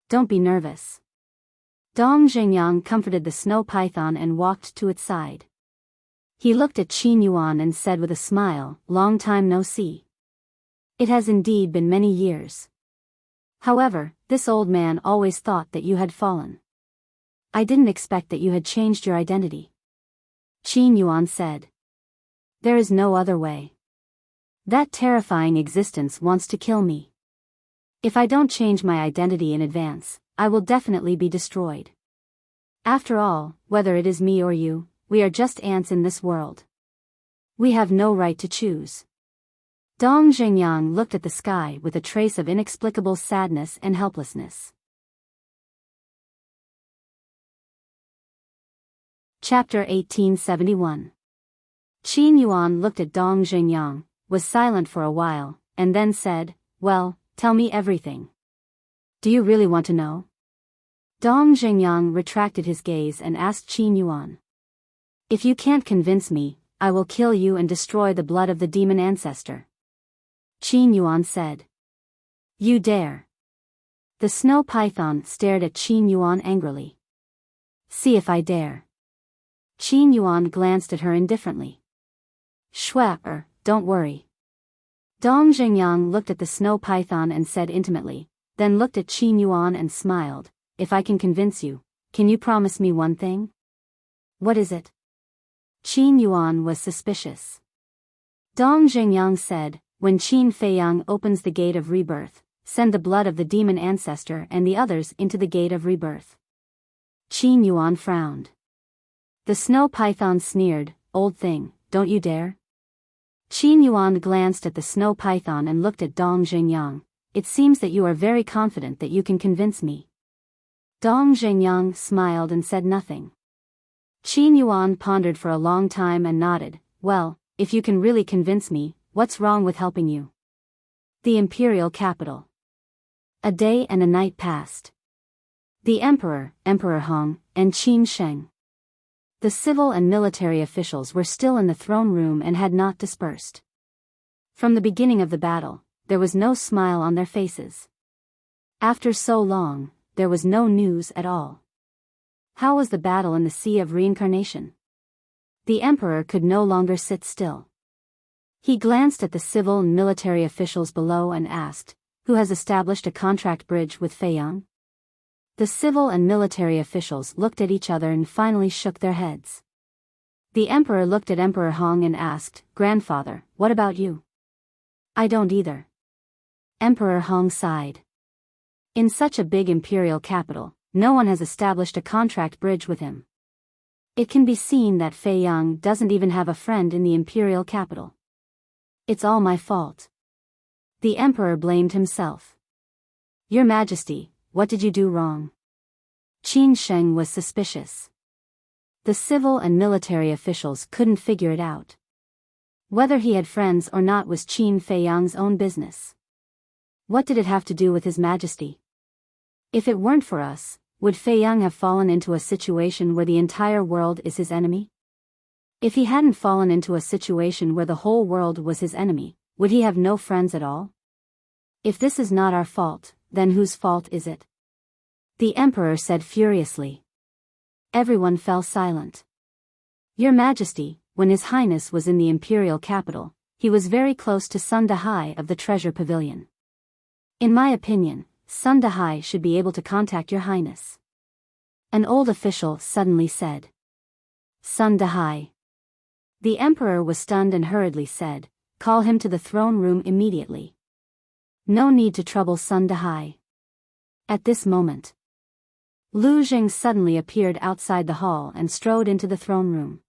[SPEAKER 1] Don't be nervous. Dong Xingyang comforted the snow python and walked to its side. He looked at Qin Yuan and said with a smile, "Long time no see." It has indeed been many years. However, this old man always thought that you had fallen. I didn't expect that you had changed your identity. Qin Yuan said. There is no other way. That terrifying existence wants to kill me. If I don't change my identity in advance, I will definitely be destroyed. After all, whether it is me or you, we are just ants in this world. We have no right to choose. Dong Xingyang looked at the sky with a trace of inexplicable sadness and helplessness. Chapter 1871. Qin Yuan looked at Dong Xingyang, was silent for a while, and then said, "Well, tell me everything. Do you really want to know?" Dong Xingyang retracted his gaze and asked Qin Yuan. If you can't convince me, I will kill you and destroy the blood of the demon ancestor. Qin Yuan said. You dare. The snow python stared at Qin Yuan angrily. See if I dare. Qin Yuan glanced at her indifferently. Don't worry. Dong Xingyang looked at the snow python and said intimately, then looked at Qin Yuan and smiled. If I can convince you, can you promise me one thing? What is it? Qin Yuan was suspicious. Dong Xingyang said, when Qin Feiyang opens the gate of rebirth, send the blood of the demon ancestor and the others into the gate of rebirth. Qin Yuan frowned. The snow python sneered, old thing, don't you dare? Qin Yuan glanced at the snow python and looked at Dong Xingyang. It seems that you are very confident that you can convince me. Dong Xingyang smiled and said nothing. Qin Yuan pondered for a long time and nodded. Well, if you can really convince me, what's wrong with helping you? The imperial capital. A day and a night passed. The emperor, Emperor Hong, and Qin Sheng. The civil and military officials were still in the throne room and had not dispersed. From the beginning of the battle, there was no smile on their faces. After so long, there was no news at all. How was the battle in the Sea of Reincarnation? The emperor could no longer sit still. He glanced at the civil and military officials below and asked, "Who has established a contract bridge with Feiyang?" The civil and military officials looked at each other and finally shook their heads. The emperor looked at Emperor Hong and asked, "Grandfather, what about you?" "I don't either." Emperor Hong sighed. In such a big imperial capital, no one has established a contract bridge with him. It can be seen that Feiyang doesn't even have a friend in the imperial capital. It's all my fault. The emperor blamed himself. "Your Majesty, what did you do wrong?" Qin Sheng was suspicious. The civil and military officials couldn't figure it out. Whether he had friends or not was Qin Feiyang's own business. What did it have to do with His Majesty? If it weren't for us, would Feiyang have fallen into a situation where the entire world is his enemy? If he hadn't fallen into a situation where the whole world was his enemy, would he have no friends at all? If this is not our fault, then whose fault is it? The emperor said furiously. Everyone fell silent. Your Majesty, when His Highness was in the imperial capital, he was very close to Sun Dahai of the Treasure Pavilion. In my opinion, Sun Dahai should be able to contact Your Highness. An old official suddenly said. Sun Dahai. The emperor was stunned and hurriedly said, "Call him to the throne room immediately." No need to trouble Sun Dahai. At this moment, Lu Zheng suddenly appeared outside the hall and strode into the throne room.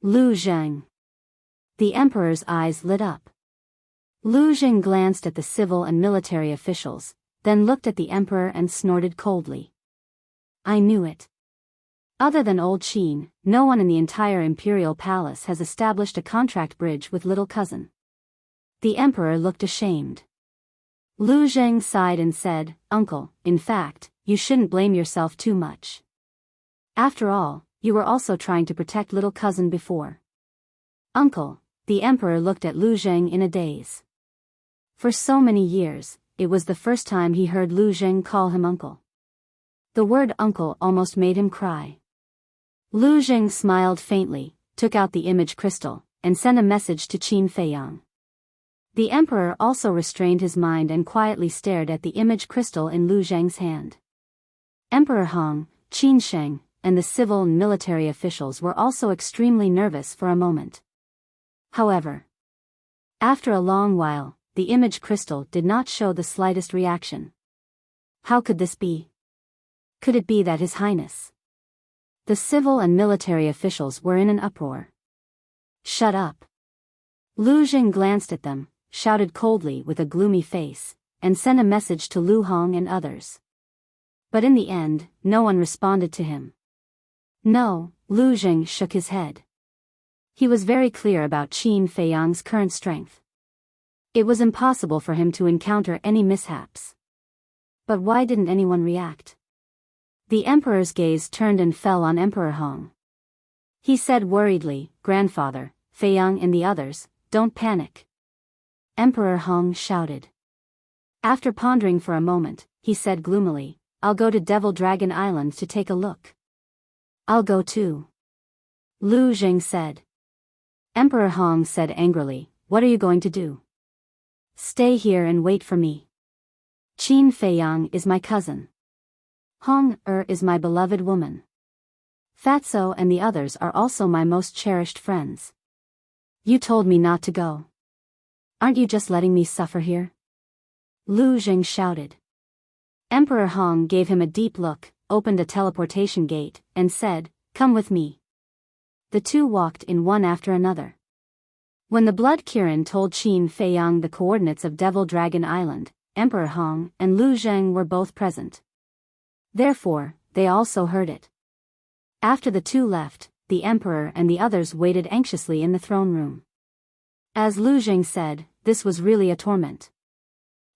[SPEAKER 1] Lu Zheng. The emperor's eyes lit up. Lu Zheng glanced at the civil and military officials, then looked at the emperor and snorted coldly. I knew it. Other than old Qin, no one in the entire imperial palace has established a contract bridge with little cousin. The emperor looked ashamed. Lu Zheng sighed and said, "Uncle, in fact, you shouldn't blame yourself too much. After all, you were also trying to protect little cousin before." Uncle, the emperor looked at Lu Zheng in a daze. For so many years, it was the first time he heard Lu Zheng call him uncle. The word uncle almost made him cry. Lu Zheng smiled faintly, took out the image crystal, and sent a message to Qin Feiyang. The emperor also restrained his mind and quietly stared at the image crystal in Lu Zheng's hand. Emperor Hong, Qin Sheng, and the civil and military officials were also extremely nervous for a moment. However, after a long while, the image crystal did not show the slightest reaction. How could this be? Could it be that His Highness? The civil and military officials were in an uproar. Shut up. Lu Zheng glanced at them, shouted coldly with a gloomy face, and sent a message to Lu Hong and others. But in the end, no one responded to him. No, Lu Zheng shook his head. He was very clear about Qin Feiyang's current strength. It was impossible for him to encounter any mishaps. But why didn't anyone react? The emperor's gaze turned and fell on Emperor Hong. He said worriedly, "Grandfather, Feiyang and the others, don't panic." Emperor Hong shouted. After pondering for a moment, he said gloomily, "I'll go to Devil Dragon Island to take a look." "I'll go too," Lu Zheng said. Emperor Hong said angrily, "What are you going to do?" "Stay here and wait for me. Qin Feiyang is my cousin. Hong is my beloved woman. Fatso and the others are also my most cherished friends. You told me not to go. Aren't you just letting me suffer here?" Lu Zheng shouted. Emperor Hong gave him a deep look, opened a teleportation gate, and said, "Come with me." The two walked in one after another. When the Blood Kirin told Qin Feiyang the coordinates of Devil Dragon Island, Emperor Hong and Lu Zheng were both present. Therefore, they also heard it. After the two left, the emperor and the others waited anxiously in the throne room. As Lu Zheng said, this was really a torment.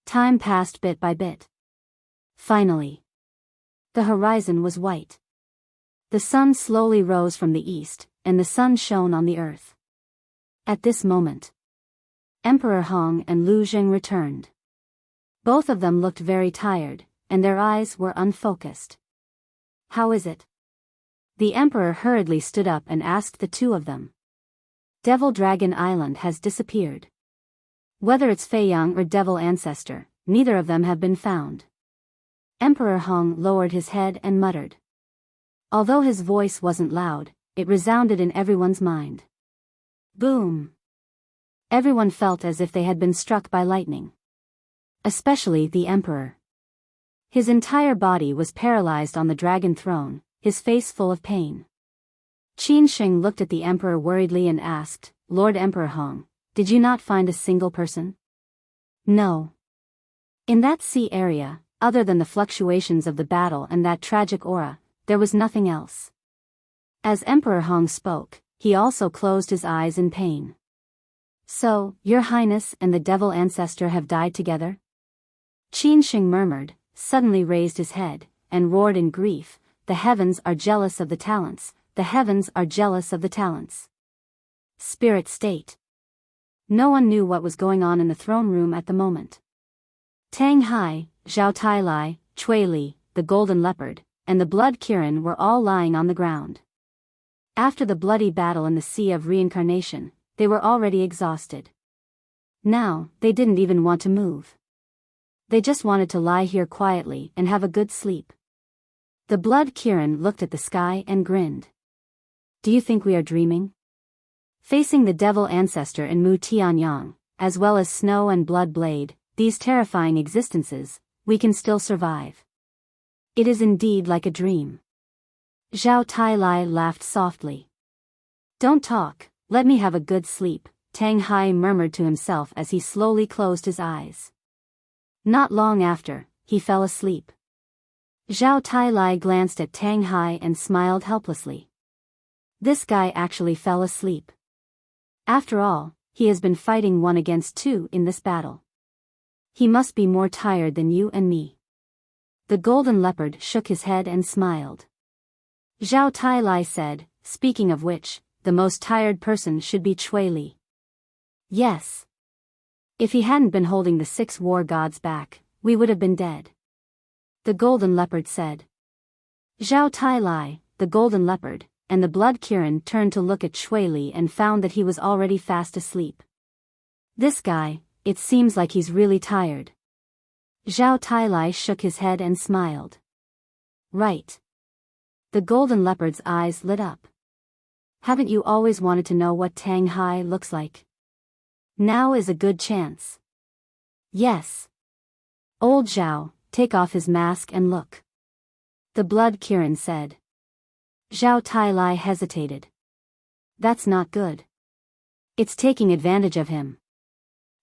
[SPEAKER 1] Time passed bit by bit. Finally, the horizon was white. The sun slowly rose from the east, and the sun shone on the earth. At this moment, Emperor Hong and Lu Zheng returned. Both of them looked very tired, and their eyes were unfocused. "How is it?" The emperor hurriedly stood up and asked the two of them. "Devil Dragon Island has disappeared. Whether it's Fei Yang or Devil Ancestor, neither of them have been found." Emperor Hong lowered his head and muttered. Although his voice wasn't loud, it resounded in everyone's mind. Boom! Everyone felt as if they had been struck by lightning. Especially the emperor. His entire body was paralyzed on the dragon throne, his face full of pain. Qin Sheng looked at the emperor worriedly and asked, "Lord Emperor Hong, did you not find a single person?" "No. In that sea area, other than the fluctuations of the battle and that tragic aura, there was nothing else." As Emperor Hong spoke, he also closed his eyes in pain. "So, Your Highness and the Devil Ancestor have died together?" Qin Sheng murmured, suddenly raised his head, and roared in grief, "The heavens are jealous of the talents, the heavens are jealous of the talents." Spirit state. No one knew what was going on in the throne room at the moment. Tang Hai, Zhao Tailai, Chui Li, the Golden Leopard, and the Blood Kirin were all lying on the ground. After the bloody battle in the Sea of Reincarnation, they were already exhausted. Now, they didn't even want to move. They just wanted to lie here quietly and have a good sleep. The Blood Kirin looked at the sky and grinned. "Do you think we are dreaming? Facing the Devil Ancestor and Mu Tianyang, as well as Snow and Blood Blade, these terrifying existences, we can still survive. It is indeed like a dream." Zhao Tailai laughed softly. "Don't talk, let me have a good sleep," Tang Hai murmured to himself as he slowly closed his eyes. Not long after, he fell asleep. Zhao Tailai glanced at Tang Hai and smiled helplessly. This guy actually fell asleep. After all, he has been fighting 1 against 2 in this battle. He must be more tired than you and me. The Golden Leopard shook his head and smiled. Zhao Tailai said, "Speaking of which, the most tired person should be Chui Li." "Yes. If he hadn't been holding the 6 war gods back, we would have been dead," the Golden Leopard said. Zhao Tailai, the Golden Leopard, and the Blood Kirin turned to look at Chui Li and found that he was already fast asleep. "This guy, it seems like he's really tired." Zhao Tailai shook his head and smiled. "Right." The Golden Leopard's eyes lit up. "Haven't you always wanted to know what Tang Hai looks like? Now is a good chance." "Yes." "Old Zhao, take off his mask and look," the Blood Kirin said. Zhao Tailai hesitated. "That's not good. It's taking advantage of him."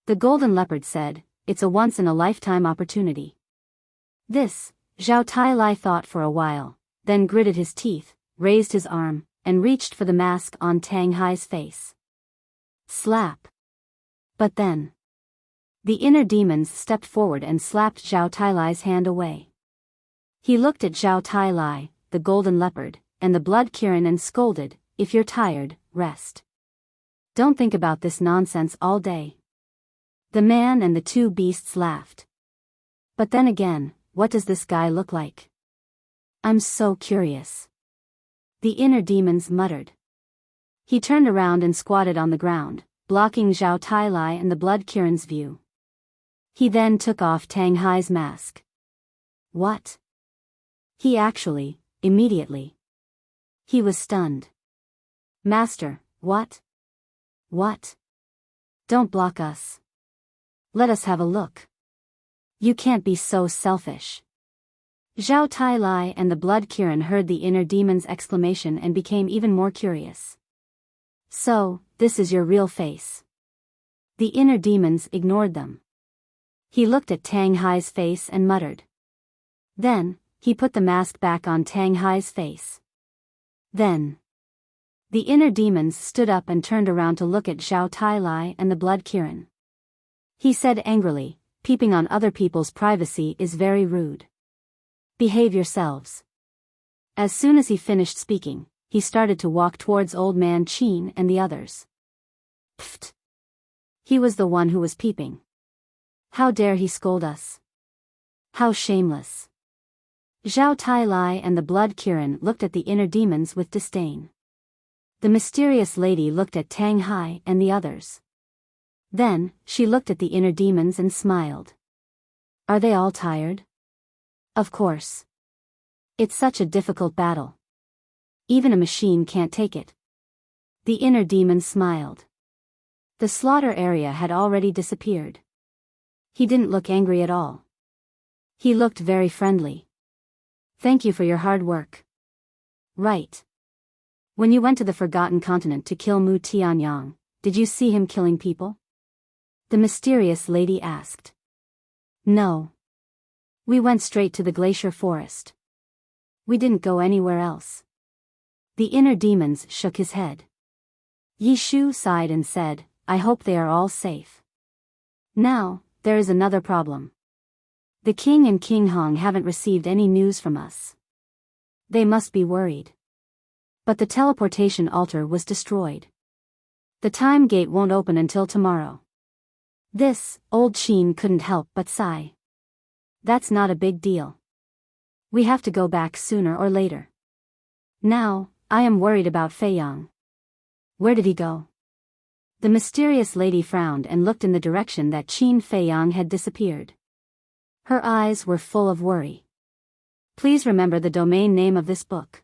[SPEAKER 1] The Golden Leopard said, "It's a once-in-a-lifetime opportunity." This, Zhao Tailai thought for a while, then gritted his teeth, raised his arm, and reached for the mask on Tang Hai's face. Slap. But then, the inner demons stepped forward and slapped Zhao Tailai's hand away. He looked at Zhao Tailai, the Golden Leopard, and the Blood Kirin and scolded, "If you're tired, rest. Don't think about this nonsense all day." The man and the 2 beasts laughed. "But then again, what does this guy look like? I'm so curious," the inner demons muttered. He turned around and squatted on the ground, blocking Zhao Tailai and the Blood Kirin's view. He then took off Tang Hai's mask. "What?" He actually, immediately. He was stunned. "Master, what? What? Don't block us. Let us have a look. You can't be so selfish." Zhao Tailai and the Blood Kirin heard the inner demon's exclamation and became even more curious. "So, this is your real face." The inner demons ignored them. He looked at Tang Hai's face and muttered. Then, he put the mask back on Tang Hai's face. Then, the inner demons stood up and turned around to look at Zhao Tailai and the Blood Kirin. He said angrily, "Peeping on other people's privacy is very rude. Behave yourselves." As soon as he finished speaking, he started to walk towards Old Man Qin and the others. Pfft! He was the one who was peeping. How dare he scold us? How shameless! Zhao Tai and the Blood Kirin looked at the inner demons with disdain. The mysterious lady looked at Tang Hai and the others. Then, she looked at the inner demons and smiled. Are they all tired? Of course. It's such a difficult battle. Even a machine can't take it. The inner demon smiled. The slaughter area had already disappeared. He didn't look angry at all. He looked very friendly. Thank you for your hard work. Right. When you went to the Forgotten Continent to kill Mu Tianyang, did you see him killing people? The mysterious lady asked. No. We went straight to the glacier forest. We didn't go anywhere else. The inner demons shook his head. Yi Shu sighed and said, I hope they are all safe. Now, there is another problem. The king and King Hong haven't received any news from us. They must be worried. But the teleportation altar was destroyed. The time gate won't open until tomorrow. This, old Qin couldn't help but sigh. That's not a big deal. We have to go back sooner or later. Now, I am worried about Fei Yang. Where did he go? The mysterious lady frowned and looked in the direction that Qin Fei Yang had disappeared. Her eyes were full of worry. Please remember the domain name of this book.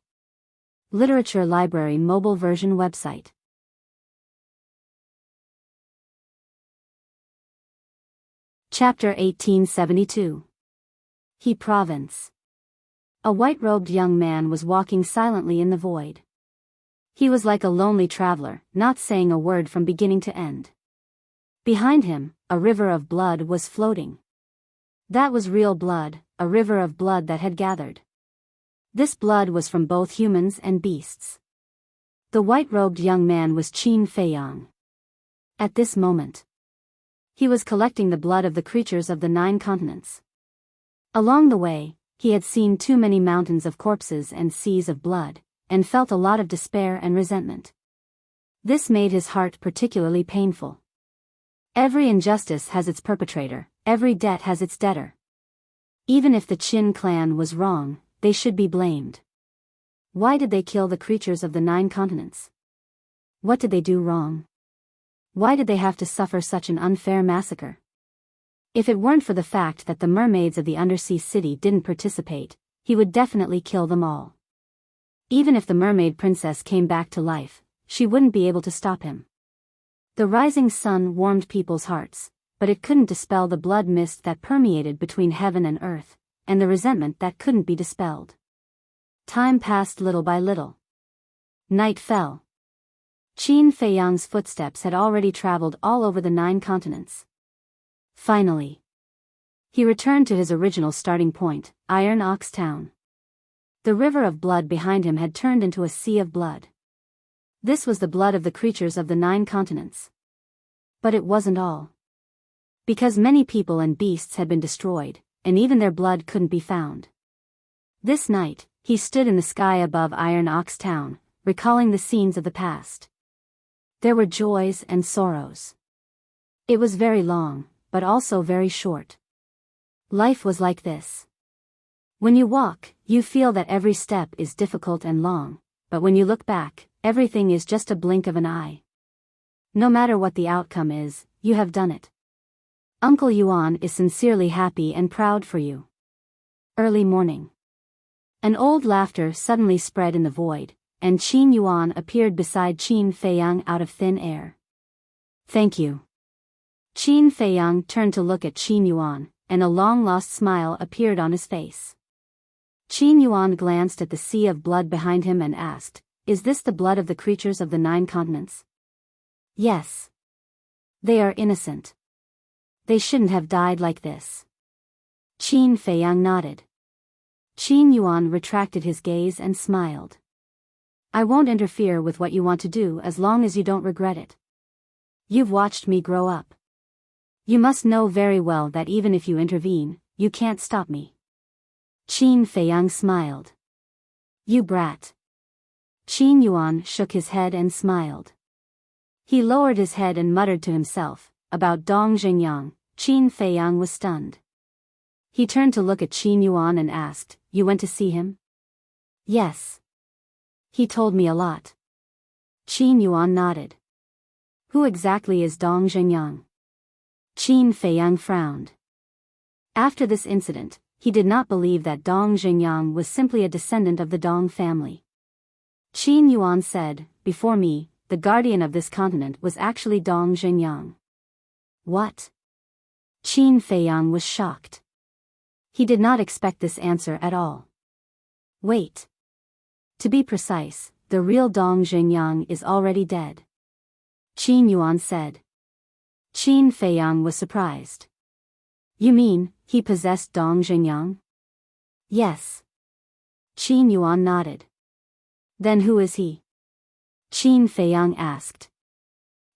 [SPEAKER 1] Literature Library mobile version website. Chapter 1872. He Province. A white-robed young man was walking silently in the void. He was like a lonely traveler, not saying a word from beginning to end. Behind him, a river of blood was floating. That was real blood, a river of blood that had gathered. This blood was from both humans and beasts. The white-robed young man was Qin Fei Yang. At this moment, he was collecting the blood of the creatures of the 9 continents. Along the way, he had seen too many mountains of corpses and seas of blood, and felt a lot of despair and resentment. This made his heart particularly painful. Every injustice has its perpetrator, every debt has its debtor. Even if the Qin clan was wrong, they should be blamed. Why did they kill the creatures of the 9 continents? What did they do wrong? Why did they have to suffer such an unfair massacre? If it weren't for the fact that the mermaids of the undersea city didn't participate, he would definitely kill them all. Even if the mermaid princess came back to life, she wouldn't be able to stop him. The rising sun warmed people's hearts, but it couldn't dispel the blood mist that permeated between heaven and earth, and the resentment that couldn't be dispelled. Time passed little by little. Night fell. Qin Fei Yang's footsteps had already traveled all over the 9 continents. Finally, he returned to his original starting point, Iron Ox Town. The river of blood behind him had turned into a sea of blood. This was the blood of the creatures of the 9 continents. But it wasn't all. Because many people and beasts had been destroyed, and even their blood couldn't be found. This night, he stood in the sky above Iron Ox Town, recalling the scenes of the past. There were joys and sorrows. It was very long, but also very short. Life was like this. When you walk, you feel that every step is difficult and long, but when you look back, everything is just a blink of an eye. No matter what the outcome is, you have done it. Uncle Yuan is sincerely happy and proud for you. Early morning. An old laughter suddenly spread in the void, and Qin Yuan appeared beside Qin Fei Yang out of thin air. Thank you. Qin Fei Yang turned to look at Qin Yuan, and a long-lost smile appeared on his face. Qin Yuan glanced at the sea of blood behind him and asked, Is this the blood of the creatures of the 9 continents? Yes. They are innocent. They shouldn't have died like this. Qin Fei Yang nodded. Qin Yuan retracted his gaze and smiled. I won't interfere with what you want to do as long as you don't regret it. You've watched me grow up. You must know very well that even if you intervene, you can't stop me. Qin Fei Yang smiled. You brat. Qin Yuan shook his head and smiled. He lowered his head and muttered to himself, about Dong Jingyang. Qin Fei Yang was stunned. He turned to look at Qin Yuan and asked, "You went to see him?" "Yes. He told me a lot." Qin Yuan nodded. "Who exactly is Dong Zhengyang?" Qin Feiyang frowned. After this incident, he did not believe that Dong Zhengyang was simply a descendant of the Dong family. Qin Yuan said, "Before me, the guardian of this continent was actually Dong Zhengyang." "What?" Qin Feiyang was shocked. He did not expect this answer at all. "Wait. To be precise, the real Dong Zhengyang is already dead," Qin Yuan said. Qin Feiyang was surprised. "You mean, he possessed Dong Zhengyang?" "Yes." Qin Yuan nodded. "Then who is he?" Qin Feiyang asked.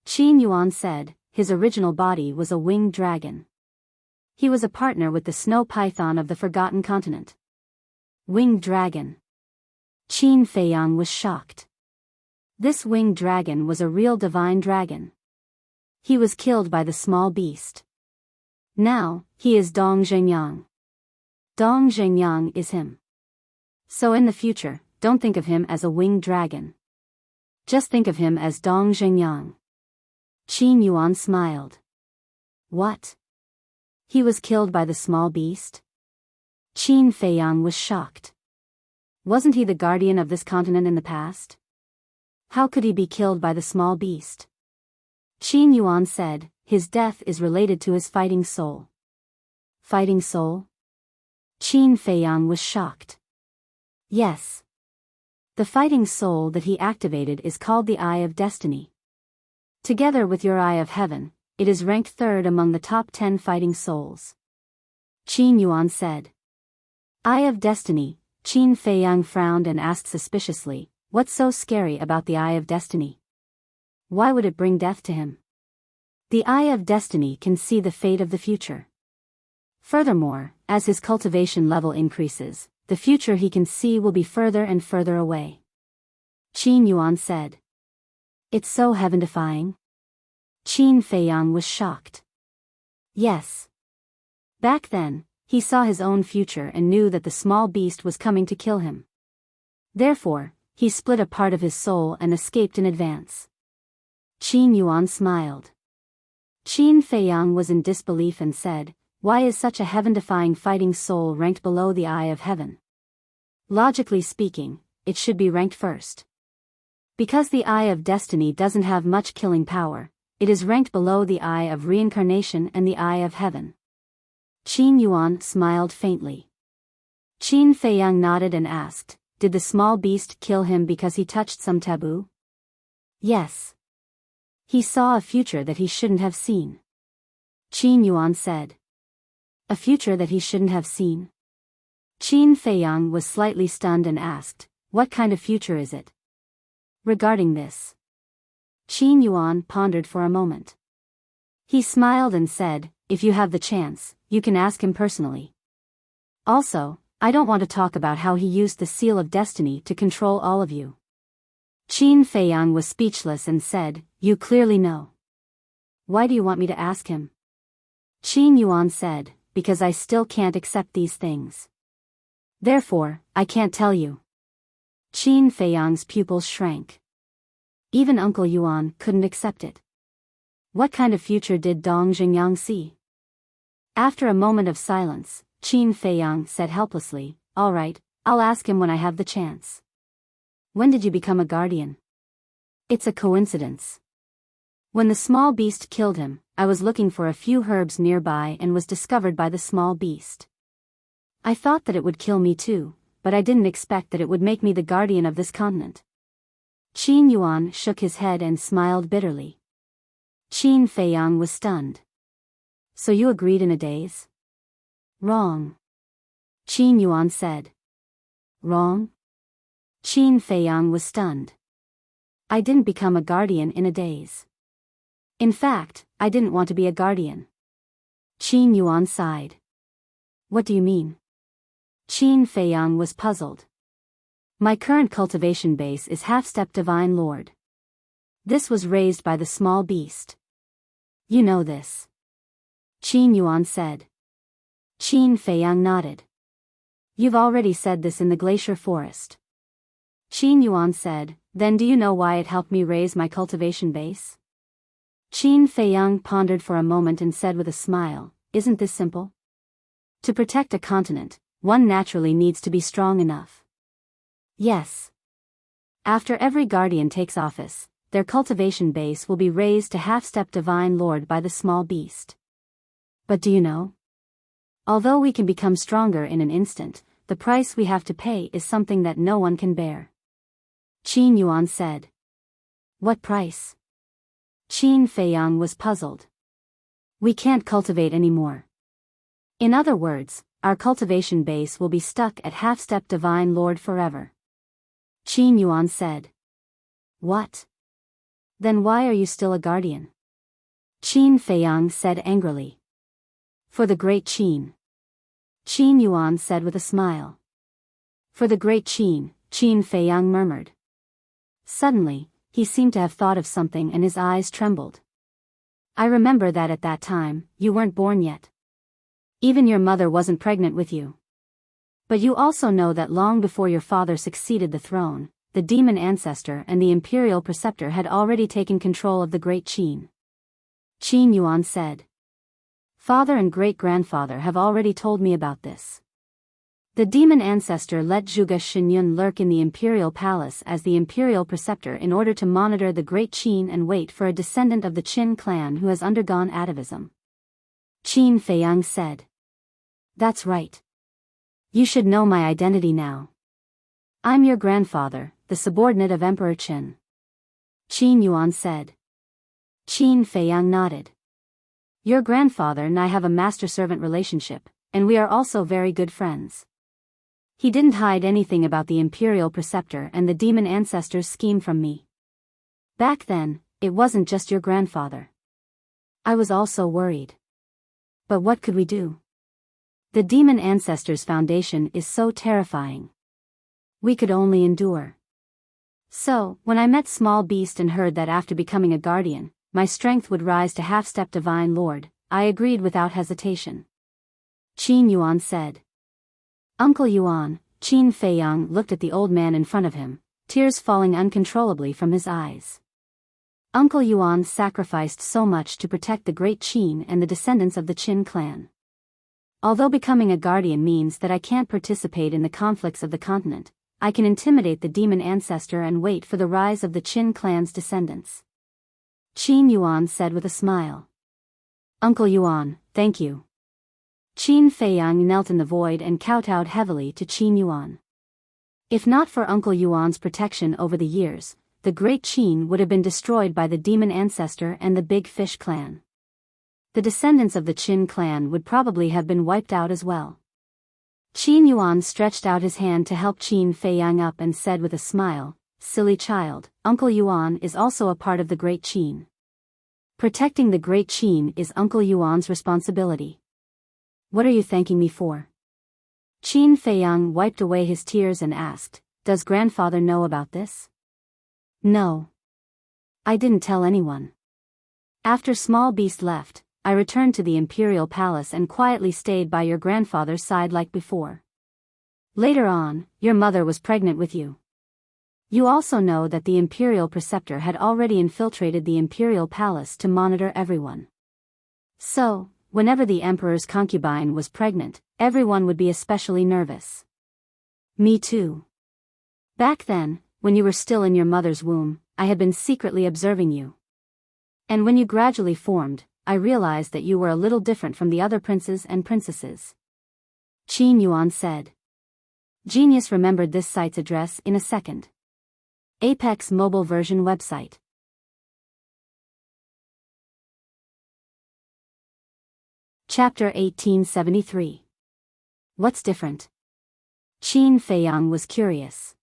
[SPEAKER 1] Qin Yuan said, "His original body was a winged dragon. He was a partner with the snow python of the Forgotten Continent." Winged dragon. Qin Feiyang was shocked. This winged dragon was a real divine dragon. He was killed by the small beast. Now, he is Dong Zhengyang. Dong Zhengyang is him. So in the future, don't think of him as a winged dragon. Just think of him as Dong Zhengyang. Qin Yuan smiled. "What? He was killed by the small beast?" Qin Feiyang was shocked. Wasn't he the guardian of this continent in the past? How could he be killed by the small beast? Qin Yuan said, "His death is related to his fighting soul." Fighting soul? Qin Feiyang was shocked. Yes. The fighting soul that he activated is called the Eye of Destiny. Together with your Eye of Heaven, it is ranked third among the top 10 fighting souls. Qin Yuan said. Eye of Destiny. Qin Feiyang frowned and asked suspiciously, "What's so scary about the Eye of Destiny? Why would it bring death to him?" The Eye of Destiny can see the fate of the future. Furthermore, as his cultivation level increases, the future he can see will be further and further away. Qin Yuan said. "It's so heaven-defying?" Qin Feiyang was shocked. Yes. Back then, he saw his own future and knew that the small beast was coming to kill him. Therefore, he split a part of his soul and escaped in advance. Qin Yuan smiled. Qin Feiyang was in disbelief and said, "Why is such a heaven-defying fighting soul ranked below the Eye of Heaven? Logically speaking, it should be ranked first. Because the Eye of Destiny doesn't have much killing power, it is ranked below the Eye of Reincarnation and the Eye of Heaven." Qin Yuan smiled faintly. Qin Feiyang nodded and asked, "Did the small beast kill him because he touched some taboo?" "Yes. He saw a future that he shouldn't have seen." Qin Yuan said. "A future that he shouldn't have seen?" Qin Feiyang was slightly stunned and asked, "What kind of future is it?" Regarding this, Qin Yuan pondered for a moment. He smiled and said, "If you have the chance, you can ask him personally. Also, I don't want to talk about how he used the Seal of Destiny to control all of you." Qin Feiyang was speechless and said, "You clearly know. Why do you want me to ask him?" Qin Yuan said, "Because I still can't accept these things. Therefore, I can't tell you." Qin Feiyang's pupils shrank. Even Uncle Yuan couldn't accept it. What kind of future did Dong Zhengyang see? After a moment of silence, Qin Feiyang said helplessly, "All right, I'll ask him when I have the chance." "When did you become a guardian?" "It's a coincidence. When the small beast killed him, I was looking for a few herbs nearby and was discovered by the small beast. I thought that it would kill me too, but I didn't expect that it would make me the guardian of this continent." Qin Yuan shook his head and smiled bitterly. Qin Feiyang was stunned. "So you agreed in a daze?" "Wrong." Qin Yuan said. "Wrong?" Qin Feiyang was stunned. "I didn't become a guardian in a daze. In fact, I didn't want to be a guardian." Qin Yuan sighed. "What do you mean?" Qin Feiyang was puzzled. "My current cultivation base is half-step Divine Lord. This was raised by the small beast. You know this." Qin Yuan said. Qin Feiyang nodded. You've already said this in the glacier forest. Qin Yuan said, then do you know why it helped me raise my cultivation base? Qin Feiyang pondered for a moment and said with a smile, isn't this simple? To protect a continent, one naturally needs to be strong enough. Yes. After every guardian takes office, their cultivation base will be raised to half-step divine lord by the small beast. But do you know? Although we can become stronger in an instant, the price we have to pay is something that no one can bear. Qin Yuan said. What price? Qin Feiyang was puzzled. We can't cultivate anymore. In other words, our cultivation base will be stuck at half-step divine lord forever. Qin Yuan said. What? Then why are you still a guardian? Qin Feiyang said angrily. For the great Qin. Qin Yuan said with a smile. For the great Qin, Qin Feiyang murmured. Suddenly, he seemed to have thought of something and his eyes trembled. I remember that at that time, you weren't born yet. Even your mother wasn't pregnant with you. But you also know that long before your father succeeded the throne, the demon ancestor and the imperial preceptor had already taken control of the great Qin. Qin Yuan said. Father and great-grandfather have already told me about this. The demon ancestor let Zhuge Xinyun lurk in the imperial palace as the imperial preceptor in order to monitor the great Qin and wait for a descendant of the Qin clan who has undergone atavism. Qin Feiyang said. That's right. You should know my identity now. I'm your grandfather, the subordinate of Emperor Qin. Qin Yuan said. Qin Feiyang nodded. Your grandfather and I have a master-servant relationship, and we are also very good friends. He didn't hide anything about the imperial preceptor and the demon ancestor's scheme from me. Back then, it wasn't just your grandfather. I was also worried. But what could we do? The demon ancestor's foundation is so terrifying. We could only endure. So, when I met Small Beast and heard that after becoming a guardian, my strength would rise to half-step divine lord, I agreed without hesitation. Qin Yuan said. Uncle Yuan, Qin Feiyang looked at the old man in front of him, tears falling uncontrollably from his eyes. Uncle Yuan sacrificed so much to protect the great Qin and the descendants of the Qin clan. Although becoming a guardian means that I can't participate in the conflicts of the continent, I can intimidate the demon ancestor and wait for the rise of the Qin clan's descendants. Qin Yuan said with a smile. Uncle Yuan, thank you. Qin Feiyang knelt in the void and kowtowed heavily to Qin Yuan. If not for Uncle Yuan's protection over the years, the great Qin would have been destroyed by the demon ancestor and the Big Fish clan. The descendants of the Qin clan would probably have been wiped out as well. Qin Yuan stretched out his hand to help Qin Feiyang up and said with a smile, silly child, Uncle Yuan is also a part of the great Qin. Protecting the great Qin is Uncle Yuan's responsibility. What are you thanking me for? Qin Feiyang wiped away his tears and asked, does grandfather know about this? No. I didn't tell anyone. After Small Beast left, I returned to the imperial palace and quietly stayed by your grandfather's side like before. Later on, your mother was pregnant with you. You also know that the imperial preceptor had already infiltrated the imperial palace to monitor everyone. So, whenever the emperor's concubine was pregnant, everyone would be especially nervous. Me too. Back then, when you were still in your mother's womb, I had been secretly observing you. And when you gradually formed, I realized that you were a little different from the other princes and princesses. Qin Yuan said. Genius remembered this site's address in a second. Apex mobile version website. Chapter 1873. What's different? Qin Feiyang was curious.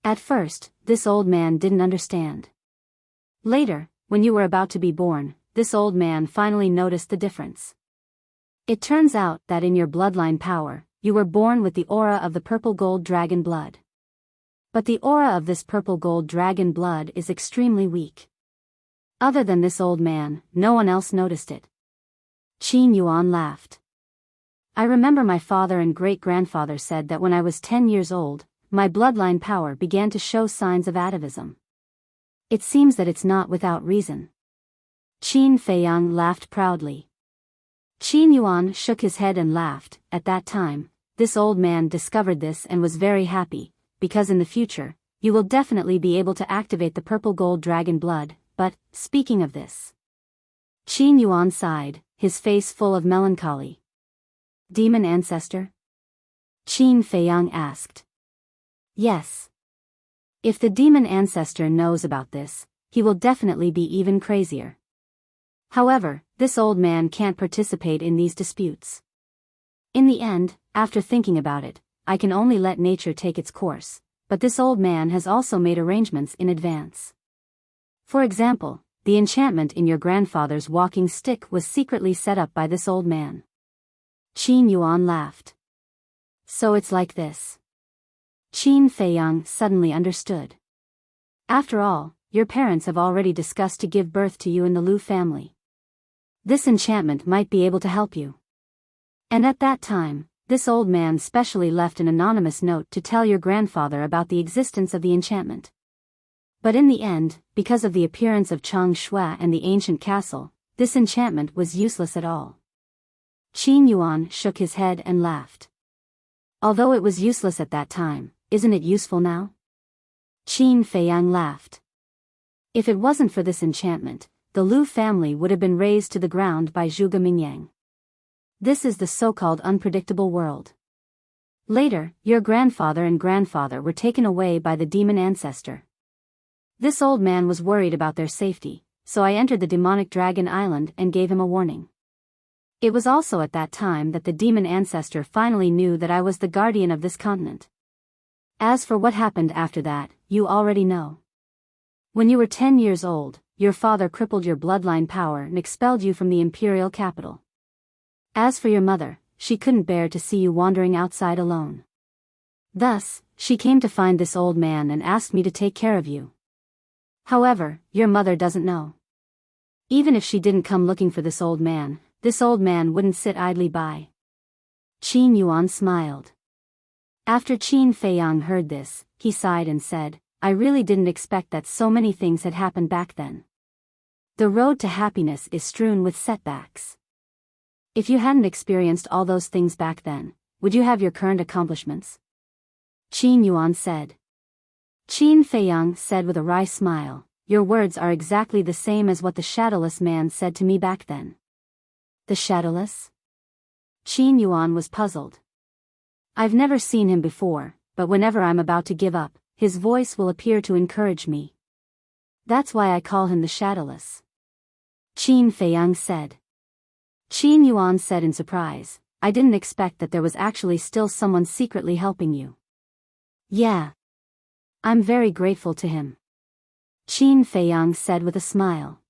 [SPEAKER 1] At first, this old man didn't understand. Later, when you were about to be born, this old man finally noticed the difference. It turns out that in your bloodline power, you were born with the aura of the purple gold dragon blood. But the aura of this purple gold dragon blood is extremely weak. Other than this old man, no one else noticed it. Qin Yuan laughed. I remember my father and great-grandfather said that when I was 10 years old, my bloodline power began to show signs of atavism. It seems that it's not without reason. Qin Feiyang laughed proudly. Qin Yuan shook his head and laughed. At that time, this old man discovered this and was very happy, because in the future, you will definitely be able to activate the purple gold dragon blood. But, speaking of this. Qin Yuan sighed, his face full of melancholy. Demon ancestor? Qin Feiyang asked. Yes. If the demon ancestor knows about this, he will definitely be even crazier. However, this old man can't participate in these disputes. In the end, after thinking about it, I can only let nature take its course, but this old man has also made arrangements in advance. For example, the enchantment in your grandfather's walking stick was secretly set up by this old man. Qin Yuan laughed. So it's like this. Qin Feiyang suddenly understood. After all, your parents have already discussed to give birth to you in the Lu family. This enchantment might be able to help you. And at that time, this old man specially left an anonymous note to tell your grandfather about the existence of the enchantment. But in the end, because of the appearance of Chang Shui and the ancient castle, this enchantment was useless at all. Qin Yuan shook his head and laughed. Although it was useless at that time, isn't it useful now? Qin Feiyang laughed. If it wasn't for this enchantment, the Lu family would have been razed to the ground by Zhuge Mingyang. This is the so-called unpredictable world. Later, your grandfather and grandfather were taken away by the demon ancestor. This old man was worried about their safety, so I entered the demonic dragon island and gave him a warning. It was also at that time that the demon ancestor finally knew that I was the guardian of this continent. As for what happened after that, you already know. When you were 10 years old, your father crippled your bloodline power and expelled you from the imperial capital. As for your mother, she couldn't bear to see you wandering outside alone. Thus, she came to find this old man and asked me to take care of you. However, your mother doesn't know. Even if she didn't come looking for this old man wouldn't sit idly by. Qin Yuan smiled. After Qin Feiyang heard this, he sighed and said, I really didn't expect that so many things had happened back then. The road to happiness is strewn with setbacks. If you hadn't experienced all those things back then, would you have your current accomplishments? Qin Yuan said. Qin Feiyang said with a wry smile, your words are exactly the same as what the shadowless man said to me back then. The shadowless? Qin Yuan was puzzled. I've never seen him before, but whenever I'm about to give up, his voice will appear to encourage me. That's why I call him the shadowless. Qin Feiyang said. Qin Yuan said in surprise, I didn't expect that there was actually still someone secretly helping you. Yeah. I'm very grateful to him. Qin Feiyang said with a smile.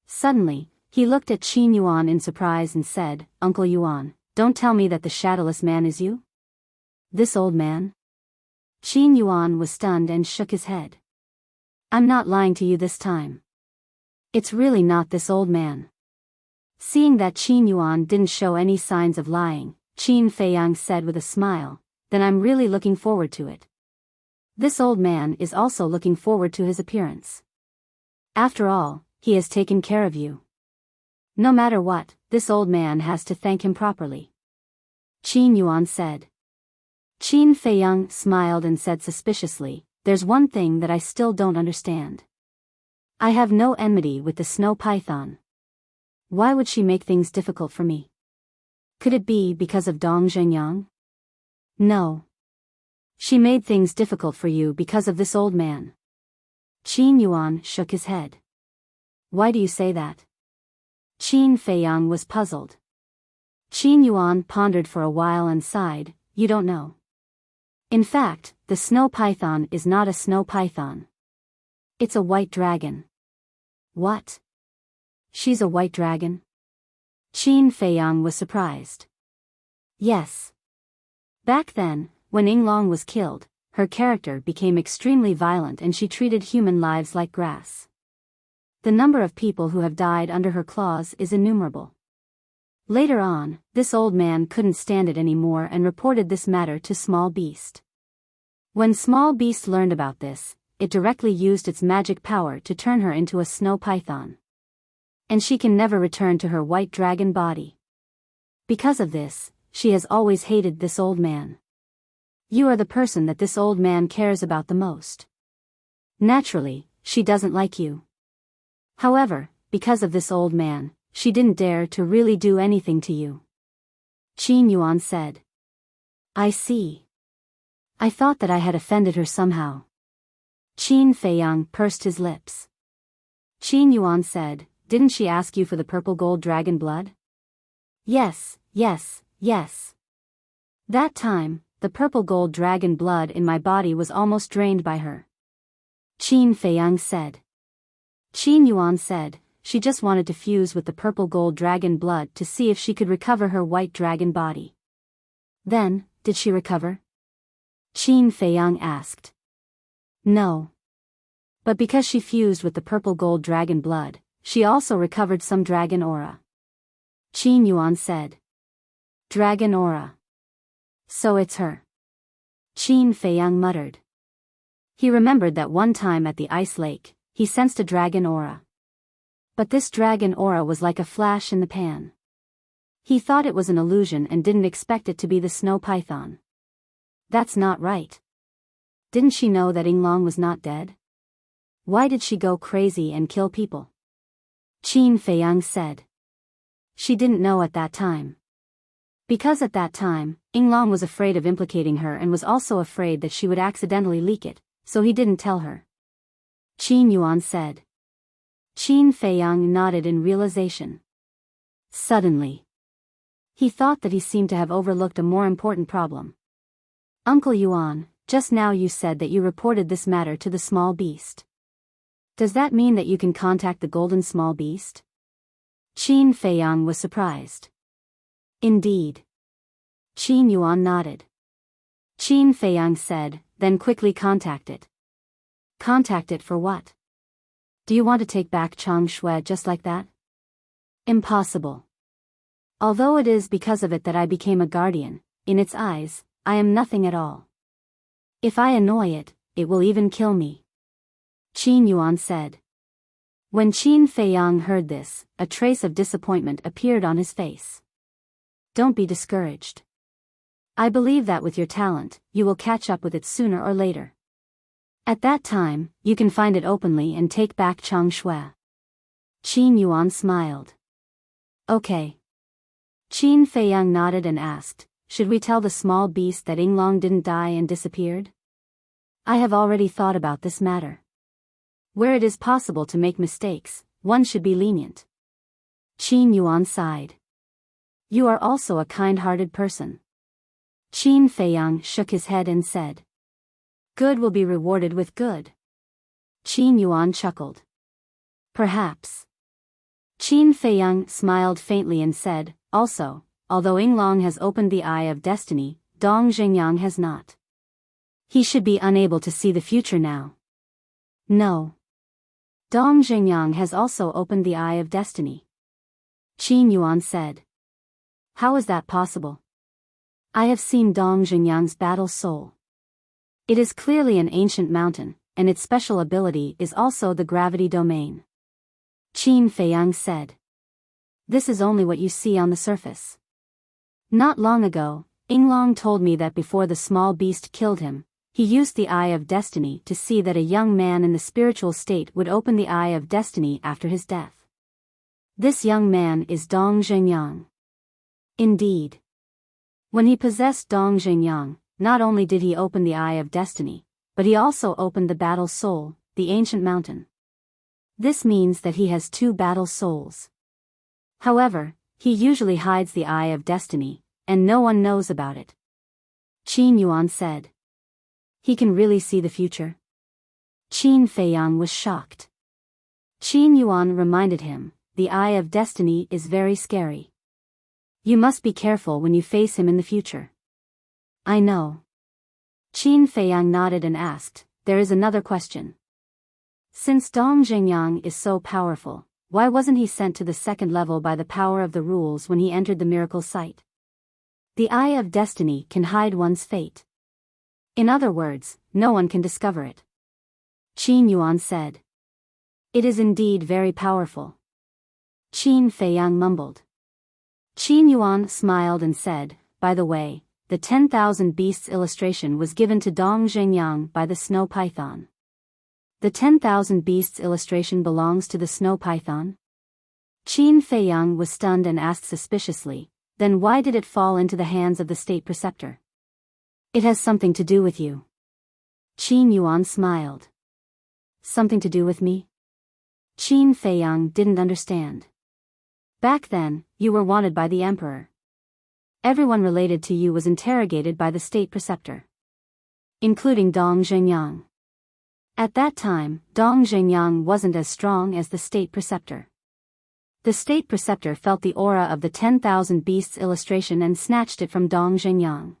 [SPEAKER 1] Suddenly, he looked at Qin Yuan in surprise and said, Uncle Yuan, don't tell me that the shadowless man is you? This old man? Qin Yuan was stunned and shook his head. I'm not lying to you this time. It's really not this old man. Seeing that Qin Yuan didn't show any signs of lying, Qin Feiyang said with a smile, then I'm really looking forward to it. This old man is also looking forward to his appearance. After all, he has taken care of you. No matter what, this old man has to thank him properly. Qin Yuan said. Qin Feiyang smiled and said suspiciously, there's one thing that I still don't understand. I have no enmity with the snow python. Why would she make things difficult for me? Could it be because of Dong Zhengyang? No. She made things difficult for you because of this old man. Qin Yuan shook his head. Why do you say that? Qin Feiyang was puzzled. Qin Yuan pondered for a while and sighed, you don't know. In fact, the snow python is not a snow python. It's a white dragon. What? She's a white dragon? Qin Feiyang was surprised. Yes. Back then, when Yinglong was killed, her character became extremely violent and she treated human lives like grass. The number of people who have died under her claws is innumerable. Later on, this old man couldn't stand it anymore and reported this matter to Small Beast. When Small Beast learned about this, it directly used its magic power to turn her into a snow python. And she can never return to her white dragon body. Because of this, she has always hated this old man. You are the person that this old man cares about the most. Naturally, she doesn't like you. However, because of this old man, she didn't dare to really do anything to you. Qin Yuan said. I see. I thought that I had offended her somehow. Qin Feiyang pursed his lips. Qin Yuan said, didn't she ask you for the purple gold dragon blood? Yes, yes, yes. That time, the purple gold dragon blood in my body was almost drained by her. Qin Feiyang said. Qin Yuan said, she just wanted to fuse with the purple gold dragon blood to see if she could recover her white dragon body. Then, did she recover? Qin Feiyang asked. No. But because she fused with the purple gold dragon blood, she also recovered some dragon aura. Qin Yuan said. Dragon aura. So it's her. Qin Feiyang muttered. He remembered that one time at the ice lake, he sensed a dragon aura. But this dragon aura was like a flash in the pan. He thought it was an illusion and didn't expect it to be the snow python. That's not right. Didn't she know that Yinglong was not dead? Why did she go crazy and kill people? Qin Feiyang said. She didn't know at that time. Because at that time, Yinglong was afraid of implicating her and was also afraid that she would accidentally leak it, so he didn't tell her. Qin Yuan said. Qin Feiyang nodded in realization. Suddenly, he thought that he seemed to have overlooked a more important problem. Uncle Yuan, just now you said that you reported this matter to the small beast. Does that mean that you can contact the golden small beast? Qin Feiyang was surprised. Indeed. Qin Yuan nodded. Qin Feiyang said, then quickly contact it. Contact it for what? Do you want to take back Chang Shui just like that? Impossible. Although it is because of it that I became a guardian, in its eyes, I am nothing at all. If I annoy it, it will even kill me. Qin Yuan said. When Qin Feiyang heard this, a trace of disappointment appeared on his face. Don't be discouraged. I believe that with your talent, you will catch up with it sooner or later. At that time, you can find it openly and take back Chang Shui. Qin Yuan smiled. Okay. Qin Feiyang nodded and asked, should we tell the small beast that Yinglong didn't die and disappeared? I have already thought about this matter. Where it is possible to make mistakes, one should be lenient. Qin Yuan sighed. You are also a kind-hearted person. Qin Feiyang shook his head and said. Good will be rewarded with good. Qin Yuan chuckled. Perhaps. Qin Feiyang smiled faintly and said, also, although Yinglong has opened the Eye of Destiny, Dong Zhengyang has not. He should be unable to see the future now. No. Dong Zhengyang has also opened the Eye of Destiny. Qin Yuan said. How is that possible? I have seen Dong Zhengyang's battle soul. It is clearly an ancient mountain, and its special ability is also the gravity domain. Qin Feiyang said. This is only what you see on the surface. Not long ago, Yinglong told me that before the small beast killed him, he used the Eye of Destiny to see that a young man in the spiritual state would open the Eye of Destiny after his death. This young man is Dong Zhengyang. Indeed. When he possessed Dong Zhengyang, not only did he open the Eye of Destiny, but he also opened the battle soul, the ancient mountain. This means that he has two battle souls. However, he usually hides the Eye of Destiny, and no one knows about it. Qin Yuan said. He can really see the future? Qin Feiyang was shocked. Qin Yuan reminded him, the Eye of Destiny is very scary. You must be careful when you face him in the future. I know. Qin Feiyang nodded and asked, there is another question. Since Dong Zhengyang is so powerful, why wasn't he sent to the second level by the power of the rules when he entered the miracle site? The eye of destiny can hide one's fate. In other words, no one can discover it. Qin Yuan said. It is indeed very powerful. Qin Feiyang mumbled. Qin Yuan smiled and said, by the way, the 10,000 beasts illustration was given to Dong Zhengyang by the snow python. The 10,000 beasts illustration belongs to the snow python? Qin Feiyang was stunned and asked suspiciously, then why did it fall into the hands of the state preceptor? It has something to do with you. Qin Yuan smiled. Something to do with me? Qin Feiyang didn't understand. Back then, you were wanted by the emperor. Everyone related to you was interrogated by the state preceptor, including Dong Zhengyang. At that time, Dong Zhengyang wasn't as strong as the state preceptor. The state preceptor felt the aura of the 10,000 beasts illustration and snatched it from Dong Zhengyang.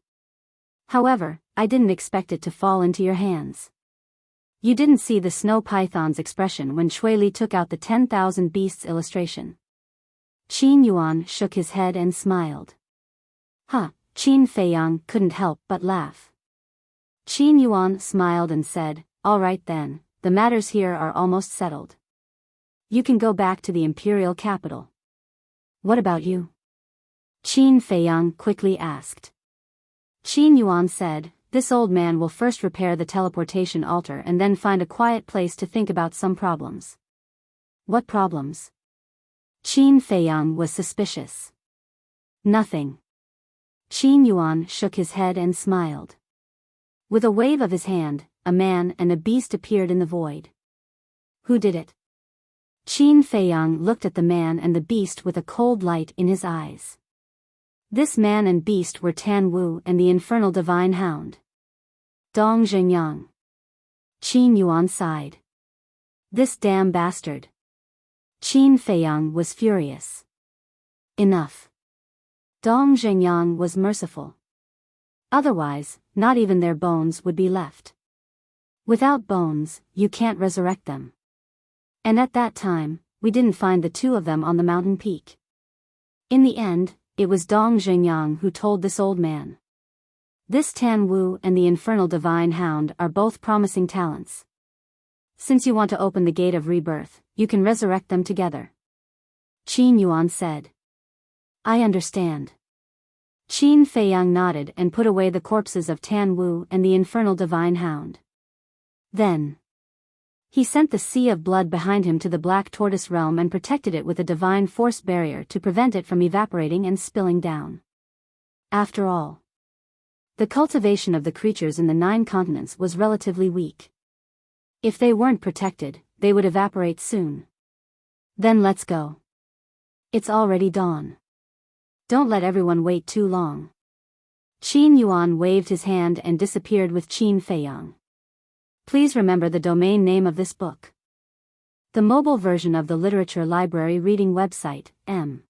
[SPEAKER 1] However, I didn't expect it to fall into your hands. You didn't see the snow python's expression when Cui Li took out the 10,000 beasts illustration. Qin Yuan shook his head and smiled. Qin Feiyang couldn't help but laugh. Qin Yuan smiled and said, all right then, the matters here are almost settled. You can go back to the imperial capital. What about you? Qin Feiyang quickly asked. Qin Yuan said, this old man will first repair the teleportation altar and then find a quiet place to think about some problems. What problems? Qin Feiyang was suspicious. Nothing. Qin Yuan shook his head and smiled. With a wave of his hand, a man and a beast appeared in the void. Who did it? Qin Feiyang looked at the man and the beast with a cold light in his eyes. This man and beast were Tan Wu and the infernal divine hound. Dong Zhengyang. Qin Yuan sighed. This damn bastard. Qin Feiyang was furious. Enough. Dong Zhengyang was merciful. Otherwise, not even their bones would be left. Without bones, you can't resurrect them. And at that time, we didn't find the two of them on the mountain peak. In the end, it was Dong Zhengyang who told this old man. This Tan Wu and the infernal divine hound are both promising talents. Since you want to open the gate of rebirth, you can resurrect them together. Qin Yuan said. I understand. Qin Feiyang nodded and put away the corpses of Tan Wu and the infernal divine hound. Then he sent the sea of blood behind him to the Black Tortoise realm and protected it with a divine force barrier to prevent it from evaporating and spilling down. After all, the cultivation of the creatures in the 9 continents was relatively weak. If they weren't protected, they would evaporate soon. Then let's go. It's already dawn. Don't let everyone wait too long. Qin Yuan waved his hand and disappeared with Qin Feiyang. Please remember the domain name of this book. The mobile version of the literature library reading website, M.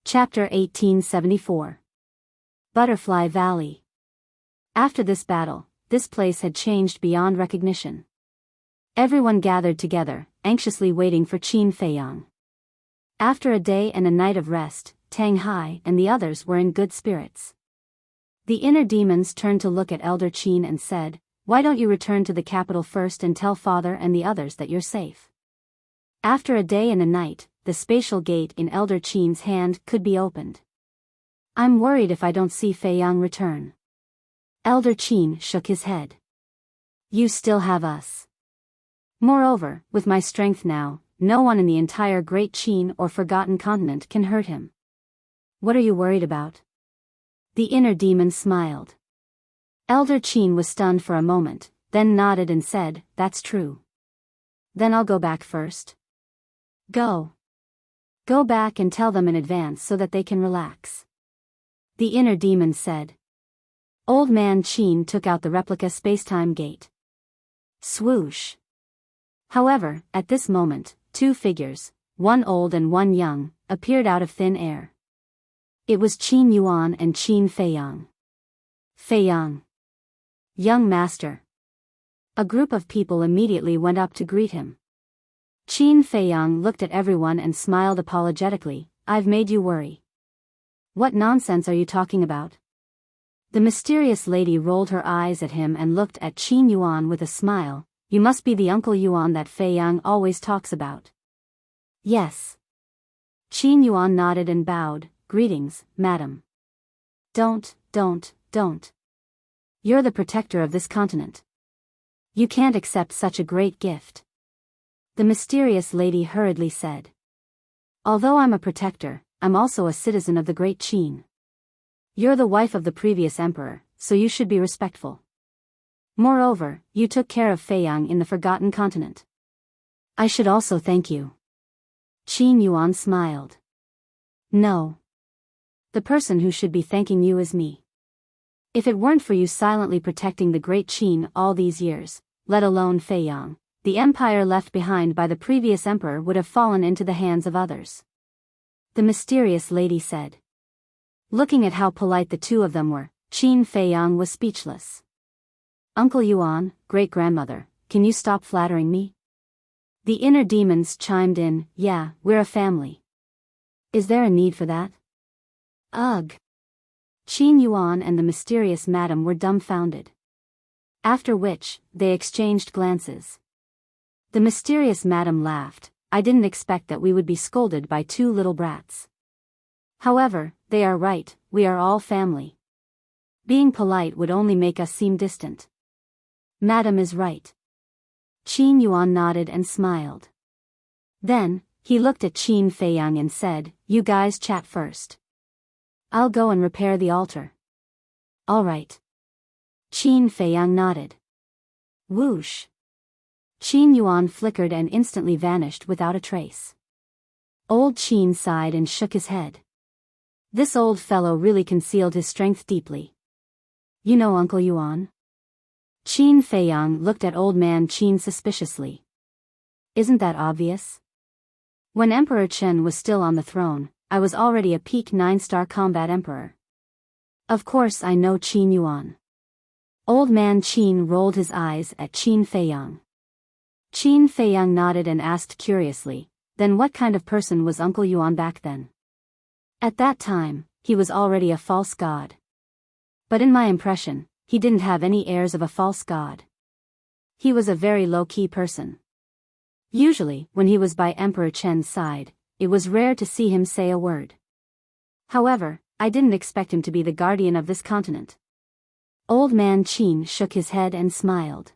[SPEAKER 1] Chapter 1874. Butterfly Valley. After this battle, this place had changed beyond recognition. Everyone gathered together, anxiously waiting for Qin Feiyang. After a day and a night of rest, Tang Hai and the others were in good spirits. The inner demons turned to look at Elder Qin and said, why don't you return to the capital first and tell Father and the others that you're safe? After a day and a night, the spatial gate in Elder Qin's hand could be opened. I'm worried if I don't see Feiyang return. Elder Qin shook his head. You still have us. Moreover, with my strength now, no one in the entire Great Qin or Forgotten Continent can hurt him. What are you worried about? The inner demon smiled. Elder Qin was stunned for a moment, then nodded and said, that's true. Then I'll go back first. Go. Go back and tell them in advance so that they can relax. The inner demon said. Old man Qin took out the replica spacetime gate. Swoosh. However, at this moment, 2 figures, one old and one young, appeared out of thin air. It was Qin Yuan and Qin Feiyang. Feiyang. Young master. A group of people immediately went up to greet him. Qin Feiyang looked at everyone and smiled apologetically. I've made you worry. What nonsense are you talking about? The mysterious lady rolled her eyes at him and looked at Qin Yuan with a smile. You must be the Uncle Yuan that Feiyang always talks about. Yes. Qin Yuan nodded and bowed. Greetings, madam. Don't. You're the protector of this continent. You can't accept such a great gift. The mysterious lady hurriedly said. Although I'm a protector, I'm also a citizen of the great Qin. You're the wife of the previous emperor, so you should be respectful. Moreover, you took care of Feiyang in the Forgotten Continent. I should also thank you. Qin Yuan smiled. No. The person who should be thanking you is me. If it weren't for you silently protecting the great Qin all these years, let alone Feiyang, the empire left behind by the previous emperor would have fallen into the hands of others. The mysterious lady said. Looking at how polite the two of them were, Qin Feiyang was speechless. Uncle Yuan, great-grandmother, can you stop flattering me? The inner demons chimed in, yeah, we're a family. Is there a need for that? Ugh. Qin Yuan and the mysterious madam were dumbfounded. After which, they exchanged glances. The mysterious madam laughed. I didn't expect that we would be scolded by two little brats. However, they are right, we are all family. Being polite would only make us seem distant. Madam is right. Qin Yuan nodded and smiled. Then, he looked at Qin Feiyang and said, you guys chat first. I'll go and repair the altar. All right. Qin Feiyang nodded. Whoosh. Qin Yuan flickered and instantly vanished without a trace. Old Qin sighed and shook his head. This old fellow really concealed his strength deeply. You know Uncle Yuan? Qin Feiyang looked at old man Qin suspiciously. Isn't that obvious? When Emperor Chen was still on the throne, I was already a peak 9-star combat emperor. Of course I know Qin Yuan. Old man Qin rolled his eyes at Qin Feiyang. Qin Feiyang nodded and asked curiously, then what kind of person was Uncle Yuan back then? At that time, he was already a false god. But in my impression, he didn't have any airs of a false god. He was a very low-key person. Usually, when he was by Emperor Chen's side, it was rare to see him say a word. However, I didn't expect him to be the guardian of this continent. Old man Qin shook his head and smiled.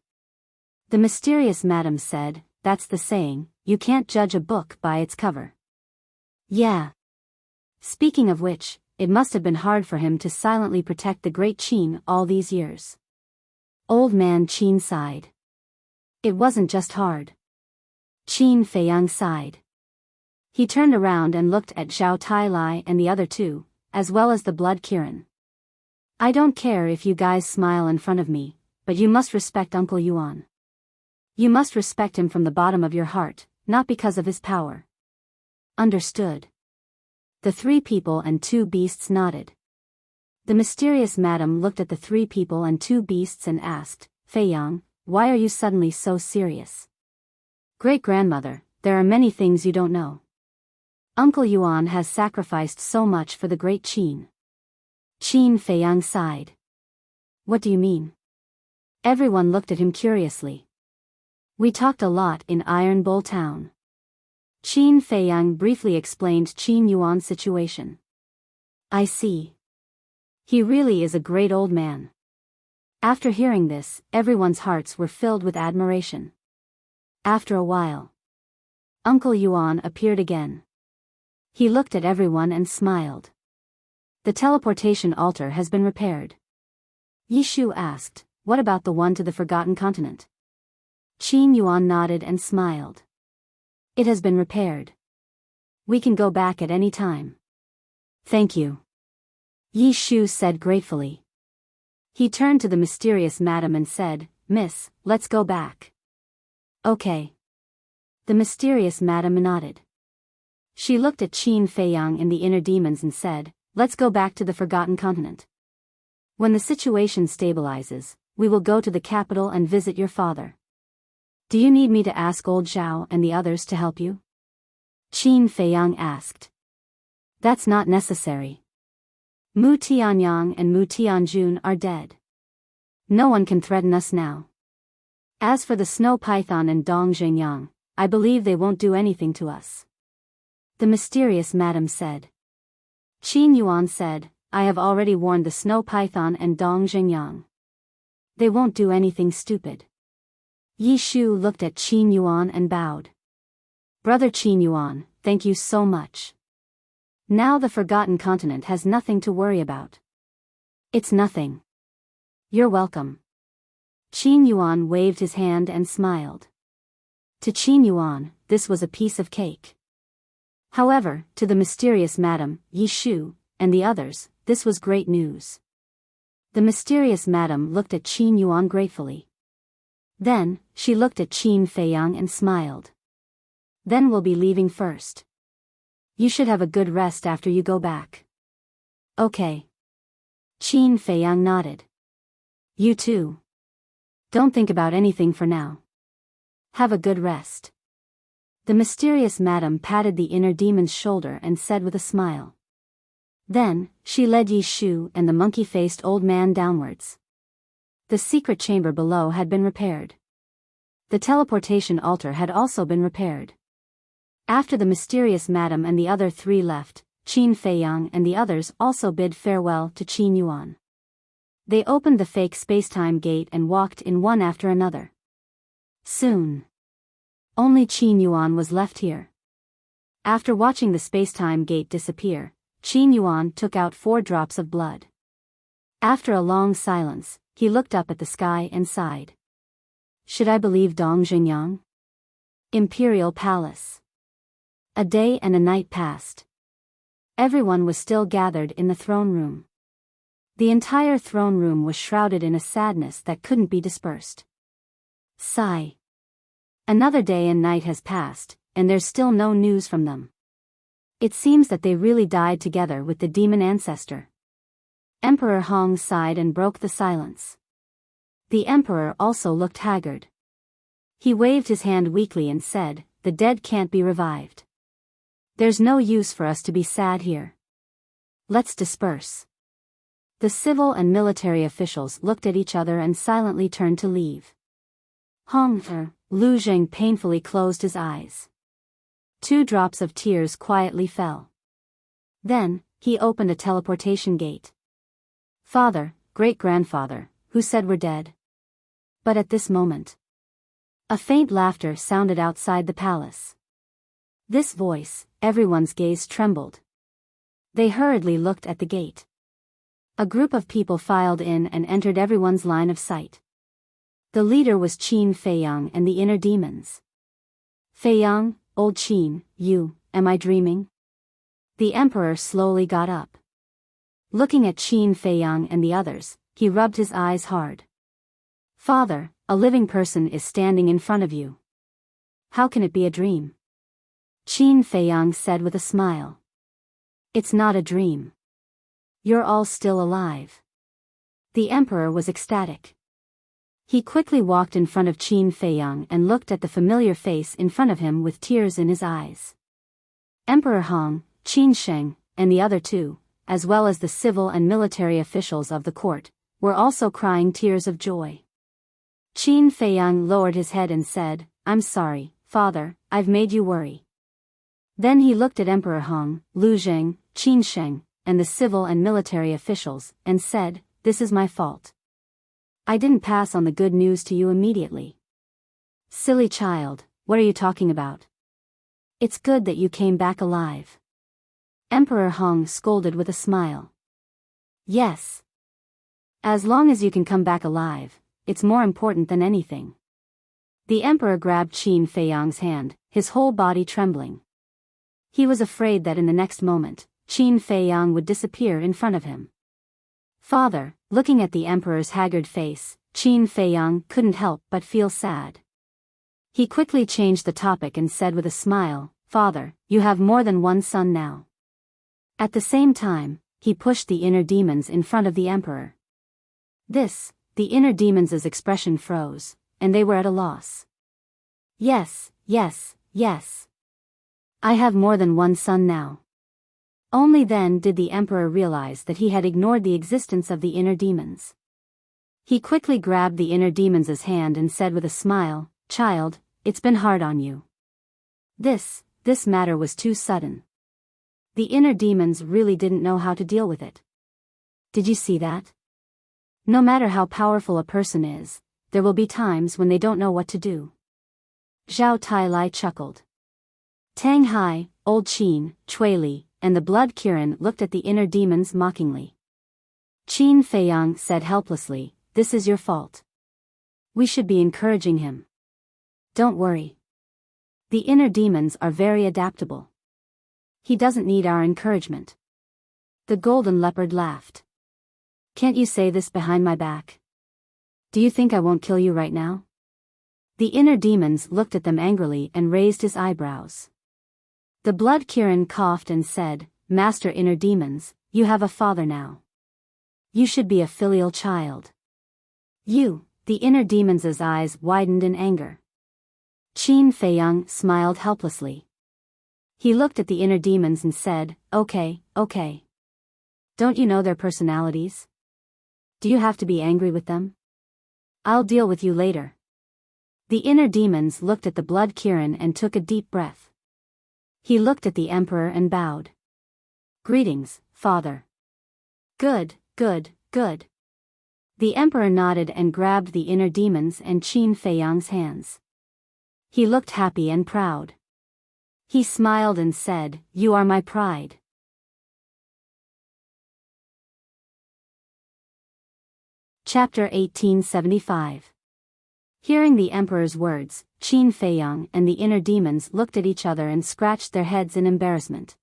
[SPEAKER 1] The mysterious madam said, that's the saying, you can't judge a book by its cover. Yeah. Speaking of which, it must have been hard for him to silently protect the great Qin all these years. Old man Qin sighed. It wasn't just hard. Qin Feiyang sighed. He turned around and looked at Zhao Tailai and the other two, as well as the blood Kirin. I don't care if you guys smile in front of me, but you must respect Uncle Yuan. You must respect him from the bottom of your heart, not because of his power. Understood. The 3 people and 2 beasts nodded. The mysterious madam looked at the 3 people and 2 beasts and asked, Feiyang, why are you suddenly so serious? Great-grandmother, there are many things you don't know. Uncle Yuan has sacrificed so much for the great Qin. Qin Feiyang sighed. What do you mean? Everyone looked at him curiously. We talked a lot in Iron Bull Town. Qin Feiyang briefly explained Qin Yuan's situation. I see. He really is a great old man. After hearing this, everyone's hearts were filled with admiration. After a while, Uncle Yuan appeared again. He looked at everyone and smiled. The teleportation altar has been repaired. Yishu asked, what about the one to the Forgotten Continent? Qin Yuan nodded and smiled. It has been repaired. We can go back at any time. Thank you. Yishu said gratefully. He turned to the mysterious madam and said, Miss, let's go back. Okay. The mysterious madam nodded. She looked at Qin Feiyang and the inner demons and said, let's go back to the Forgotten Continent. When the situation stabilizes, we will go to the capital and visit your father. Do you need me to ask old Zhao and the others to help you? Qin Feiyang asked. That's not necessary. Mu Tianyang and Mu Tianjun are dead. No one can threaten us now. As for the snow python and Dong Xingyang, I believe they won't do anything to us. The mysterious madam said. Qin Yuan said, I have already warned the snow python and Dong Xingyang. They won't do anything stupid. Yi Shu looked at Qin Yuan and bowed. Brother Qin Yuan, thank you so much. Now the Forgotten Continent has nothing to worry about. It's nothing. You're welcome. Qin Yuan waved his hand and smiled. To Qin Yuan, this was a piece of cake. However, to the mysterious madam, Yi Shu, and the others, this was great news. The mysterious madam looked at Qin Yuan gratefully. Then, she looked at Qin Feiyang and smiled. Then we'll be leaving first. You should have a good rest after you go back. Okay. Qin Feiyang nodded. You too. Don't think about anything for now. Have a good rest. The mysterious madam patted the inner demon's shoulder and said with a smile. Then, she led Yi Shu and the monkey-faced old man downwards. The secret chamber below had been repaired. The teleportation altar had also been repaired. After the mysterious madam and the other three left, Qin Feiyang and the others also bid farewell to Qin Yuan. They opened the fake spacetime gate and walked in one after another. Soon. Only Qin Yuan was left here. After watching the spacetime gate disappear, Qin Yuan took out 4 drops of blood. After a long silence, he looked up at the sky and sighed. Should I believe Dong Xingyang? Imperial Palace. A day and a night passed. Everyone was still gathered in the throne room. The entire throne room was shrouded in a sadness that couldn't be dispersed. Sigh. Another day and night has passed, and there's still no news from them. It seems that they really died together with the demon ancestor. Emperor Hong sighed and broke the silence. The emperor also looked haggard. He waved his hand weakly and said, the dead can't be revived. There's no use for us to be sad here. Let's disperse. The civil and military officials looked at each other and silently turned to leave. Lu Zheng painfully closed his eyes. 2 drops of tears quietly fell. Then, he opened a teleportation gate. Father, great-grandfather, who said we're dead? But at this moment, a faint laughter sounded outside the palace. This voice, everyone's gaze trembled. They hurriedly looked at the gate. A group of people filed in and entered everyone's line of sight. The leader was Qin Feiyang and the inner demons. Feiyang, old Qin, am I dreaming? The emperor slowly got up. Looking at Qin Feiyang and the others, he rubbed his eyes hard. Father, a living person is standing in front of you. How can it be a dream? Qin Feiyang said with a smile. It's not a dream. You're all still alive. The emperor was ecstatic. He quickly walked in front of Qin Feiyang and looked at the familiar face in front of him with tears in his eyes. Emperor Hong, Qin Sheng, and the other 2, as well as the civil and military officials of the court, were also crying tears of joy. Qin Feiyang lowered his head and said, I'm sorry, father, I've made you worry. Then he looked at Emperor Hong, Lu Zheng, Qin Sheng, and the civil and military officials, and said, this is my fault. I didn't pass on the good news to you immediately. Silly child, what are you talking about? It's good that you came back alive. Emperor Hong scolded with a smile. Yes. As long as you can come back alive, it's more important than anything. The emperor grabbed Qin Feiyang's hand, his whole body trembling. He was afraid that in the next moment, Qin Feiyang would disappear in front of him. Father, looking at the emperor's haggard face, Qin Feiyang couldn't help but feel sad. He quickly changed the topic and said with a smile, Father, you have more than one son now. At the same time, he pushed the inner demons in front of the emperor. This, the inner demons' expression froze, and they were at a loss. Yes, yes, yes. I have more than one son now. Only then did the emperor realize that he had ignored the existence of the inner demons. He quickly grabbed the inner demon's hand and said with a smile, "Child, it's been hard on you." This matter was too sudden. The inner demons really didn't know how to deal with it. Did you see that? No matter how powerful a person is, there will be times when they don't know what to do. Zhao Tai chuckled. Tang Hai, Old Qin, Chui Li, and the Blood Kirin looked at the inner demons mockingly. Qin Feiyang said helplessly, "This is your fault. We should be encouraging him." "Don't worry. The inner demons are very adaptable. He doesn't need our encouragement." The golden leopard laughed. "Can't you say this behind my back? Do you think I won't kill you right now?" The inner demons looked at them angrily and raised his eyebrows. The Blood Kirin coughed and said, "Master inner demons, you have a father now. You should be a filial child." "You," the inner demons' eyes widened in anger. Qin Feiyang smiled helplessly. He looked at the inner demons and said, Okay. Don't you know their personalities? Do you have to be angry with them? I'll deal with you later." The inner demons looked at the Blood Kirin and took a deep breath. He looked at the emperor and bowed. "Greetings, father." Good. The emperor nodded and grabbed the inner demons and Qin Feiyang's hands. He looked happy and proud. He smiled and said, "You are my pride." Chapter 1875. Hearing the emperor's words, Qin Feiyang and the inner demons looked at each other and scratched their heads in embarrassment.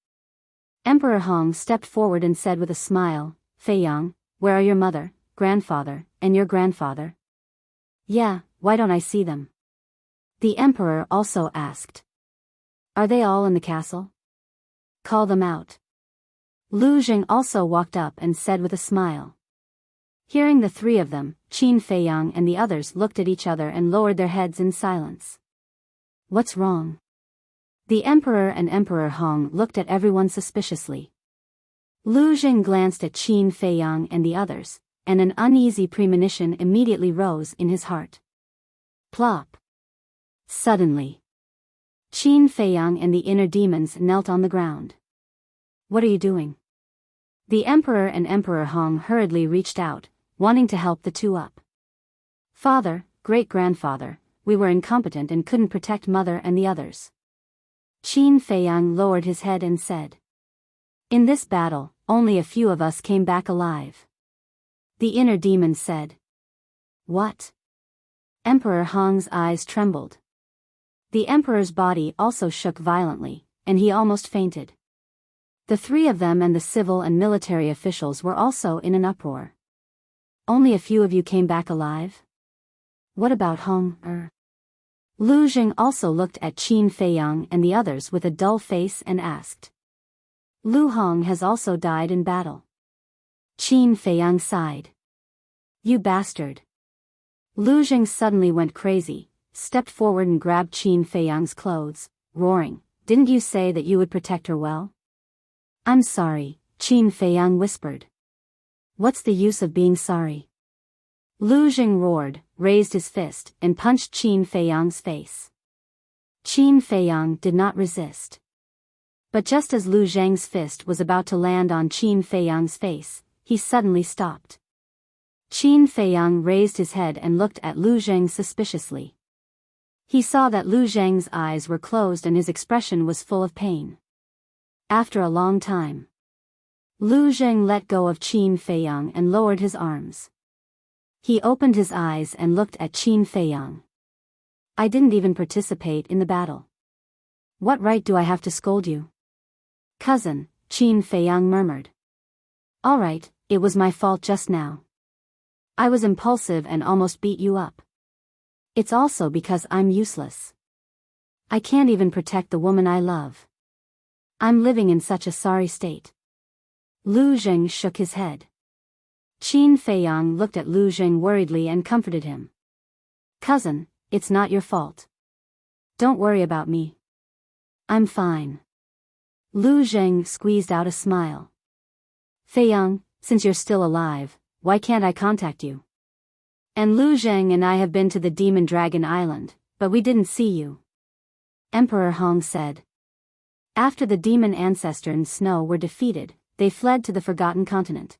[SPEAKER 1] Emperor Hong stepped forward and said with a smile, "Feiyang, where are your mother, grandfather, and your grandfather?" "Yeah, why don't I see them?" The emperor also asked. "Are they all in the castle? Call them out." Lu Jing also walked up and said with a smile. Hearing the three of them, Qin Feiyang and the others looked at each other and lowered their heads in silence. "What's wrong?" The emperor and Emperor Hong looked at everyone suspiciously. Lu Jing glanced at Qin Feiyang and the others, and an uneasy premonition immediately rose in his heart. Plop! Suddenly, Qin Feiyang and the inner demons knelt on the ground. "What are you doing?" The emperor and Emperor Hong hurriedly reached out, wanting to help the two up. "Father, great-grandfather, we were incompetent and couldn't protect mother and the others." Qin Feiyang lowered his head and said. "In this battle, only a few of us came back alive." The inner demon said. "What?" Emperor Hong's eyes trembled. The emperor's body also shook violently, and he almost fainted. The three of them and the civil and military officials were also in an uproar. "Only a few of you came back alive? What about Hong? Lu Jing also looked at Qin Feiyang and the others with a dull face and asked. "Lu Hong has also died in battle." Qin Feiyang sighed. "You bastard." Lu Jing suddenly went crazy, stepped forward and grabbed Qin Feiyang's clothes, roaring, "Didn't you say that you would protect her well?" "I'm sorry," Qin Feiyang whispered. "What's the use of being sorry?" Lu Jing roared, raised his fist, and punched Qin Feiyang's face. Qin Feiyang did not resist. But just as Lu Zhang's fist was about to land on Qin Feiyang's face, he suddenly stopped. Qin Feiyang raised his head and looked at Lu Zhang suspiciously. He saw that Lu Zhang's eyes were closed and his expression was full of pain. After a long time, Lu Zhang let go of Qin Feiyang and lowered his arms. He opened his eyes and looked at Qin Feiyang. "I didn't even participate in the battle. What right do I have to scold you?" "Cousin," Qin Feiyang murmured. "All right, it was my fault just now. I was impulsive and almost beat you up. It's also because I'm useless. I can't even protect the woman I love. I'm living in such a sorry state." Lu Zheng shook his head. Qin Feiyang looked at Lu Zheng worriedly and comforted him. Cousin, it's not your fault. Don't worry about me. I'm fine. Lu Zheng squeezed out a smile. Feiyang, since you're still alive, why can't I contact you? And Lu Zheng and I have been to the Demon Dragon Island, but we didn't see you. Emperor Hong said. After the demon ancestor and Snow were defeated, they fled to the Forgotten Continent.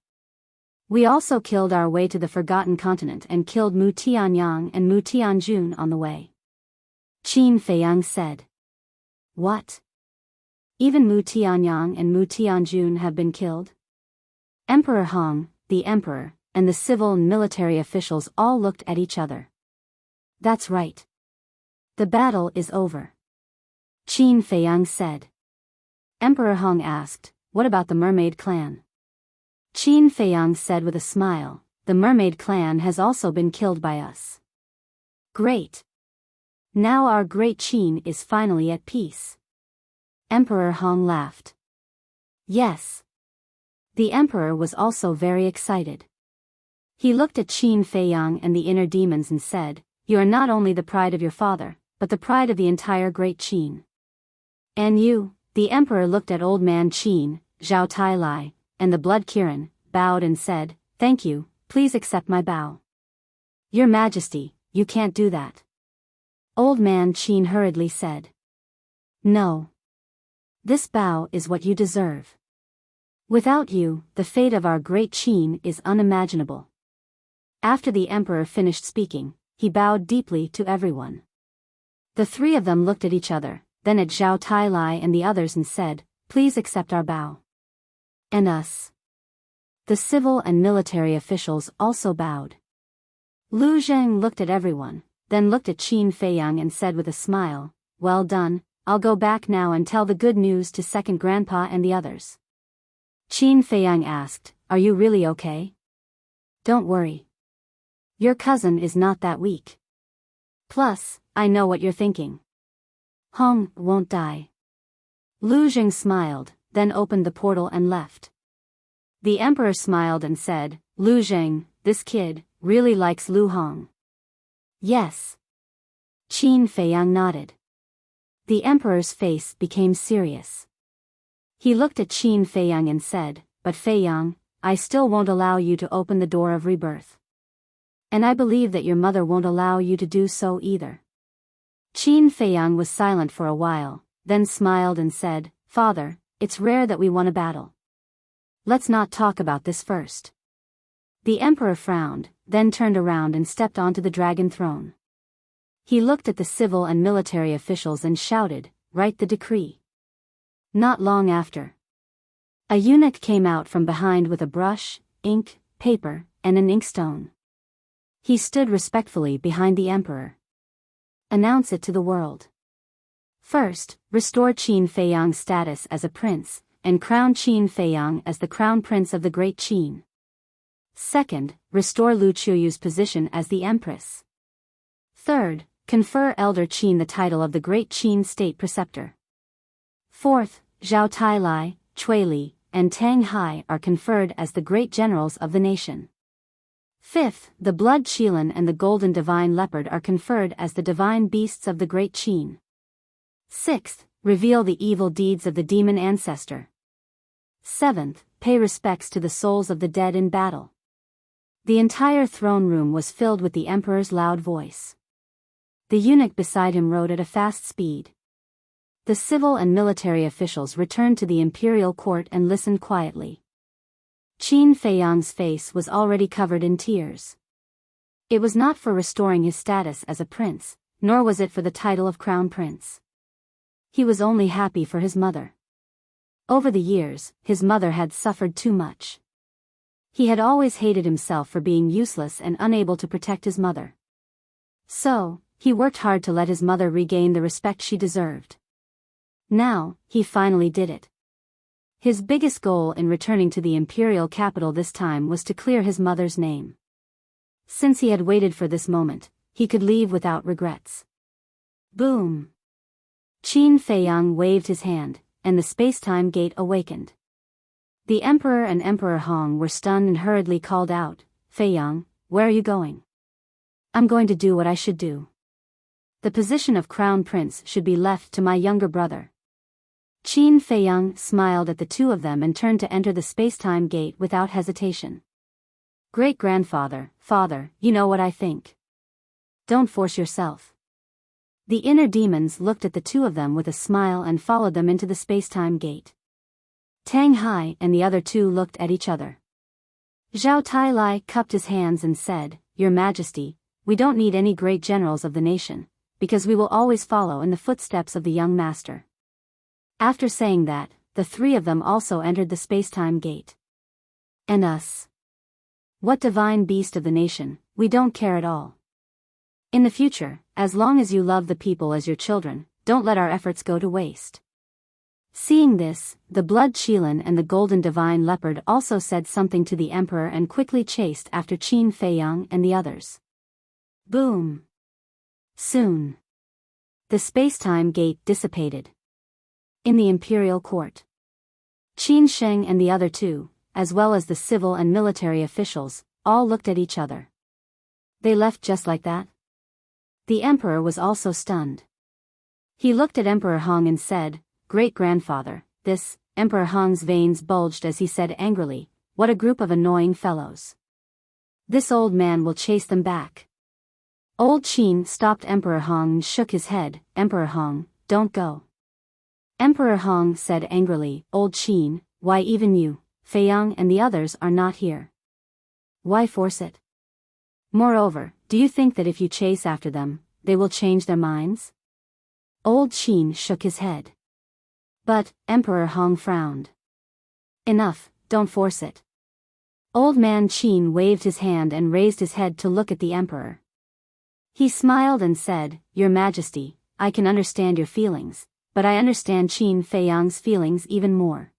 [SPEAKER 1] We also killed our way to the Forgotten Continent and killed Mu Tianyang and Mu Tianjun on the way. Qin Feiyang said. What? Even Mu Tianyang and Mu Tianjun have been killed? Emperor Hong, the emperor, and the civil and military officials all looked at each other. That's right. The battle is over. Qin Feiyang said. Emperor Hong asked, what about the mermaid clan? Qin Feiyang said with a smile, the mermaid clan has also been killed by us. Great. Now our great Qin is finally at peace. Emperor Hong laughed. Yes. The emperor was also very excited. He looked at Qin Feiyang and the inner demons and said, you are not only the pride of your father, but the pride of the entire great Qin. And you, the emperor looked at old man Qin, Zhao Tailai, and the blood Kirin, bowed and said, thank you, please accept my bow. Your Majesty, you can't do that. Old man Qin hurriedly said. No. This bow is what you deserve. Without you, the fate of our great Qin is unimaginable. After the emperor finished speaking, he bowed deeply to everyone. The three of them looked at each other, then at Zhao Tailai and the others and said, please accept our bow. And us. The civil and military officials also bowed. Lu Zheng looked at everyone, then looked at Qin Feiyang and said with a smile, well done, I'll go back now and tell the good news to second grandpa and the others. Qin Feiyang asked, are you really okay? Don't worry. Your cousin is not that weak. Plus, I know what you're thinking. Hong won't die. Lu Zheng smiled, then opened the portal and left. The emperor smiled and said, Lu Zheng, this kid, really likes Lu Hong. Yes. Qin Feiyang nodded. The emperor's face became serious. He looked at Qin Feiyang and said, but Feiyang, I still won't allow you to open the door of rebirth. And I believe that your mother won't allow you to do so either. Qin Feiyang was silent for a while, then smiled and said, Father, it's rare that we won a battle. Let's not talk about this first. The emperor frowned, then turned around and stepped onto the dragon throne. He looked at the civil and military officials and shouted, write the decree. Not long after, a eunuch came out from behind with a brush, ink, paper, and an inkstone. He stood respectfully behind the emperor. Announce it to the world. First, restore Qin Feiyang's status as a prince, and crown Qin Feiyang as the crown prince of the Great Qin. Second, restore Lu Qiuyu's position as the empress. Third, confer Elder Qin the title of the Great Qin State Preceptor. Fourth, Zhao Tailai, Cui Li, and Tang Hai are conferred as the great generals of the nation. Fifth, the Blood Qilin and the Golden Divine Leopard are conferred as the divine beasts of the Great Qin. Sixth, reveal the evil deeds of the demon ancestor. Seventh, pay respects to the souls of the dead in battle. The entire throne room was filled with the emperor's loud voice. The eunuch beside him rode at a fast speed. The civil and military officials returned to the imperial court and listened quietly. Qin Feiyang's face was already covered in tears. It was not for restoring his status as a prince, nor was it for the title of crown prince. He was only happy for his mother. Over the years, his mother had suffered too much. He had always hated himself for being useless and unable to protect his mother. So, he worked hard to let his mother regain the respect she deserved. Now, he finally did it. His biggest goal in returning to the imperial capital this time was to clear his mother's name. Since he had waited for this moment, he could leave without regrets. Boom! Qin Feiyang waved his hand, and the space-time gate awakened. The emperor and Emperor Hong were stunned and hurriedly called out, Fei Yang, where are you going? I'm going to do what I should do. The position of crown prince should be left to my younger brother. Qin Fei Yang smiled at the two of them and turned to enter the space-time gate without hesitation. Great-grandfather, father, you know what I think. Don't force yourself. The inner demons looked at the two of them with a smile and followed them into the space-time gate. Tang Hai and the other two looked at each other. Zhao Tailai cupped his hands and said, Your Majesty, we don't need any great generals of the nation, because we will always follow in the footsteps of the young master. After saying that, the three of them also entered the space-time gate. And us? What divine beast of the nation, we don't care at all. In the future, as long as you love the people as your children, don't let our efforts go to waste. Seeing this, the blood Qilin and the golden divine leopard also said something to the emperor and quickly chased after Qin Fei Yang and the others. Boom! Soon, the space-time gate dissipated. In the imperial court, Qin Sheng and the other two, as well as the civil and military officials, all looked at each other. They left just like that? The emperor was also stunned. He looked at Emperor Hong and said, Great-grandfather, this, Emperor Hong's veins bulged as he said angrily, what a group of annoying fellows. This old man will chase them back. Old Qin stopped Emperor Hong and shook his head, Emperor Hong, don't go. Emperor Hong said angrily, Old Qin, why even you, Fei Yang and the others are not here? Why force it? Moreover, do you think that if you chase after them, they will change their minds? Old Qin shook his head. But, Emperor Hong frowned. Enough, don't force it. Old man Qin waved his hand and raised his head to look at the emperor. He smiled and said, Your Majesty, I can understand your feelings, but I understand Qin Fei Yang's feelings even more.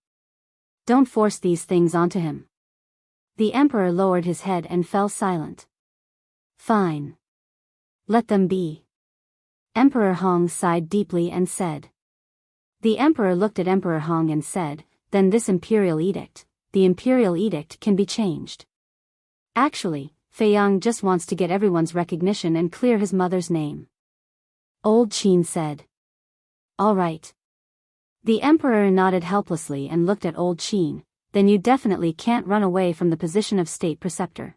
[SPEAKER 1] Don't force these things onto him. The emperor lowered his head and fell silent. Fine. Let them be. Emperor Hong sighed deeply and said. The emperor looked at Emperor Hong and said, Then this imperial edict, the imperial edict can be changed. Actually, Fei Yang just wants to get everyone's recognition and clear his mother's name. Old Qin said. All right. The emperor nodded helplessly and looked at Old Qin, then you definitely can't run away from the position of state preceptor.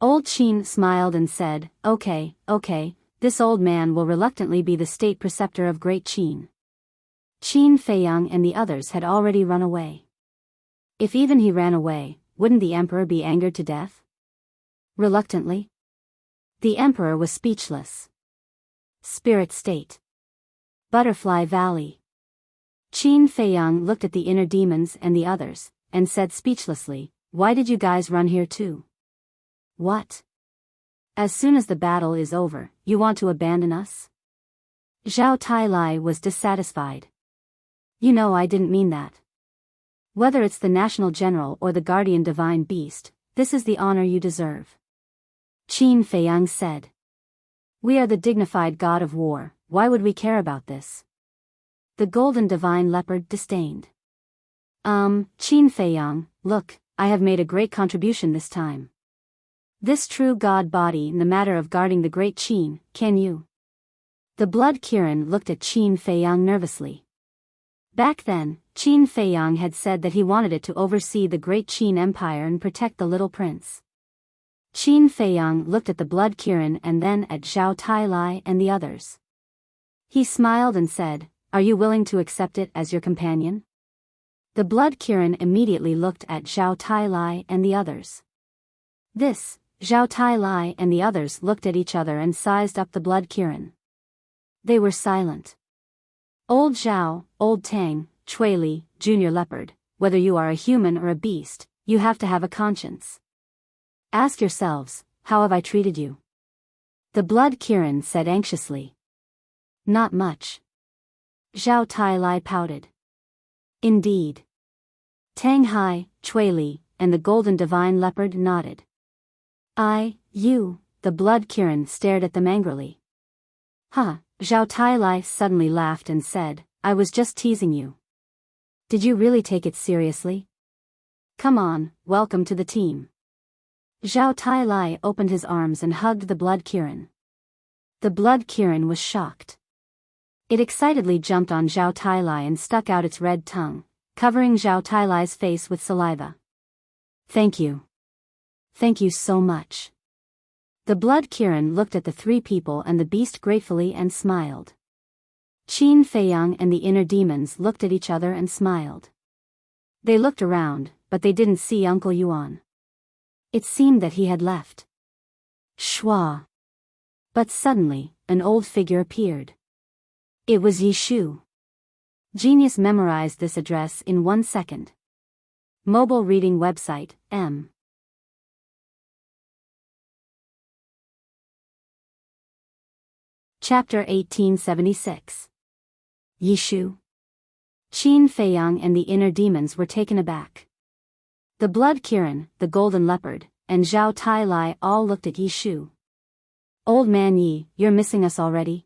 [SPEAKER 1] Old Qin smiled and said, Okay, this old man will reluctantly be the state preceptor of Great Qin. Qin Fei Yang and the others had already run away. If even he ran away, wouldn't the emperor be angered to death? Reluctantly? The emperor was speechless. Spirit State. Butterfly Valley. Qin Fei Yang looked at the inner demons and the others, and said speechlessly, Why did you guys run here too? What? As soon as the battle is over, you want to abandon us? Zhao Tailai was dissatisfied. You know I didn't mean that. Whether it's the national general or the guardian divine beast, this is the honor you deserve. Qin Fei Yang said. We are the dignified god of war, why would we care about this? The golden divine leopard disdained. Qin Fei Yang, look, I have made a great contribution this time. This true god body in the matter of guarding the great Qin, can you? The blood Kirin looked at Qin Fei Yang nervously. Back then, Qin Fei Yang had said that he wanted it to oversee the great Qin Empire and protect the little prince. Qin Fei Yang looked at the blood Kirin and then at Zhao Tailai and the others. He smiled and said, Are you willing to accept it as your companion? The blood Kirin immediately looked at Zhao Tailai and the others. This, Zhao Tailai and the others looked at each other and sized up the blood Kirin. They were silent. Old Zhao, Old Tang, Chuili, Junior Leopard, whether you are a human or a beast, you have to have a conscience. Ask yourselves, how have I treated you? The blood Kirin said anxiously. Not much. Zhao Tailai pouted. Indeed. Tang Hai, Chuili, and the golden divine leopard nodded. You, the blood Kirin stared at them angrily. Huh, Zhao Tailai suddenly laughed and said, I was just teasing you. Did you really take it seriously? Come on, welcome to the team. Zhao Tai opened his arms and hugged the blood Kirin. The blood Kirin was shocked. It excitedly jumped on Zhao Tai and stuck out its red tongue, covering Zhao Tai's face with saliva. Thank you. Thank you so much. The blood Kirin looked at the three people and the beast gratefully and smiled. Qin Feiyang and the inner demons looked at each other and smiled. They looked around, but they didn't see Uncle Yuan. It seemed that he had left. Schwa. But suddenly, an old figure appeared. It was Yi Shu. Genius memorized this address in 1 second. Mobile reading website, M. Chapter 1876. Yi Shu. Qin Feiyang and the inner demons were taken aback. The blood Kirin, the golden leopard, and Zhao Tai all looked at Yi Shu. Old man Yi, you're missing us already?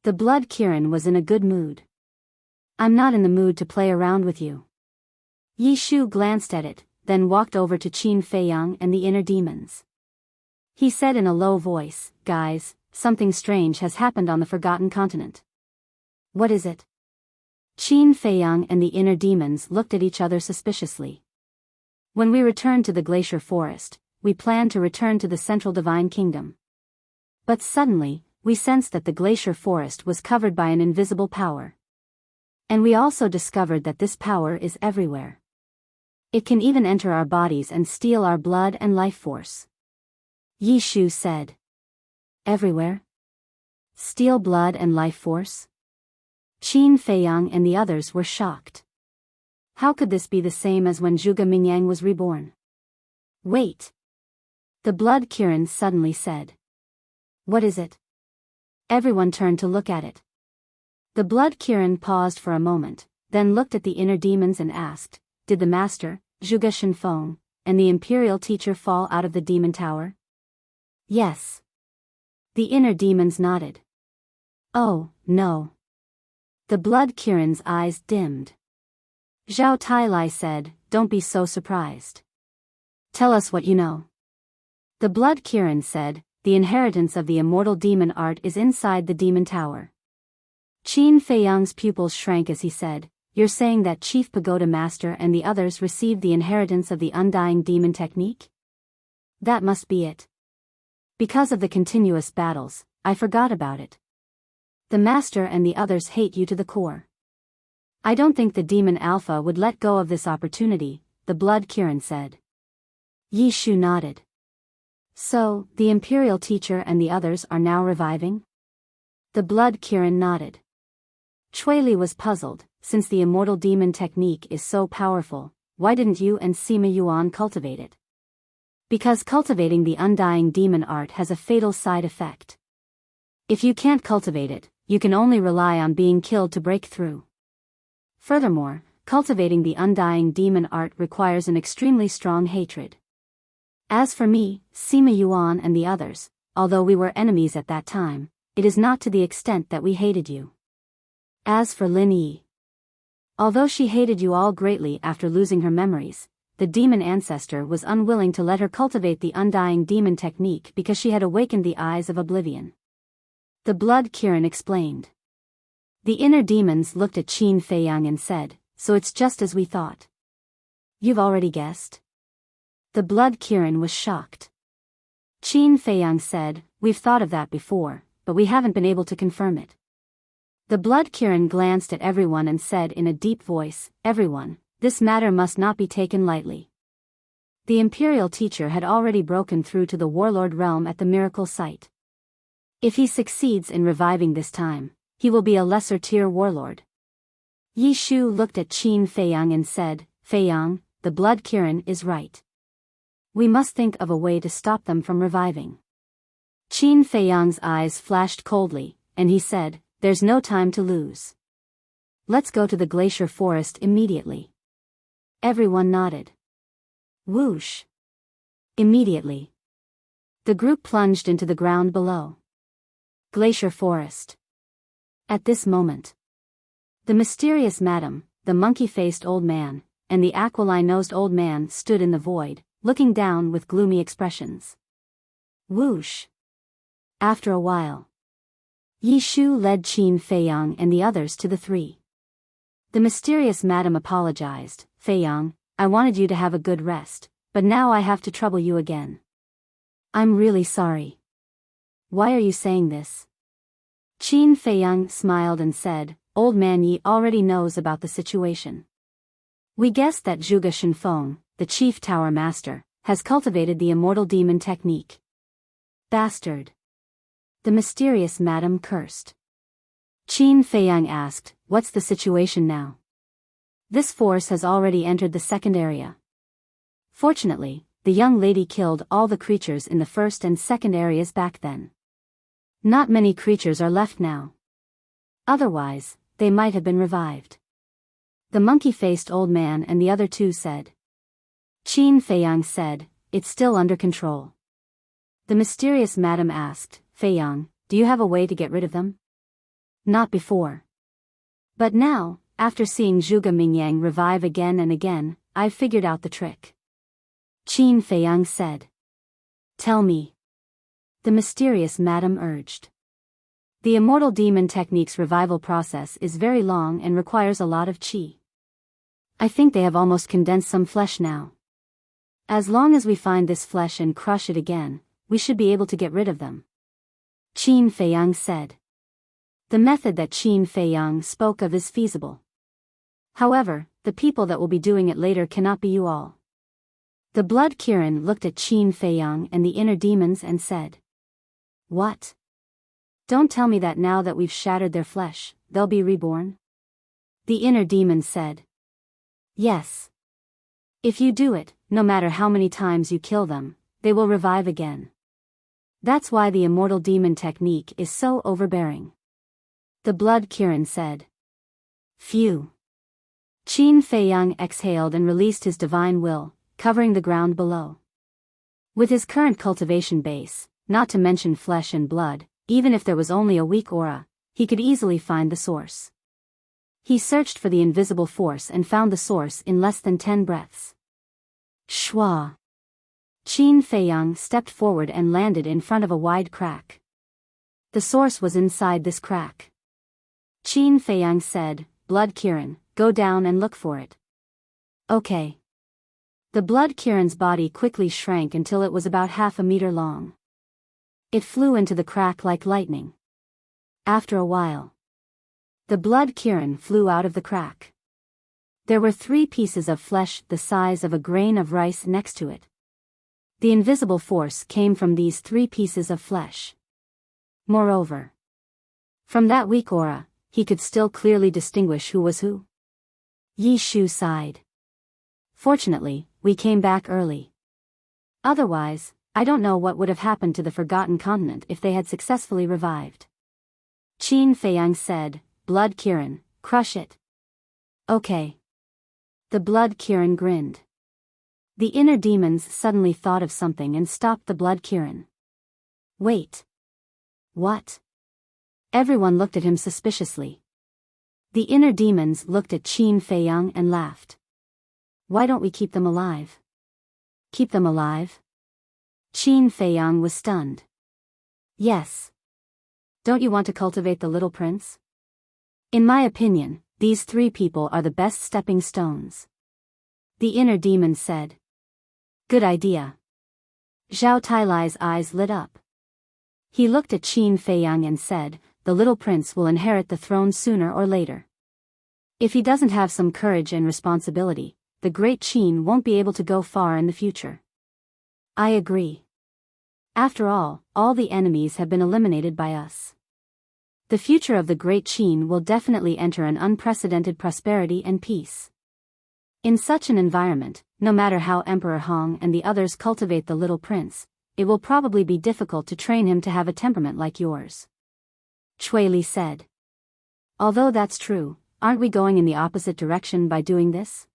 [SPEAKER 1] The blood Kirin was in a good mood. I'm not in the mood to play around with you. Yi Shu glanced at it, then walked over to Qin Feiyang and the inner demons. He said in a low voice, Guys, something strange has happened on the Forgotten Continent. What is it? Qin Feiyang and the inner demons looked at each other suspiciously. When we returned to the glacier forest, we planned to return to the central divine kingdom. But suddenly, we sensed that the glacier forest was covered by an invisible power. And we also discovered that this power is everywhere. It can even enter our bodies and steal our blood and life force. Yi Shu said. Everywhere? Steal blood and life force? Qin Feiyang and the others were shocked. How could this be the same as when Zhuge Mingyang was reborn? Wait. The blood Kirin suddenly said. What is it? Everyone turned to look at it. The blood Kirin paused for a moment, then looked at the inner demons and asked, Did the master, Zhuge Shenfeng, and the imperial teacher fall out of the demon tower? Yes. The inner demons nodded. Oh, no. The blood Kirin's eyes dimmed. Zhao Tai said, Don't be so surprised. Tell us what you know. The blood Kirin said, The inheritance of the immortal demon art is inside the demon tower. Qin Feiyang's pupils shrank as he said, You're saying that Chief Pagoda Master and the others received the inheritance of the undying demon technique? That must be it. Because of the continuous battles, I forgot about it. The Master and the others hate you to the core. I don't think the Demon Alpha would let go of this opportunity, the blood Kirin said. Yi Shu nodded. So, the Imperial Teacher and the others are now reviving? The blood Kirin nodded. Chui Li was puzzled, since the immortal demon technique is so powerful, why didn't you and Sima Yuan cultivate it? Because cultivating the undying demon art has a fatal side effect. If you can't cultivate it, you can only rely on being killed to break through. Furthermore, cultivating the undying demon art requires an extremely strong hatred. As for me, Sima Yuan and the others, although we were enemies at that time, it is not to the extent that we hated you. As for Lin Yi, although she hated you all greatly after losing her memories, the demon ancestor was unwilling to let her cultivate the undying demon technique because she had awakened the eyes of oblivion. The blood Kirin explained. The inner demons looked at Qin Feiyang and said, So it's just as we thought. You've already guessed? The blood Kirin was shocked. Qin Feiyang said, We've thought of that before, but we haven't been able to confirm it. The blood Kirin glanced at everyone and said in a deep voice, Everyone, this matter must not be taken lightly. The Imperial Teacher had already broken through to the Warlord realm at the miracle site. If he succeeds in reviving this time, he will be a lesser-tier warlord. Yi Shu looked at Qin Feiyang and said, Feiyang, the blood Kirin is right. We must think of a way to stop them from reviving. Qin Feiyang's eyes flashed coldly, and he said, There's no time to lose. Let's go to the glacier forest immediately. Everyone nodded. Whoosh. Immediately. The group plunged into the ground below. Glacier forest. At this moment, the mysterious madam, the monkey-faced old man, and the aquiline-nosed old man stood in the void, looking down with gloomy expressions. Whoosh! After a while, Yi Shu led Qin Feiyang and the others to the three. The mysterious madam apologized. Feiyang, I wanted you to have a good rest, but now I have to trouble you again. I'm really sorry. Why are you saying this? Qin Feiyang smiled and said, Old man Yi already knows about the situation. We guessed that Zhuge Shenfeng, the chief tower master, has cultivated the immortal demon technique. Bastard. The mysterious madam cursed. Qin Feiyang asked, What's the situation now? This force has already entered the second area. Fortunately, the young lady killed all the creatures in the first and second areas back then. Not many creatures are left now. Otherwise, they might have been revived. The monkey-faced old man and the other two said. Qin Feiyang said, It's still under control. The mysterious madam asked, Feiyang, do you have a way to get rid of them? Not before. But now, after seeing Zhuge Mingyang revive again and again, I've figured out the trick. Qin Feiyang said. Tell me. The mysterious madam urged. The immortal demon technique's revival process is very long and requires a lot of qi. I think they have almost condensed some flesh now. As long as we find this flesh and crush it again, we should be able to get rid of them. Qin Feiyang said. The method that Qin Feiyang spoke of is feasible. However, the people that will be doing it later cannot be you all. The blood Kirin looked at Qin Feiyang and the inner demons and said. What? Don't tell me that now that we've shattered their flesh, they'll be reborn? The inner demons said. Yes. If you do it, no matter how many times you kill them, they will revive again. That's why the immortal demon technique is so overbearing. The blood Kirin said. Phew. Qin Feiyang exhaled and released his divine will, covering the ground below. With his current cultivation base, not to mention flesh and blood, even if there was only a weak aura, he could easily find the source. He searched for the invisible force and found the source in less than 10 breaths. Shwa. Qin Feiyang stepped forward and landed in front of a wide crack. The source was inside this crack. Qin Feiyang said, Blood Kirin, go down and look for it. Okay. The blood Kirin's body quickly shrank until it was about half a meter long. It flew into the crack like lightning. After a while, the blood Kirin flew out of the crack. There were 3 pieces of flesh the size of a grain of rice next to it. The invisible force came from these 3 pieces of flesh. Moreover, from that weak aura, he could still clearly distinguish who was who. Yi Shu sighed. Fortunately, we came back early. Otherwise, I don't know what would have happened to the Forgotten Continent if they had successfully revived. Qin Feiyang said, Blood Kirin, crush it. Okay. The blood Kirin grinned. The inner demons suddenly thought of something and stopped the blood Kirin. Wait. What? Everyone looked at him suspiciously. The inner demons looked at Qin Feiyang and laughed. Why don't we keep them alive? Keep them alive? Qin Feiyang was stunned. Yes. Don't you want to cultivate the little prince? In my opinion, these 3 people are the best stepping stones. The inner demon said. Good idea. Zhao Tailai's eyes lit up. He looked at Qin Feiyang and said, the little prince will inherit the throne sooner or later. If he doesn't have some courage and responsibility, the great Qin won't be able to go far in the future. I agree. After all the enemies have been eliminated by us. The future of the great Qin will definitely enter an unprecedented prosperity and peace. In such an environment, no matter how Emperor Hong and the others cultivate the little prince, it will probably be difficult to train him to have a temperament like yours. Cui Li said. Although that's true, aren't we going in the opposite direction by doing this?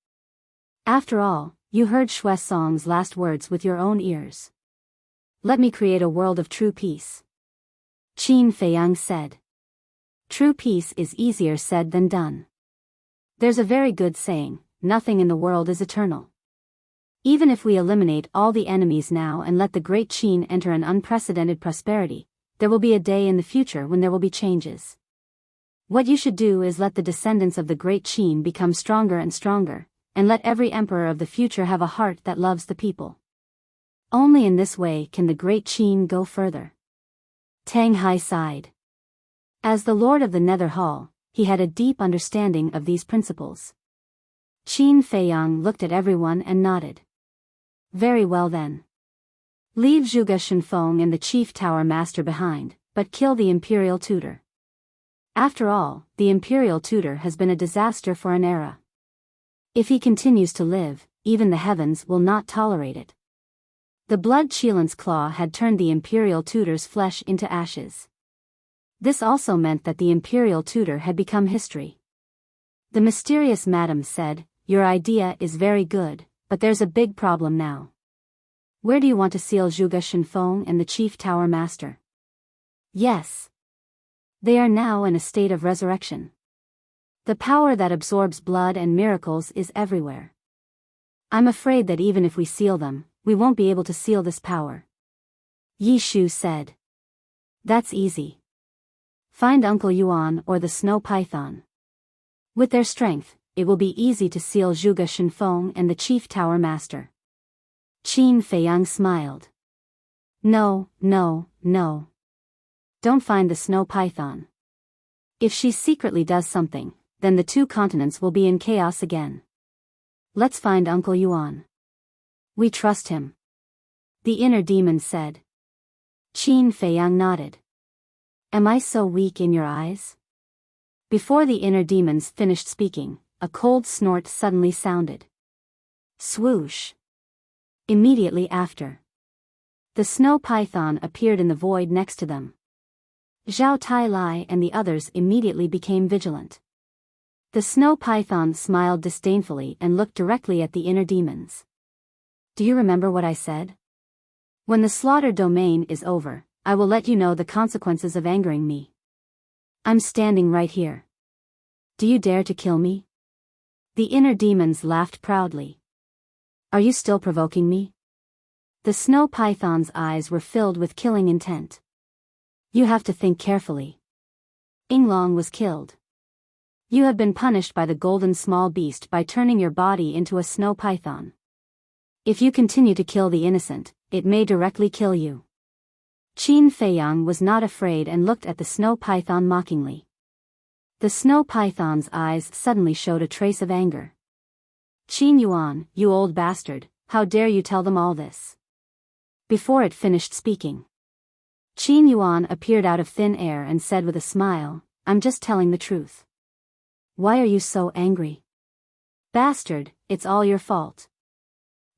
[SPEAKER 1] After all, you heard Xue Song's last words with your own ears. Let me create a world of true peace. Qin Feiyang said. True peace is easier said than done. There's a very good saying, nothing in the world is eternal. Even if we eliminate all the enemies now and let the Great Qin enter an unprecedented prosperity, there will be a day in the future when there will be changes. What you should do is let the descendants of the Great Qin become stronger and stronger, and let every emperor of the future have a heart that loves the people. Only in this way can the Great Qin go further. Tang Hai sighed. As the Lord of the Nether Hall, he had a deep understanding of these principles. Qin Feiyang looked at everyone and nodded. Very well then. Leave Zhuge Shenfeng and the Chief Tower Master behind, but kill the Imperial Tutor. After all, the Imperial Tutor has been a disaster for an era. If he continues to live, even the heavens will not tolerate it. The blood Qilin's claw had turned the Imperial Tutor's flesh into ashes. This also meant that the Imperial Tutor had become history. The mysterious madam said, "Your idea is very good, but there's a big problem now. Where do you want to seal Zhuge Shenfeng and the Chief Tower Master?" Yes. They are now in a state of resurrection. The power that absorbs blood and miracles is everywhere. I'm afraid that even if we seal them, we won't be able to seal this power. Yi Shu said. That's easy. Find Uncle Yuan or the Snow Python. With their strength, it will be easy to seal Zhuge Shenfeng and the Chief Tower Master. Qin Feiyang smiled. No. Don't find the Snow Python. If she secretly does something, then the two continents will be in chaos again. Let's find Uncle Yuan. We trust him. The inner demon said. Qin Feiyang nodded. Am I so weak in your eyes? Before the inner demons finished speaking, a cold snort suddenly sounded. Swoosh. Immediately after, the snow python appeared in the void next to them. Zhao Tai and the others immediately became vigilant. The snow python smiled disdainfully and looked directly at the inner demons. Do you remember what I said? When the slaughter domain is over, I will let you know the consequences of angering me. I'm standing right here. Do you dare to kill me? The inner demons laughed proudly. Are you still provoking me? The snow python's eyes were filled with killing intent. You have to think carefully. Yinglong was killed. You have been punished by the golden small beast by turning your body into a snow python. If you continue to kill the innocent, it may directly kill you. Qin Feiyang was not afraid and looked at the snow python mockingly. The snow python's eyes suddenly showed a trace of anger. Qin Yuan, you old bastard, how dare you tell them all this? Before it finished speaking, Qin Yuan appeared out of thin air and said with a smile, I'm just telling the truth. Why are you so angry? Bastard, it's all your fault.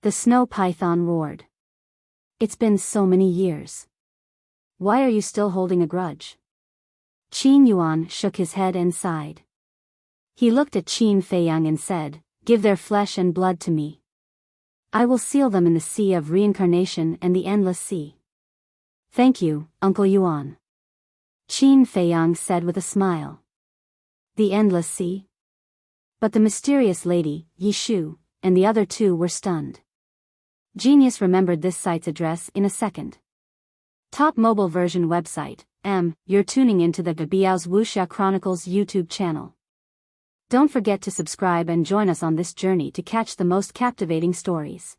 [SPEAKER 1] The snow python roared. It's been so many years. Why are you still holding a grudge? Qin Yuan shook his head and sighed. He looked at Qin Feiyang and said, Give their flesh and blood to me. I will seal them in the sea of reincarnation and the endless sea. Thank you, Uncle Yuan. Qin Feiyang said with a smile. The endless sea? But the mysterious lady, Yi Shu, and the other two were stunned. Genius remembered this site's address in a second. Top mobile version website, you're tuning into the Biyao's Wuxia Chronicles YouTube channel. Don't forget to subscribe and join us on this journey to catch the most captivating stories.